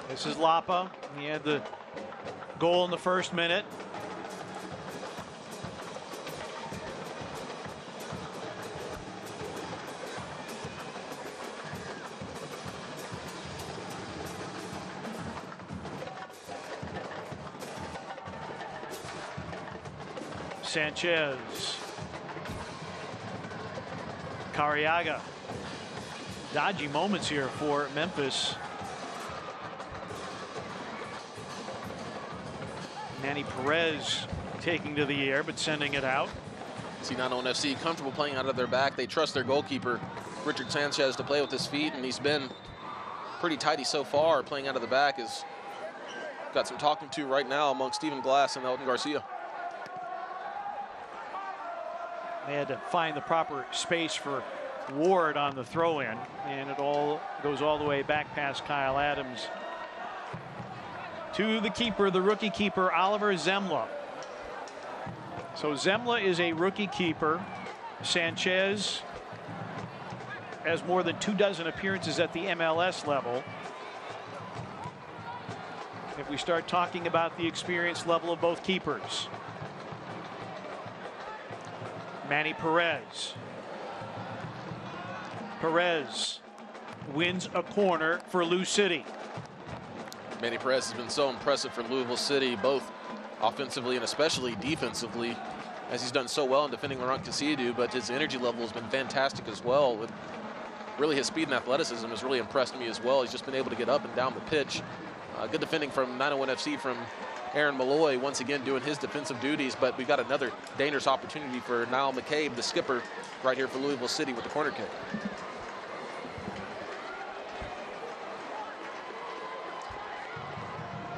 This is Lapa. He had the goal in the first minute. Sanchez. Cariaga. Dodgy moments here for Memphis. Manny Perez taking to the air, but sending it out. See 901 FC comfortable playing out of their back. They trust their goalkeeper, Richard Sanchez, to play with his feet, and he's been pretty tidy so far. Playing out of the back has got some talking to right now among Stephen Glass and Elton Garcia. They had to find the proper space for Ward on the throw-in, and it all goes all the way back past Kyle Adams to the keeper, the rookie keeper, Oliver Zemla. So Zemla is a rookie keeper. Sanchez has more than 24 appearances at the MLS level. If we start talking about the experience level of both keepers. Manny Perez. Perez wins a corner for Lou City. Manny Perez has been so impressive for Louisville City, both offensively and especially defensively, as he's done so well in defending Laurent Cassidy, but his energy level has been fantastic as well. With really his speed and athleticism has really impressed me as well. He's just been able to get up and down the pitch. Good defending from 901 FC from Aaron Malloy, once again doing his defensive duties, but we've got another dangerous opportunity for Niall McCabe, the skipper, right here for Louisville City with the corner kick.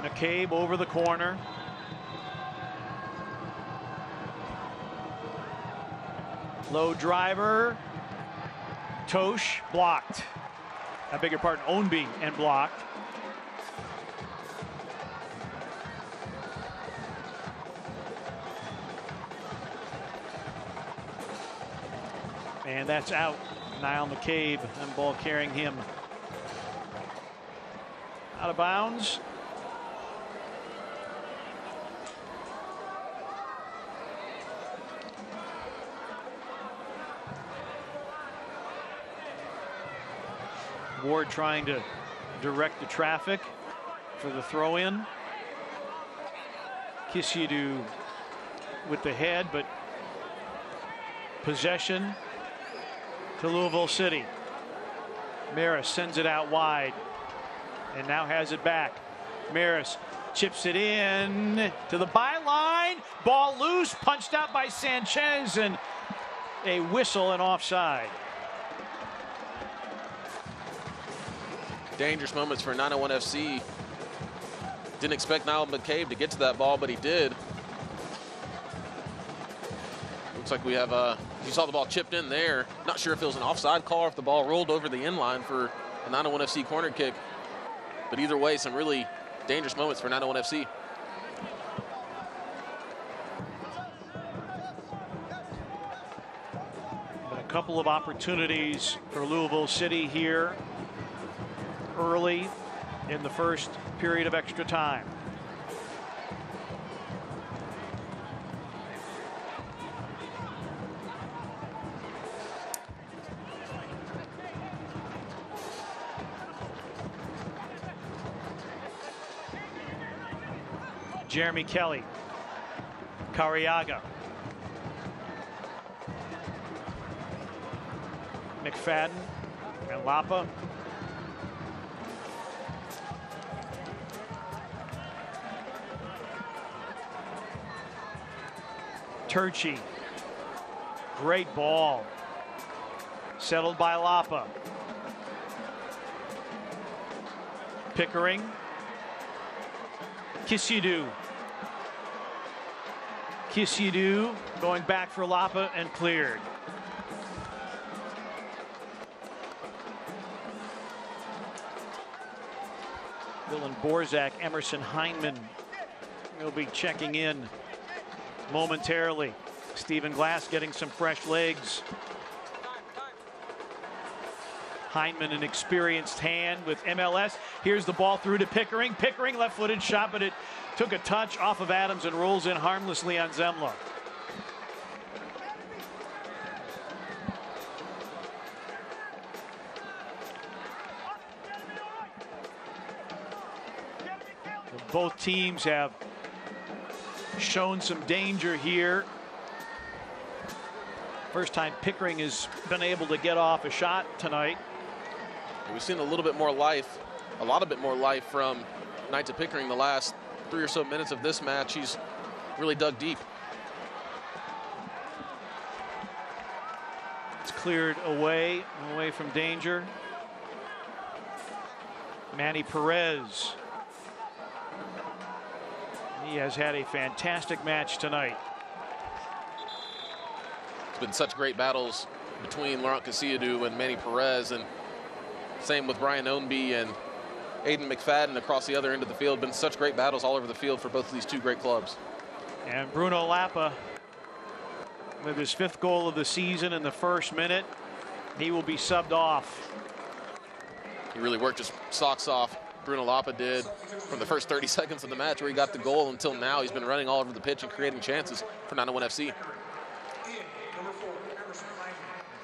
McCabe over the corner. Low driver. Tosh blocked. I beg your pardon, Ownby and blocked. And that's out. Niall McCabe and ball carrying him out of bounds. Ward trying to direct the traffic for the throw-in. Kisidu with the head, but possession to Louisville City. Maris sends it out wide and now has it back. Maris chips it in to the byline. Ball loose, punched out by Sanchez, and a whistle and offside. Dangerous moments for 901 FC. Didn't expect Niall McCabe to get to that ball, but he did. Looks like we have, you saw the ball chipped in there. Not sure if it was an offside call or if the ball rolled over the inline for a 901 FC corner kick. But either way, some really dangerous moments for 901 FC. But a couple of opportunities for Louisville City here early in the first period of extra time. Jeremy Kelly, Cariaga, McFadden, and Lapa. Turchi, great ball, settled by Lapa. Pickering, Kisidu. Kisidu going back for Lapa and cleared. Dylan Borzak, Emerson Heineman will be checking in momentarily. Stephen Glass getting some fresh legs. Heineman, an experienced hand with MLS. Here's the ball through to Pickering. Pickering, left-footed shot, but it took a touch off of Adams and rolls in harmlessly on Zemla. Both teams have shown some danger here. First time Pickering has been able to get off a shot tonight. We've seen a little bit more life, a lot of bit more life from Knights of Pickering the last 3 or so minutes of this match. He's really dug deep. It's cleared away from danger. Manny Perez. He has had a fantastic match tonight. It's been such great battles between Laurent Kasiadu and Manny Perez, and same with Brian Ownby and Aiden McFadden across the other end of the field. Been such great battles all over the field for both of these two great clubs. And Bruno Lapa with his 5th goal of the season in the first minute. He will be subbed off. He really worked his socks off. Bruno Lapa did from the first 30 seconds of the match where he got the goal until now. He's been running all over the pitch and creating chances for 901 FC.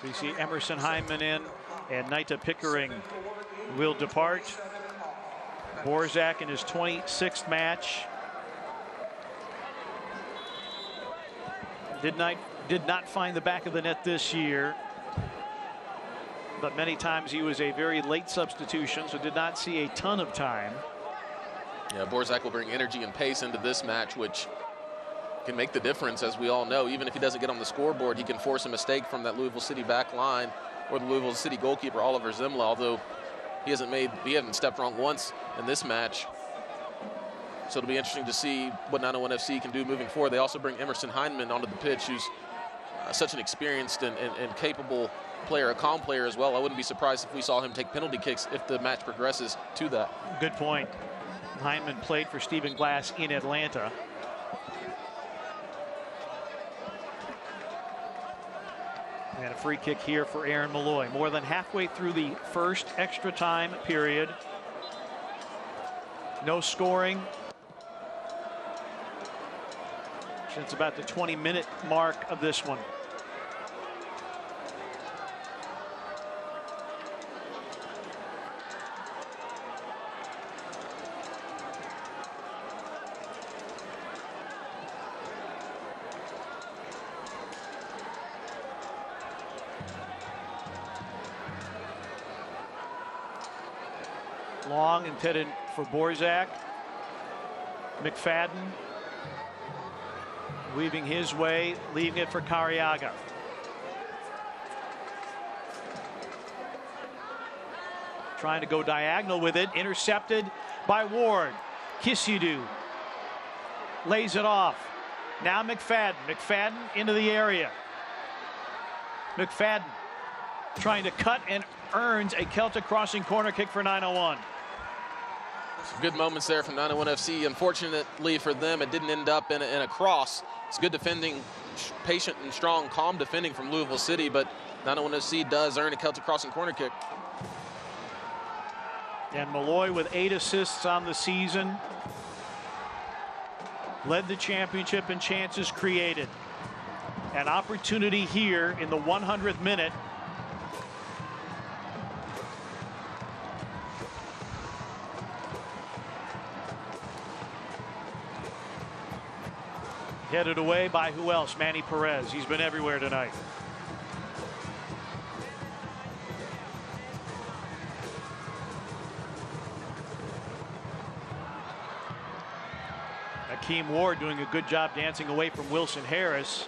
We see Emerson Hyman in, and Naita Pickering will depart. Borzak in his 26th match. Did not find the back of the net this year, but many times he was a very late substitution, so did not see a ton of time. Yeah, Borzak will bring energy and pace into this match, which can make the difference, as we all know. Even if he doesn't get on the scoreboard, he can force a mistake from that Louisville City back line or the Louisville City goalkeeper, Oliver Zemla, although he hasn't stepped wrong once in this match. So it'll be interesting to see what 901 FC can do moving forward. They also bring Emerson Heineman onto the pitch, who's such an experienced and capable player, a calm player as well. I wouldn't be surprised if we saw him take penalty kicks if the match progresses to that. Good point. Heineman played for Stephen Glass in Atlanta. And a free kick here for Aaron Malloy. More than halfway through the first extra time period. No scoring since about the 20-minute mark of this one. Long intended for Borzak. McFadden weaving his way, leaving it for Cariaga. Trying to go diagonal with it, intercepted by Ward. Kisidu lays it off. Now McFadden. McFadden into the area. McFadden trying to cut and earns a Celtic crossing corner kick for 901. Some good moments there from 901 FC. Unfortunately for them, it didn't end up in a cross. It's good defending, patient and strong, calm defending from Louisville City, but 901 FC does earn a Celtic crossing corner kick. And Malloy with 8 assists on the season. Led the championship in chances created. An opportunity here in the 100th minute. Headed away by who else? Manny Perez. He's been everywhere tonight. Akeem Ward doing a good job dancing away from Wilson Harris.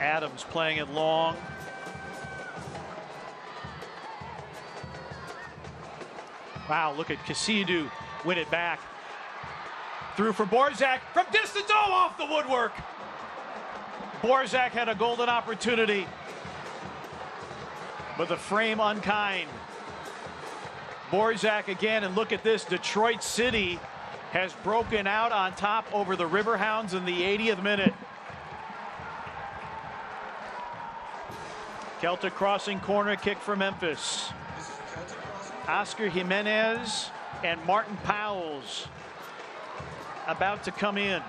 Adams playing it long. Wow, look at Kasidu win it back. Through for Borzak from distance. Oh, off the woodwork. Borzak had a golden opportunity, but the frame unkind. Borzak again, and look at this. Detroit City has broken out on top over the Riverhounds in the 80th minute. Celtic crossing corner kick for Memphis. Oscar Jimenez and Martin Powell's about to come in.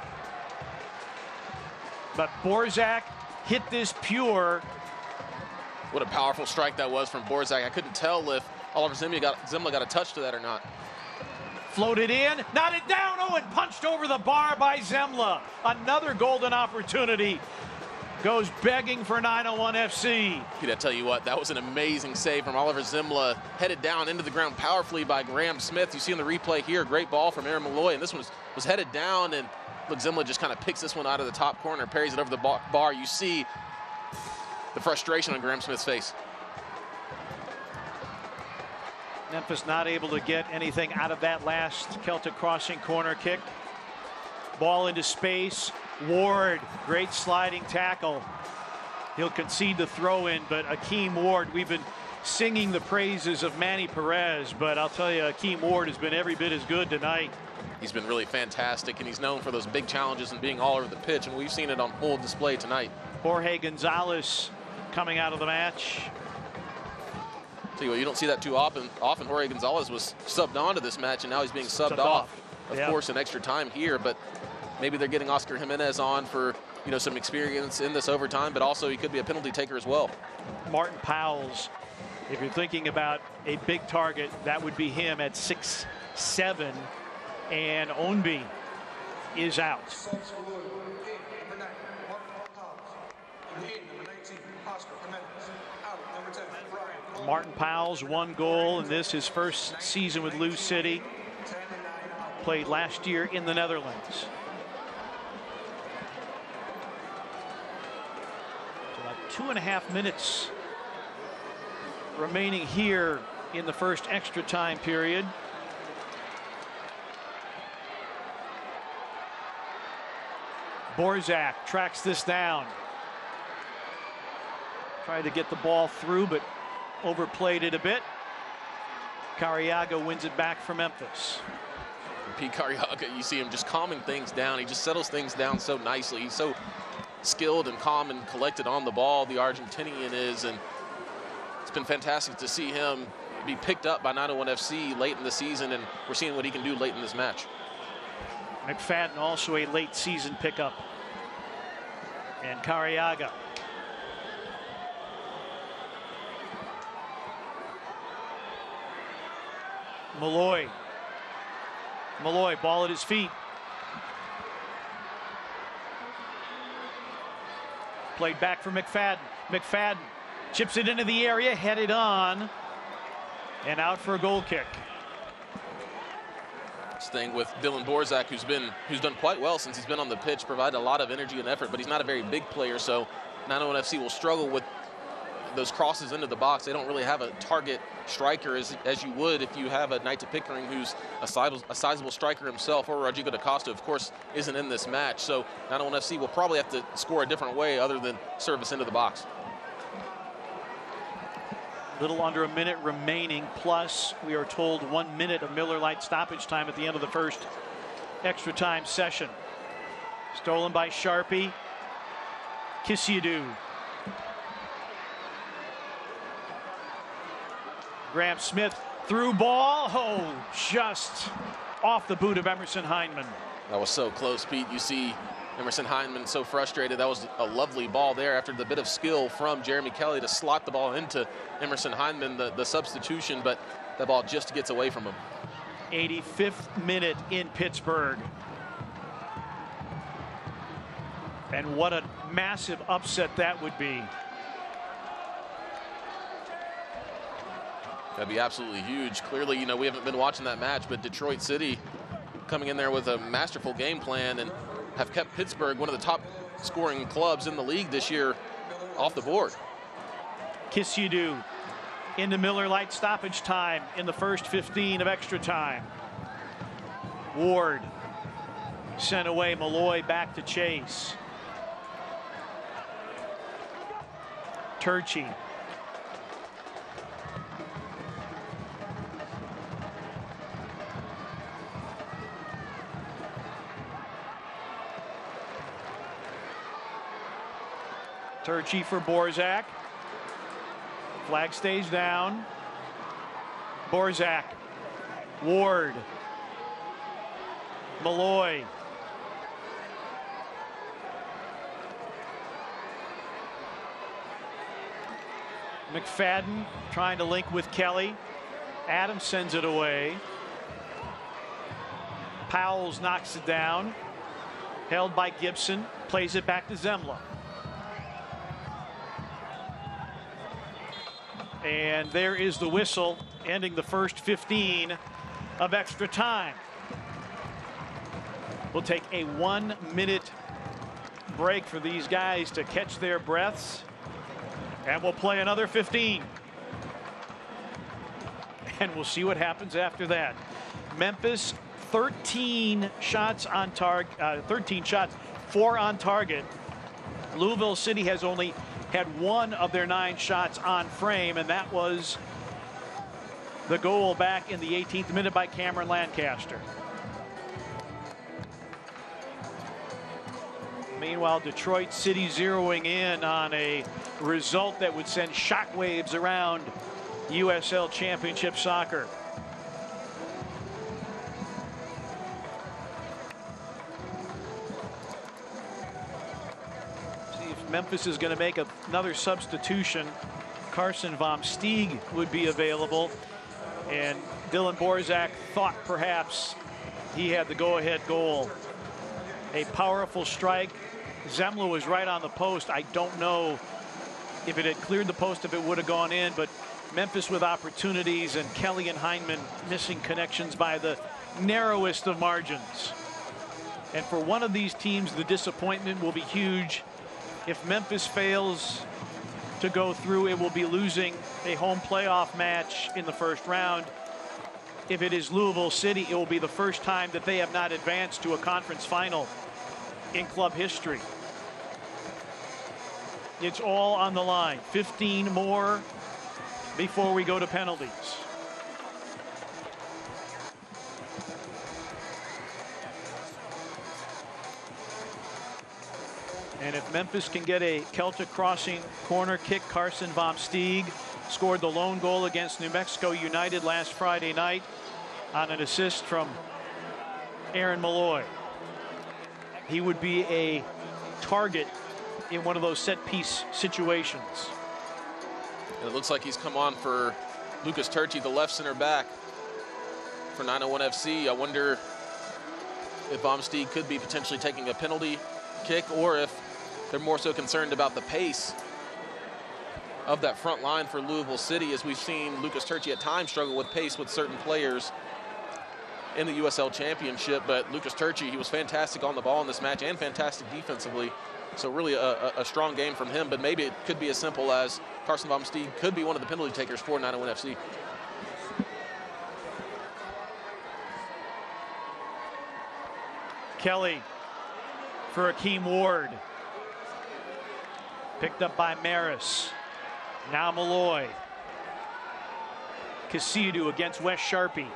But Borzak hit this pure. What a powerful strike that was from Borzak. I couldn't tell if Oliver Zimla got a touch to that or not. Floated in, knotted down, oh, and punched over the bar by Zimla. Another golden opportunity. Goes begging for 901 FC. I tell you what, that was an amazing save from Oliver Zimla. Headed down into the ground powerfully by Graham Smith. You see in the replay here, great ball from Aaron Malloy, and this one was headed down, and look, Zimla just kind of picks this one out of the top corner, parries it over the bar. You see the frustration on Graham Smith's face. Memphis not able to get anything out of that last Celtic crossing corner kick. Ball into space. Ward, great sliding tackle. He'll concede the throw in, but Akeem Ward, we've been singing the praises of Manny Perez, but I'll tell you, Akeem Ward has been every bit as good tonight. He's been really fantastic, and he's known for those big challenges and being all over the pitch, and we've seen it on full display tonight. Jorge Gonzalez coming out of the match. Tell you what, you don't see that too often. Jorge Gonzalez was subbed onto this match, and now he's being subbed off. Of course, in extra time here, but maybe they're getting Oscar Jimenez on for, some experience in this overtime, but also he could be a penalty taker as well. Martin Powell's, if you're thinking about a big target, that would be him at 6'7", and Ownby is out. Martin Powell's 1 goal, and this his first season with Lou City. Played last year in the Netherlands. About 2.5 minutes remaining here in the first extra time period. Borzak tracks this down. Tried to get the ball through, but overplayed it a bit. Cariaga wins it back for Memphis. Pete Cariaga, you see him just calming things down. He just settles things down so nicely. He's so skilled and calm and collected on the ball, the Argentinian is, and it's been fantastic to see him be picked up by 901 FC late in the season, and we're seeing what he can do late in this match. McFadden also a late season pickup. And Cariaga. Malloy, ball at his feet. Played back for McFadden. McFadden chips it into the area, headed on, and out for a goal kick. Staying with Dylan Borzak, who's done quite well since he's been on the pitch, provided a lot of energy and effort, but he's not a very big player, so 901 FC will struggle with those crosses into the box. They don't really have a target striker as you would if you have a Knight to Pickering who's a sizable striker himself, or Rodrigo da Costa, of course, isn't in this match. So 901 FC will probably have to score a different way other than service into the box. Little under a minute remaining, plus we are told 1 minute of Miller Lite stoppage time at the end of the first extra time session. Stolen by Sharpie. Kisiadu. Graham Smith through ball. Oh, just off the boot of Emerson Hindman. That was so close, Pete. You see Emerson Hindman so frustrated. That was a lovely ball there after the bit of skill from Jeremy Kelly to slot the ball into Emerson Hindman, the substitution, but that ball just gets away from him. 85th minute in Pittsburgh. And what a massive upset that would be. That'd be absolutely huge. Clearly, you know, we haven't been watching that match, but Detroit City coming in there with a masterful game plan and have kept Pittsburgh, one of the top scoring clubs in the league this year, off the board. Kisiadu into Miller Lite stoppage time in the first 15 of extra time. Ward sent away. Malloy back to chase. Turchi. Turchi for Borzak. Flag stays down. Borzak. Ward. Malloy. McFadden trying to link with Kelly. Adams sends it away. Powles knocks it down. Held by Gibson. Plays it back to Zemla. And there is the whistle, ending the first 15 of extra time. We'll take a 1 minute break for these guys to catch their breaths. And we'll play another 15. And we'll see what happens after that. Memphis, 13 shots on target, 13 shots, 4 on target. Louisville City has only had 1 of their 9 shots on frame, and that was the goal back in the 18th minute by Cameron Lancaster. Meanwhile, Detroit City zeroing in on a result that would send shockwaves around USL Championship soccer. Memphis is going to make another substitution. Carson Vom Steeg would be available, and Dylan Borzak thought perhaps he had the go-ahead goal. A powerful strike. Zemla was right on the post. I don't know if it had cleared the post, if it would have gone in, but Memphis with opportunities, and Kelly and Hindman missing connections by the narrowest of margins. And for one of these teams, the disappointment will be huge. If Memphis fails to go through, it will be losing a home playoff match in the first round. If it is Louisville City, it will be the first time that they have not advanced to a conference final in club history. It's all on the line. 15 more before we go to penalties. And if Memphis can get a Celtic crossing corner kick, Carson Vom Steeg scored the lone goal against New Mexico United last Friday night on an assist from Aaron Malloy. He would be a target in one of those set-piece situations. And it looks like he's come on for Lucas Turchi, the left center back for 901 FC. I wonder if Vom Steeg could be potentially taking a penalty kick, or if they're more so concerned about the pace of that front line for Louisville City, as we've seen Lucas Turchi at times struggle with pace with certain players in the USL Championship. But Lucas Turchi, he was fantastic on the ball in this match and fantastic defensively. So really a strong game from him, but maybe it could be as simple as Carson Vom Steeg could be one of the penalty takers for 901 FC. Kelly for Akeem Ward. Picked up by Maris. Now Malloy. Cassidu against Wes Sharpie.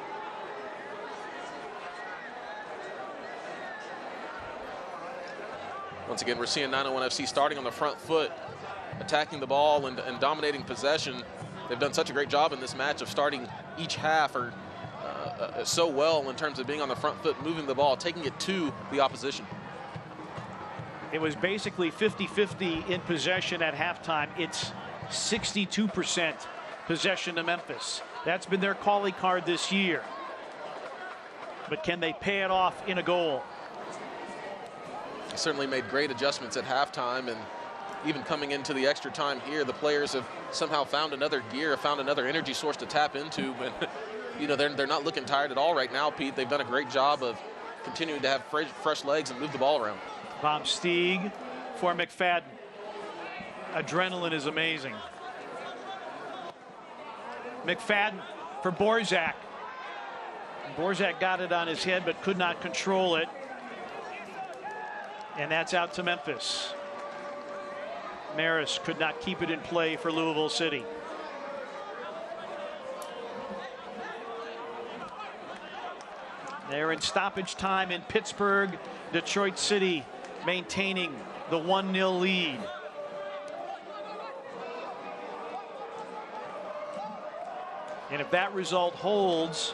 Once again, we're seeing 901 FC starting on the front foot, attacking the ball and dominating possession. They've done such a great job in this match of starting each half so well in terms of being on the front foot, moving the ball, taking it to the opposition. It was basically 50-50 in possession at halftime. It's 62% possession to Memphis. That's been their calling card this year. But can they pay it off in a goal? Certainly made great adjustments at halftime, and even coming into the extra time here, the players have somehow found another gear, found another energy source to tap into. And you know, they're not looking tired at all right now, Pete. They've done a great job of continuing to have fresh legs and move the ball around. Vom Steeg for McFadden. Adrenaline is amazing. McFadden for Borzak. Borzak got it on his head but could not control it. And that's out to Memphis. Maris could not keep it in play for Louisville City. They're in stoppage time in Pittsburgh. Detroit City maintaining the 1-0 lead. And if that result holds,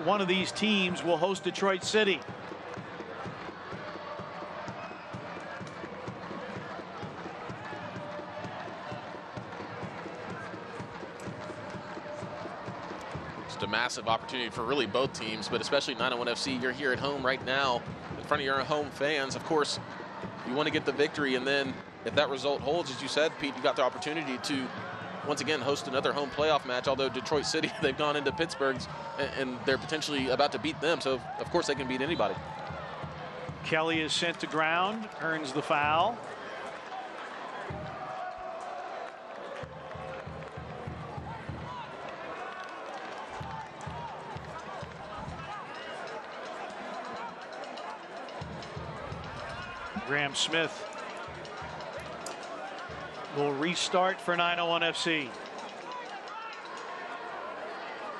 one of these teams will host Detroit City. A massive opportunity for really both teams, but especially 901 FC. You're here at home right now in front of your home fans. Of course, you want to get the victory, and then if that result holds, as you said, Pete, you got the opportunity to once again host another home playoff match. Although Detroit City, they've gone into Pittsburgh's and they're potentially about to beat them, so of course they can beat anybody. Kelly is sent to ground, earns the foul. Graham Smith will restart for 901 FC.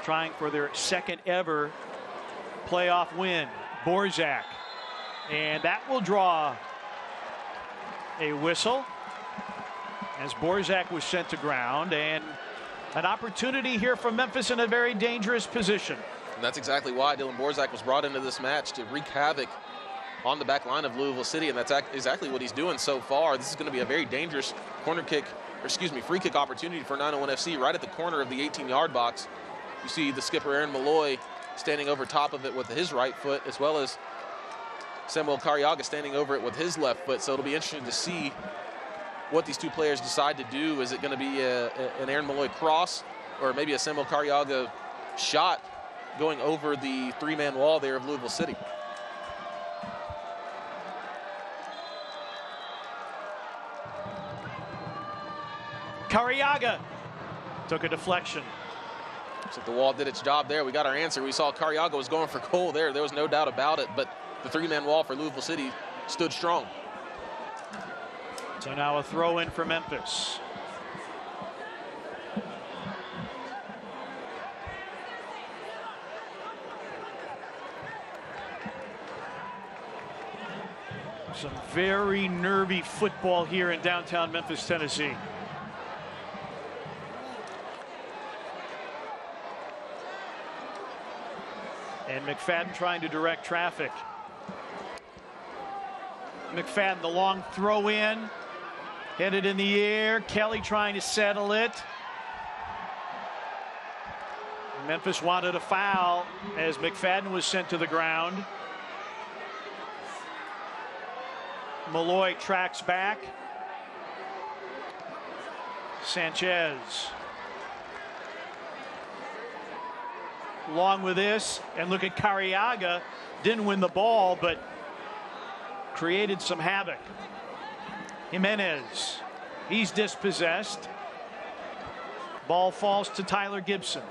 Trying for their second ever playoff win. Borzak. And that will draw a whistle as Borzak was sent to ground. And an opportunity here for Memphis in a very dangerous position. And that's exactly why Dylan Borzak was brought into this match, to wreak havoc on the back line of Louisville City, and that's exactly what he's doing so far. This is going to be a very dangerous free kick opportunity for 901 FC right at the corner of the 18-yard box. You see the skipper, Aaron Malloy, standing over top of it with his right foot, as well as Samuel Cariaga standing over it with his left foot. So it'll be interesting to see what these two players decide to do. Is it going to be an Aaron Malloy cross, or maybe a Samuel Cariaga shot going over the three-man wall there of Louisville City? Cariaga took a deflection. So the wall did its job there. We got our answer. We saw Cariaga was going for goal there. There was no doubt about it, but the three-man wall for Louisville City stood strong. So now a throw in for Memphis. Some very nervy football here in downtown Memphis, Tennessee. And McFadden trying to direct traffic. McFadden, the long throw in, headed in the air. Kelly trying to settle it. Memphis wanted a foul as McFadden was sent to the ground. Malloy tracks back. Sanchez. Along with this, and look at Cariaga, didn't win the ball, but created some havoc. Jimenez, he's dispossessed. Ball falls to Tyler Gibson.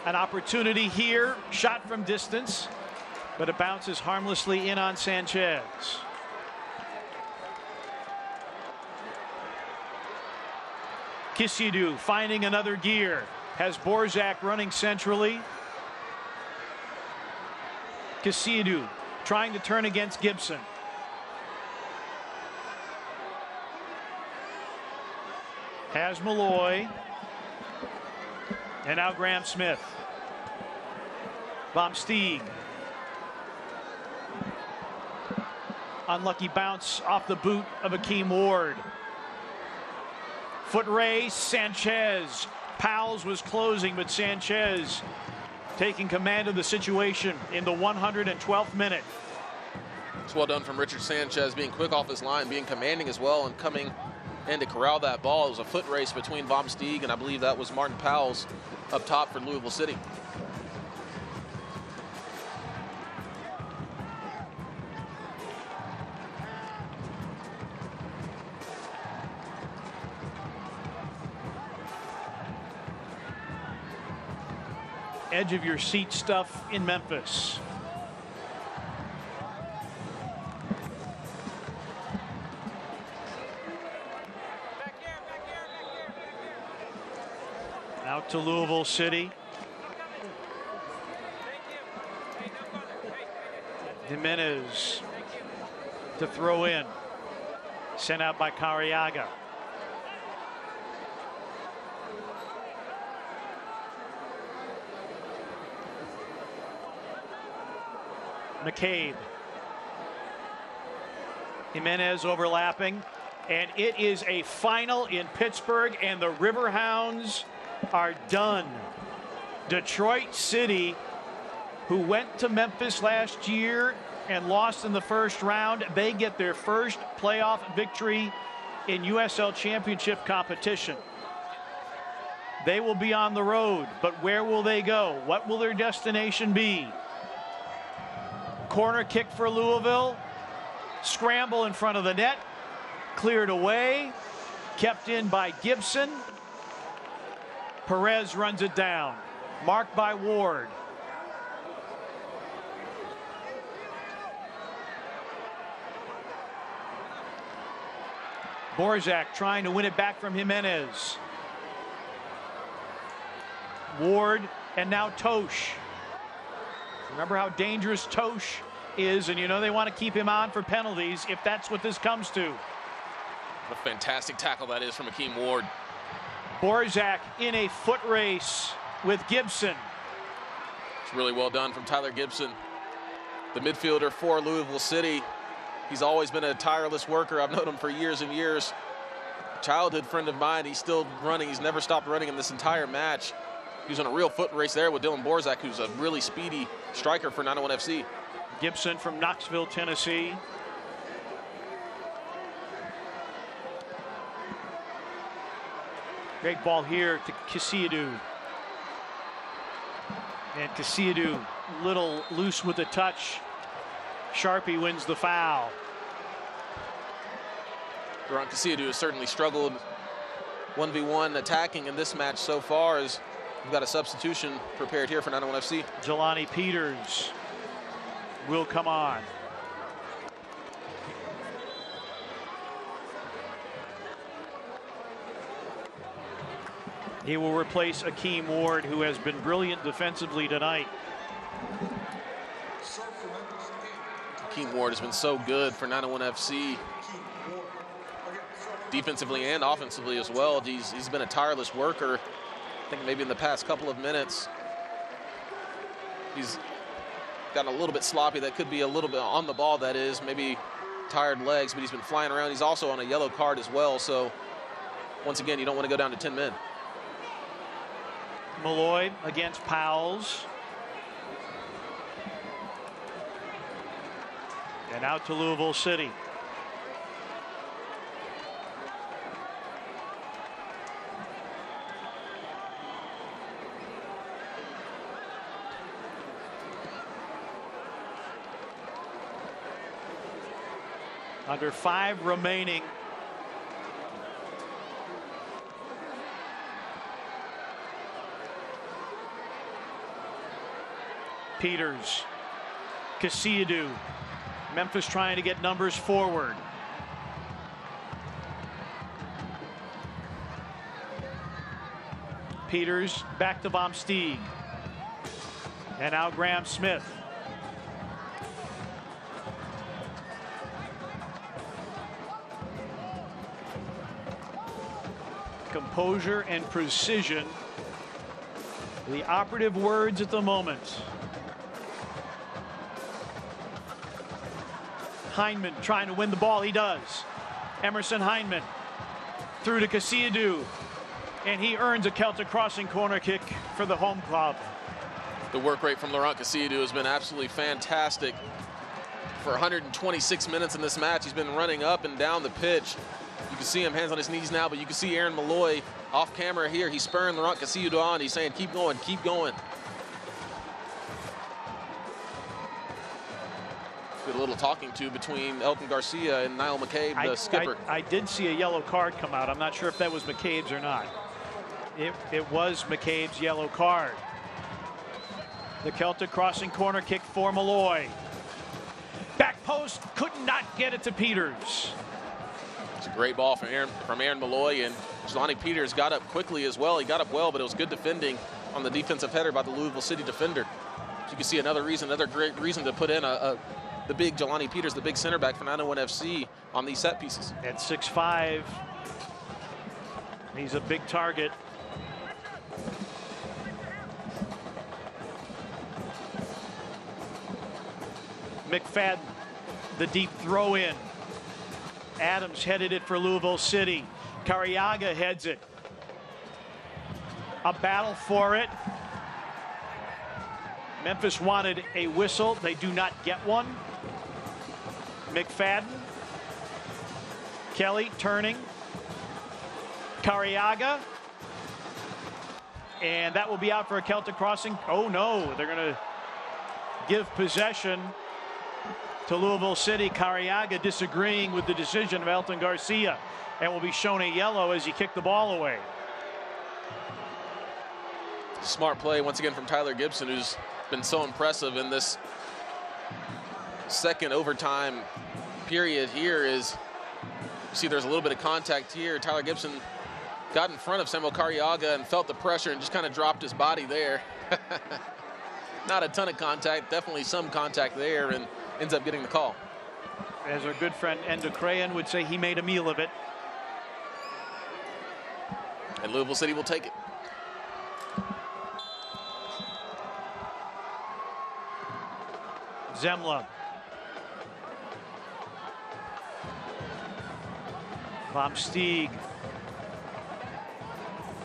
An opportunity here, shot from distance, but it bounces harmlessly in on Sanchez. Kisidu finding another gear, has Borzak running centrally. Kisidu trying to turn against Gibson. Has Malloy. And now Graham Smith. Bomsteeg. Unlucky bounce off the boot of Akeem Ward. Foot race, Sanchez. Powell's was closing, but Sanchez taking command of the situation in the 112th minute. It's well done from Richard Sanchez, being quick off his line, being commanding as well, and coming in to corral that ball. It was a foot race between Bomsteeg and I believe that was Martin Powell's up top for Louisville City. Edge of your seat stuff in Memphis. Out to Louisville City. Jimenez to throw in. Sent out by Cariaga. McCabe. Jimenez overlapping. And it is a final in Pittsburgh, and the Riverhounds are done. Detroit City, who went to Memphis last year and lost in the first round, they get their first playoff victory in USL Championship competition. They will be on the road, but where will they go? What will their destination be? Corner kick for Louisville. Scramble in front of the net. Cleared away. Kept in by Gibson. Perez runs it down. Marked by Ward. Borzak trying to win it back from Jimenez. Ward and now Tosh. Remember how dangerous Tosh is, and you know they want to keep him on for penalties if that's what this comes to. What a fantastic tackle that is from Akeem Ward. Borzak in a foot race with Gibson. It's really well done from Tyler Gibson, the midfielder for Louisville City. He's always been a tireless worker. I've known him for years and years. Childhood friend of mine. He's still running. He's never stopped running in this entire match. He was on a real foot race there with Dylan Borzak, who's a really speedy striker for 901 FC. Gibson from Knoxville, Tennessee. Great ball here to Kisidu. And Kisidu, little loose with the touch. Sharpie wins the foul. Duran Kisidu has certainly struggled 1v1 attacking in this match so far, as we've got a substitution prepared here for 901 FC. Jelani Peters will come on. He will replace Akeem Ward, who has been brilliant defensively tonight. Akeem Ward has been so good for 901 FC, defensively and offensively as well. He's been a tireless worker. I think maybe in the past couple of minutes, he's gotten a little bit sloppy. That could be a little bit on the ball, that is, maybe tired legs, but he's been flying around. He's also on a yellow card as well, so once again, you don't want to go down to 10 men. Malloy against Powell's. And out to Louisville City. Under 5 remaining. Peters, Casillas. Memphis trying to get numbers forward. Peters back to Vom Steeg. And now Graham Smith. Composure and precision, the operative words at the moment. Hyndman trying to win the ball. He does. Emerson Hyndman through to Casillas, and he earns a Celtic crossing corner kick for the home club. The work rate from Laurent Casillas has been absolutely fantastic. For 126 minutes in this match, he's been running up and down the pitch. You can see him hands on his knees now, but you can see Aaron Malloy off camera here. He's spurring Laurent Casillas on. He's saying, keep going, keep going. Good little talking to between Elton Garcia and Niall McCabe, the skipper. I did see a yellow card come out. I'm not sure if that was McCabe's or not. It was McCabe's yellow card. The Celtic crossing corner kick for Malloy. Back post, could not get it to Peters. It's a great ball from Aaron Malloy, and Jelani Peters got up quickly as well. He got up well, but it was good defending on the defensive header by the Louisville City defender. So you can see another great reason to put in the big Jelani Peters, the big center back for 901 FC on these set pieces. At 6'5", he's a big target. McFadden, the deep throw in. Adams headed it for Louisville City. Cariaga heads it. A battle for it. Memphis wanted a whistle. They do not get one. McFadden. Kelly turning. Cariaga. And that will be out for a Celtic crossing. Oh no, they're going to give possession to Louisville City. Cariaga disagreeing with the decision of Elton Garcia and will be shown a yellow as he kicked the ball away. Smart play once again from Tyler Gibson, who's been so impressive in this second overtime period here. Is you see there's a little bit of contact here. Tyler Gibson got in front of Samuel Cariaga and felt the pressure and just kind of dropped his body there. Not a ton of contact, definitely some contact there, and ends up getting the call. As our good friend Enda Crayon would say, he made a meal of it. And Louisville City will take it. Zemla. Vom Steeg.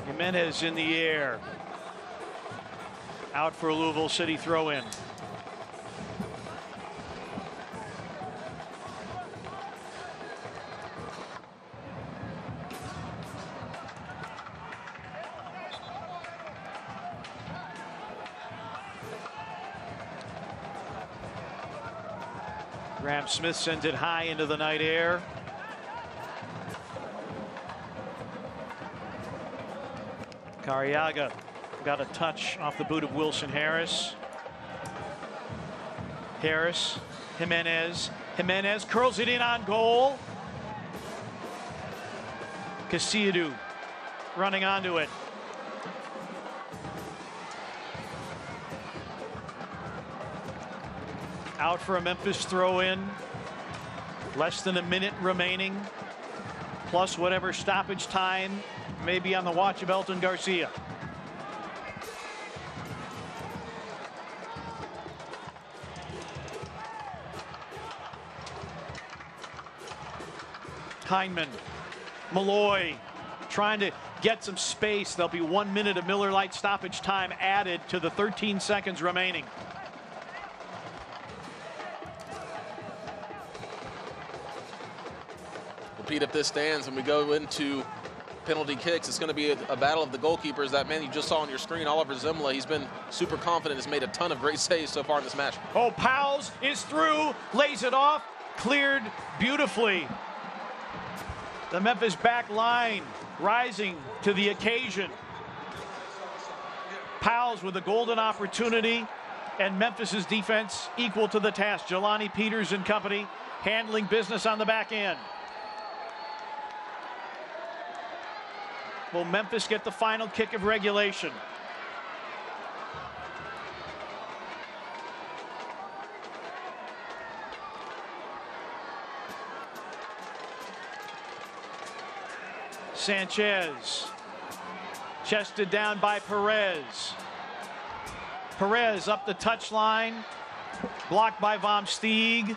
Jimenez in the air. Out for a Louisville City throw-in. Graham Smith sends it high into the night air. Cariaga got a touch off the boot of Wilson Harris. Harris, Jimenez. Jimenez curls it in on goal. Casillas running onto it. Out for a Memphis throw-in. Less than a minute remaining, plus whatever stoppage time may be on the watch of Elton Garcia. Hyndman, Malloy trying to get some space. There'll be 1 minute of Miller Lite stoppage time added to the 13 seconds remaining. Pete, if this stands and we go into penalty kicks, it's going to be a battle of the goalkeepers. That man you just saw on your screen, Oliver Zemla, he's been super confident, has made a ton of great saves so far in this match. Oh, Powles is through, lays it off. cleared beautifully. The Memphis back line rising to the occasion. Pals with a golden opportunity, and Memphis's defense equal to the task. Jelani Peters and company handling business on the back end. Will Memphis get the final kick of regulation? Sanchez, chested down by Perez. Perez up the touchline, blocked by Vom Steeg.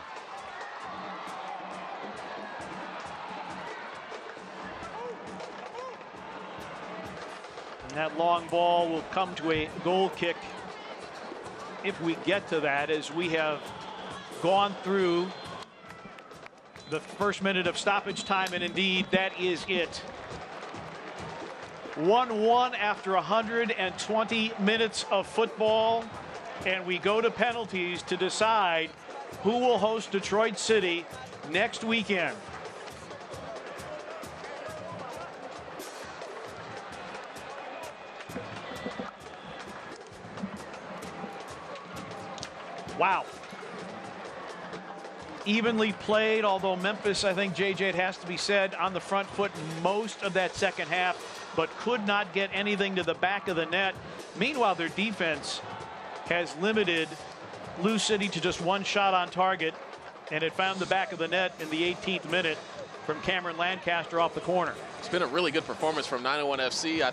And that long ball will come to a goal kick if we get to that, as we have gone through the first minute of stoppage time, and indeed that is it. 1-1 after 120 minutes of football, and we go to penalties to decide who will host Detroit City next weekend. Wow. Evenly played, although Memphis, I think, JJ, it has to be said, on the front foot most of that second half, but could not get anything to the back of the net. Meanwhile, their defense has limited Lou City to just one shot on target, and it found the back of the net in the 18th minute from Cameron Lancaster off the corner. It's been a really good performance from 901 FC. I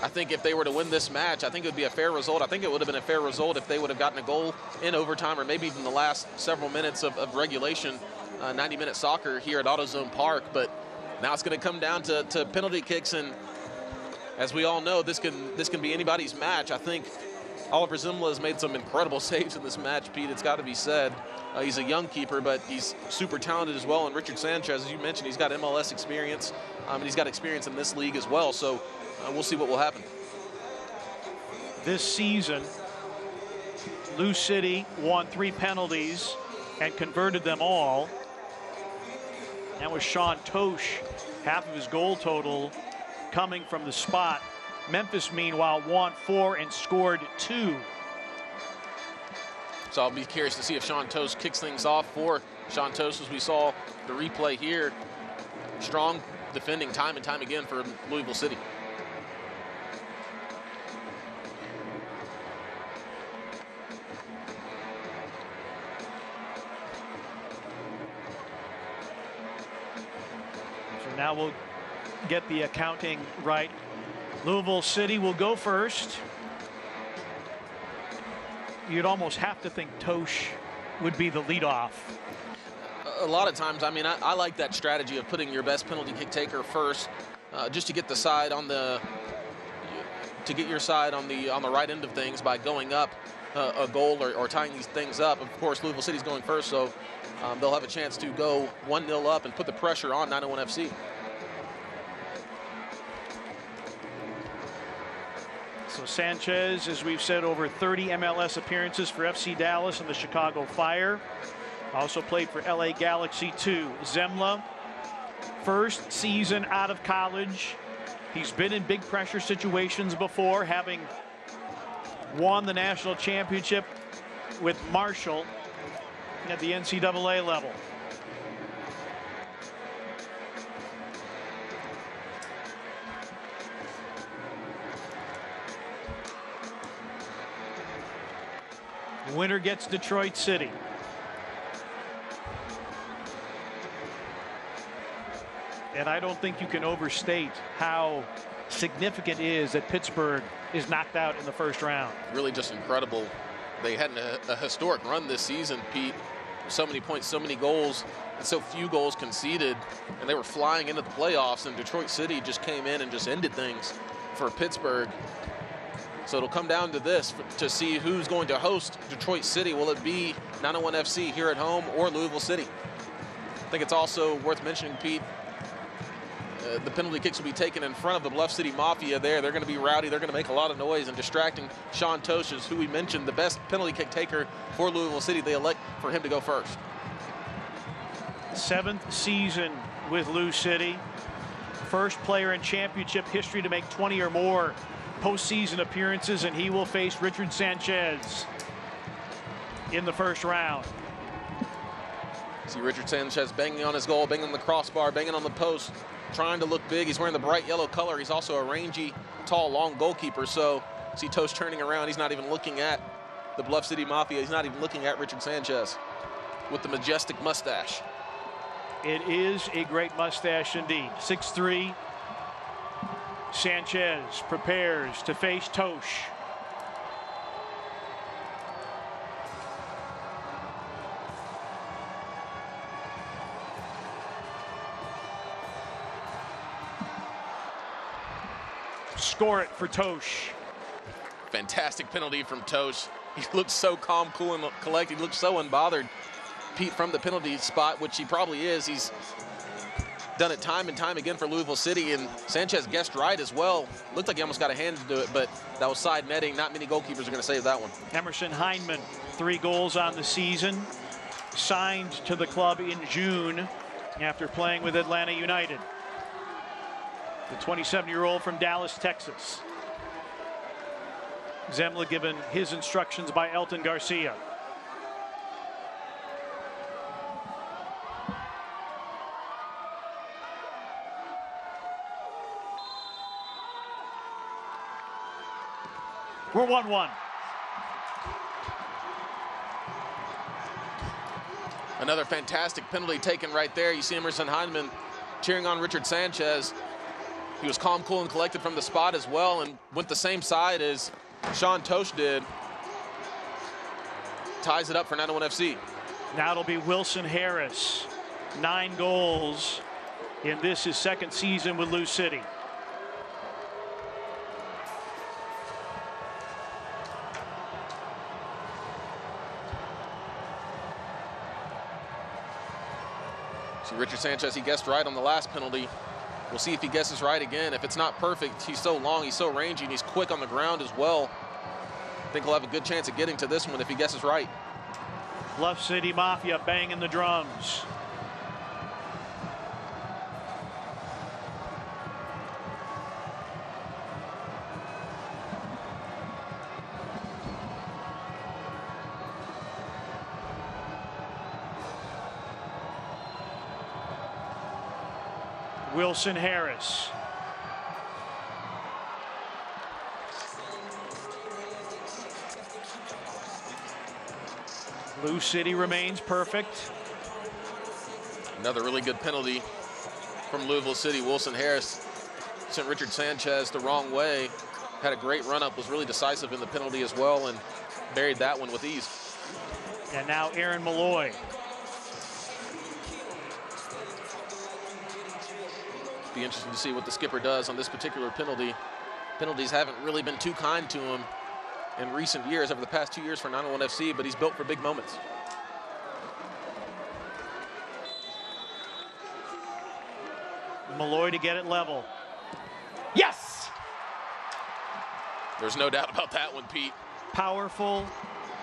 think if they were to win this match, I think it would be a fair result. I think it would have been a fair result if they would have gotten a goal in overtime, or maybe even the last several minutes of regulation, 90-minute soccer here at AutoZone Park. But now it's going to come down to penalty kicks, and as we all know, this can be anybody's match. I think Oliver Zimla has made some incredible saves in this match, Pete. It's got to be said. He's a young keeper, but he's super talented as well. And Richard Sanchez, as you mentioned, he's got MLS experience, and he's got experience in this league as well. So we'll see what will happen. This season, Lou City won 3 penalties and converted them all. That was Sean Tosh, half of his goal total coming from the spot. Memphis, meanwhile, won 4 and scored 2. So I'll be curious to see if Sean Tosh kicks things off for Sean Tosh, as we saw the replay here. Strong defending time and time again for Louisville City. So now we'll get the accounting right. Louisville City will go first. You'd almost have to think Tosh would be the leadoff. A lot of times, I mean, I like that strategy of putting your best penalty kick taker first, just to get the side on the, your side on the right end of things by going up a goal or tying these things up. Of course, Louisville City's going first, so they'll have a chance to go 1-0 up and put the pressure on 901 FC. So Sanchez, as we've said, over 30 MLS appearances for FC Dallas and the Chicago Fire. Also played for LA Galaxy too. Zemla, first season out of college. He's been in big pressure situations before, having won the national championship with Marshall at the NCAA level. The winner gets Detroit City. And I don't think you can overstate how significant it is that Pittsburgh is knocked out in the first round. Really just incredible. They had a historic run this season, Pete. So many points, so many goals, and so few goals conceded. And they were flying into the playoffs, and Detroit City just came in and just ended things for Pittsburgh. So it'll come down to this to see who's going to host Detroit City. Will it be 901 FC here at home or Louisville City? I think it's also worth mentioning, Pete, the penalty kicks will be taken in front of the Bluff City Mafia there. They're going to be rowdy. They're going to make a lot of noise and distracting Sean Tosh, who we mentioned, the best penalty kick taker for Louisville City. They elect for him to go first. 7th season with Lou City. First player in championship history to make 20 or more postseason appearances, and he will face Richard Sanchez in the first round. See Richard Sanchez banging on his goal, banging on the crossbar, banging on the post, trying to look big. He's wearing the bright yellow color. He's also a rangy, tall, long goalkeeper. So see Tosh turning around. He's not even looking at the Bluff City Mafia. He's not even looking at Richard Sanchez with the majestic mustache. It is a great mustache indeed. 6'3". Sanchez prepares to face Tosh. Score it for Tosh. Fantastic penalty from Tosh. He looked so calm, cool, and collected. He looked so unbothered, Pete, from the penalty spot, which he probably is. He's done it time and time again for Louisville City, and Sanchez guessed right as well. Looked like he almost got a hand to do it, but that was side netting. Not many goalkeepers are going to save that one. Emerson Heineman, 3 goals on the season. Signed to the club in June after playing with Atlanta United. The 27-year-old from Dallas, Texas. Zemla given his instructions by Elton Garcia. We're 1-1. Another fantastic penalty taken right there. You see Emerson Heineman cheering on Richard Sanchez. He was calm, cool, and collected from the spot as well, and went the same side as Sean Tosh did. Ties it up for 901 FC. Now it'll be Wilson Harris. 9 goals in this, his 2nd season with Lou City. See Richard Sanchez, he guessed right on the last penalty. We'll see if he guesses right again. If it's not perfect, he's so long, he's so rangy, and he's quick on the ground as well. I think he'll have a good chance of getting to this one if he guesses right. Bluff City Mafia banging the drums. Wilson Harris. Lou City remains perfect. Another really good penalty from Louisville City. Wilson Harris sent Richard Sanchez the wrong way. Had a great run-up, was really decisive in the penalty as well, and buried that one with ease. And now Aaron Malloy. Be interesting to see what the skipper does on this particular penalty. Penalties haven't really been too kind to him in recent years, over the past 2 years for 901 FC, but he's built for big moments. Malloy to get it level. Yes! There's no doubt about that one, Pete. Powerful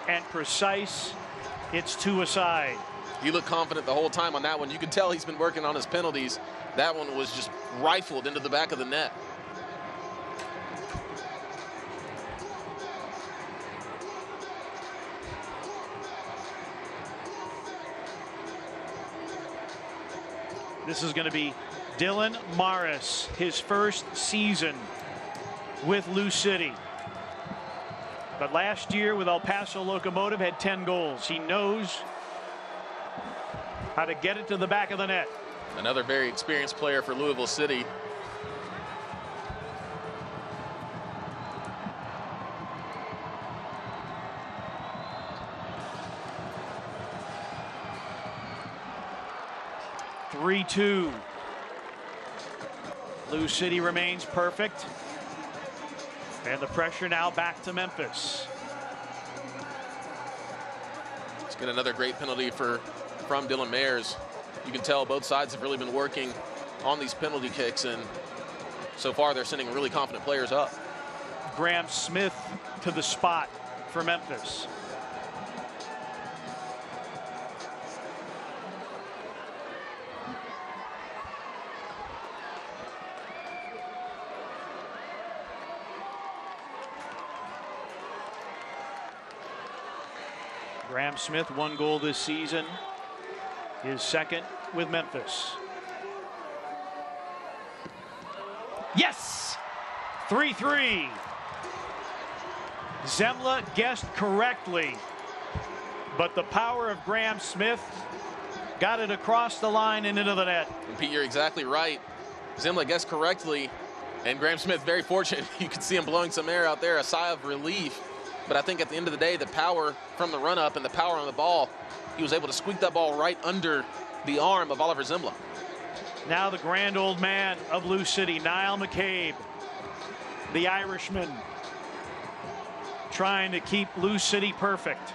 and precise. It's 2 aside. He looked confident the whole time on that one. You can tell he's been working on his penalties. That one was just rifled into the back of the net. This is going to be Dylan Morris, his 1st season with Lou City. But last year with El Paso Locomotive had 10 goals. He knows how to get it to the back of the net. Another very experienced player for Louisville City. (3-2). Lou City remains perfect. And the pressure now back to Memphis. Let's get another great penalty from Dylan Mayers. You can tell both sides have really been working on these penalty kicks, and so far they're sending really confident players up. Graham Smith to the spot for Memphis. Graham Smith, 1 goal this season, his second with Memphis. Yes! 3-3. Zemla guessed correctly, but the power of Graham Smith got it across the line and into the net. And Pete, you're exactly right. Zemla guessed correctly, and Graham Smith very fortunate. You could see him blowing some air out there, a sigh of relief. But I think at the end of the day, the power from the run-up and the power on the ball, he was able to squeak that ball right under the arm of Oliver Zemla. Now the grand old man of Lou City, Niall McCabe, the Irishman, trying to keep Lou City perfect.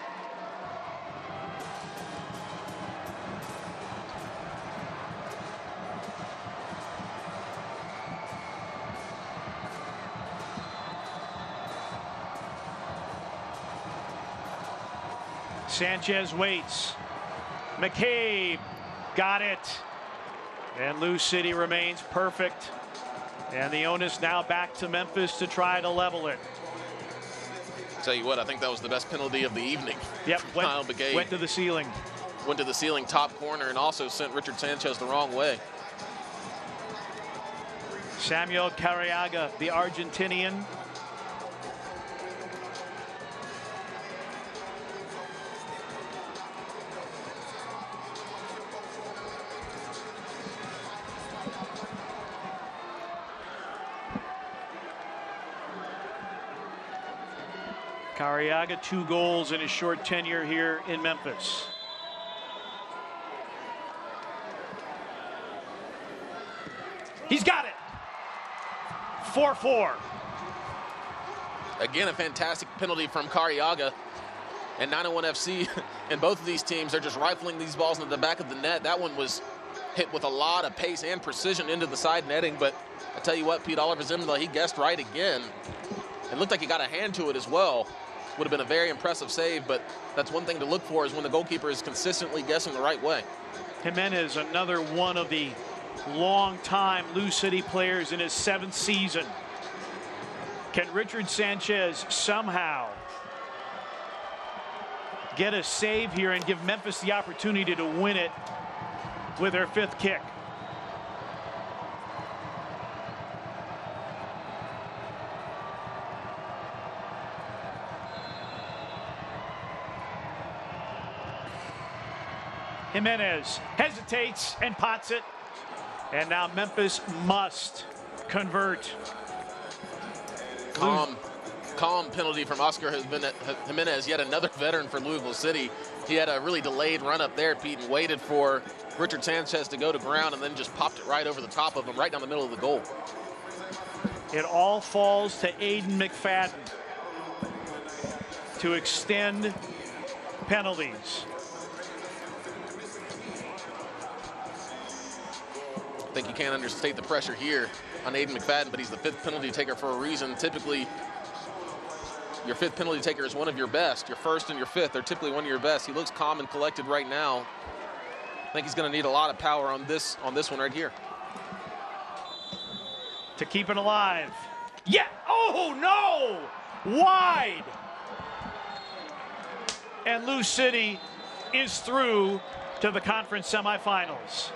Sanchez waits. McCabe got it. And Lou City remains perfect. And the onus now back to Memphis to try to level it. Tell you what, I think that was the best penalty of the evening. Yep, went to the ceiling. Went to the ceiling, top corner, and also sent Richard Sanchez the wrong way. Samuel Carriaga, the Argentinian. Carriaga, 2 goals in his short tenure here in Memphis. He's got it. 4-4. Again, a fantastic penalty from Carriaga. And 901 FC and both of these teams are just rifling these balls into the back of the net. That one was hit with a lot of pace and precision into the side netting. But I tell you what, Pete, Oliver Zemla, he guessed right again. It looked like he got a hand to it as well. Would have been a very impressive save, but that's one thing to look for is when the goalkeeper is consistently guessing the right way. Jimenez, another one of the long-time Lou City players in his 7th season. Can Richard Sanchez somehow get a save here and give Memphis the opportunity to win it with their 5th kick? Jimenez hesitates and pots it. And now Memphis must convert. Calm penalty from Oscar Jimenez, yet another veteran for Louisville City. He had a really delayed run up there, Pete, and waited for Richard Sanchez to go to ground and then just popped it right over the top of him, right down the middle of the goal. It all falls to Aiden McFadden to extend penalties. I think you can't understate the pressure here on Aiden McFadden, but he's the 5th penalty taker for a reason. Typically, your 5th penalty taker is one of your best. Your 1st and your 5th are typically one of your best. He looks calm and collected right now. I think he's going to need a lot of power on this one right here. To keep it alive. Yeah, oh no, wide. And Lou City is through to the conference semifinals.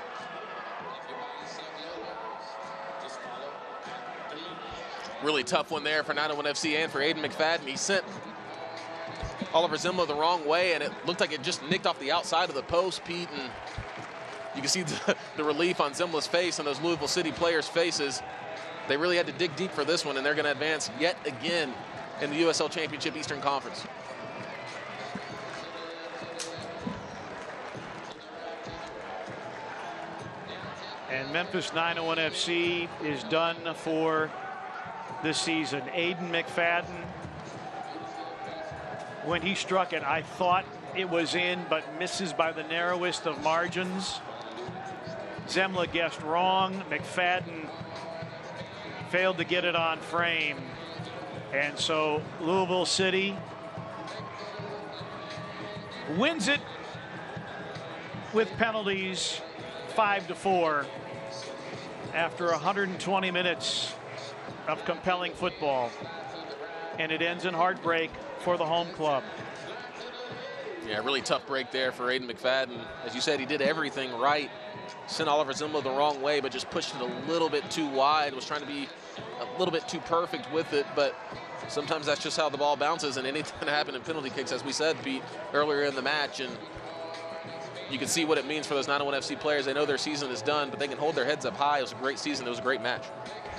Really tough one there for 901 FC and for Aiden McFadden. He sent Oliver Zemla the wrong way, and it looked like it just nicked off the outside of the post, Pete. And you can see the relief on Zemla's face and those Louisville City players' faces. They really had to dig deep for this one, and they're going to advance yet again in the USL Championship Eastern Conference. And Memphis 901 FC is done for this season. Aiden McFadden, when he struck it, I thought it was in, but misses by the narrowest of margins. Zemla guessed wrong. McFadden failed to get it on frame. And so Louisville City wins it with penalties 5-4 after 120 minutes of compelling football, and it ends in heartbreak for the home club. Yeah, really tough break there for Aiden McFadden. As you said, he did everything right. Sent Oliver Zimlo the wrong way, but just pushed it a little bit too wide. Was trying to be a little bit too perfect with it, but sometimes that's just how the ball bounces, and anything can happen in penalty kicks, as we said, Pete, earlier in the match. And you can see what it means for those 901 FC players. They know their season is done, but they can hold their heads up high. It was a great season. It was a great match.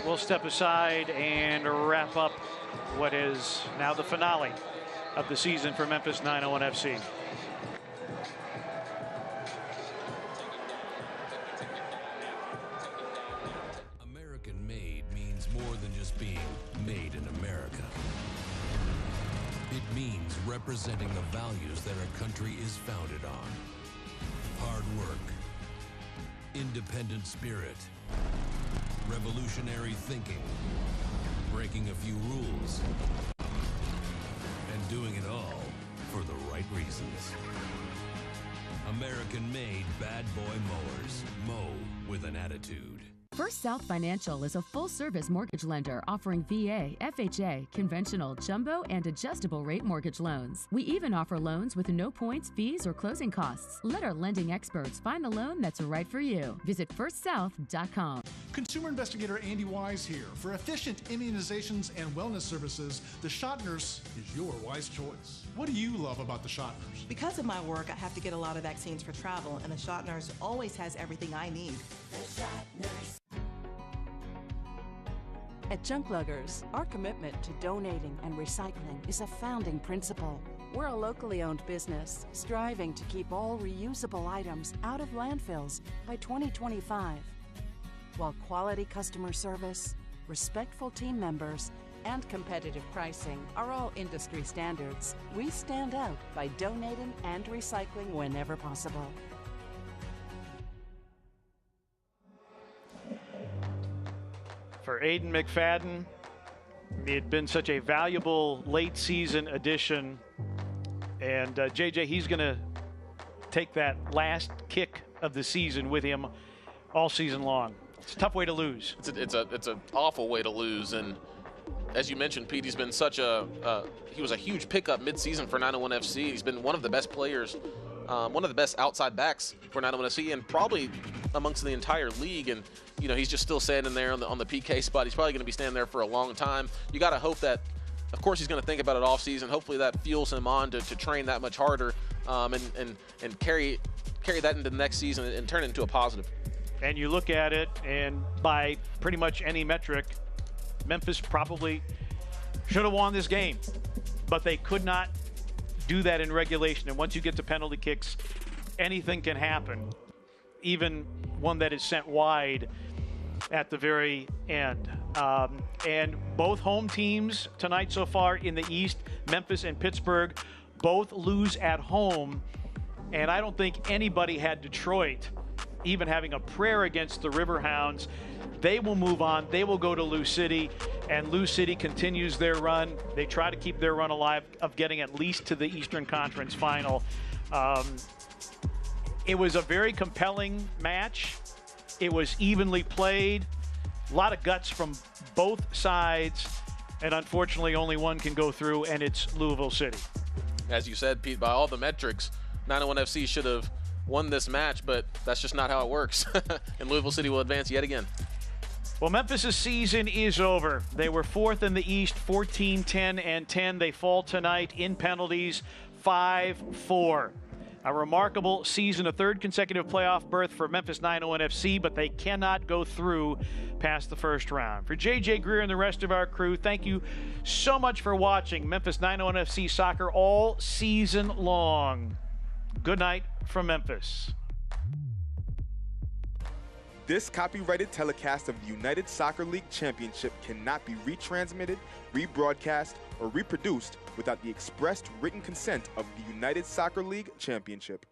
We'll step aside and wrap up what is now the finale of the season for Memphis 901 FC. American made means more than just being made in America. It means representing the values that our country is founded on. Hard work, independent spirit, revolutionary thinking, breaking a few rules, and doing it all for the right reasons. American-made bad boy mowers. Mow with an attitude. First South Financial is a full-service mortgage lender offering VA, FHA, conventional, jumbo, and adjustable rate mortgage loans. We even offer loans with no points, fees, or closing costs. Let our lending experts find the loan that's right for you. Visit firstsouth.com. Consumer investigator Andy Wise here. For efficient immunizations and wellness services, the Shot Nurse is your wise choice. What do you love about the Shot Nurse? Because of my work, I have to get a lot of vaccines for travel, and the Shot Nurse always has everything I need. The Shot Nurse. At Junk Luggers, our commitment to donating and recycling is a founding principle. We're a locally owned business, striving to keep all reusable items out of landfills by 2025. While quality customer service, respectful team members, and competitive pricing are all industry standards, we stand out by donating and recycling whenever possible. For Aiden McFadden, it had been such a valuable late season addition. And JJ, he's going to take that last kick of the season with him all season long. It's a tough way to lose. It's an awful way to lose. And as you mentioned, Pete, he's been such he was a huge pickup midseason for 901 FC. He's been one of the best players, one of the best outside backs for 901 FC, and probably amongst the entire league. And you know, he's just still standing there on the PK spot. He's probably going to be standing there for a long time. You got to hope that, of course, he's going to think about it off season. Hopefully that fuels him on to train that much harder, and carry that into the next season and turn it into a positive. And you look at it, and by pretty much any metric, Memphis probably should have won this game, but they could not do that in regulation. And once you get to penalty kicks, anything can happen, even one that is sent wide at the very end. And both home teams tonight so far in the East, Memphis and Pittsburgh, both lose at home. And I don't think anybody had Detroit even having a prayer against the Riverhounds. They will move on. They will go to Lou City, and Lou City continues their run. They try to keep their run alive of getting at least to the Eastern Conference Final. It was a very compelling match. It was evenly played. A lot of guts from both sides, and unfortunately only one can go through, and it's Louisville City. As you said, Pete, by all the metrics, 901 FC should have won this match, but that's just not how it works. And Louisville City will advance yet again. Well, Memphis' season is over. They were fourth in the East, 14, 10, and 10. They fall tonight in penalties, 5-4. A remarkable season, a third consecutive playoff berth for Memphis 901 FC, but they cannot go through past the first round. For JJ Greer and the rest of our crew, thank you so much for watching Memphis 901 FC soccer all season long. Good night from Memphis. This copyrighted telecast of the United Soccer League Championship cannot be retransmitted, rebroadcast, or reproduced without the expressed written consent of the United Soccer League Championship.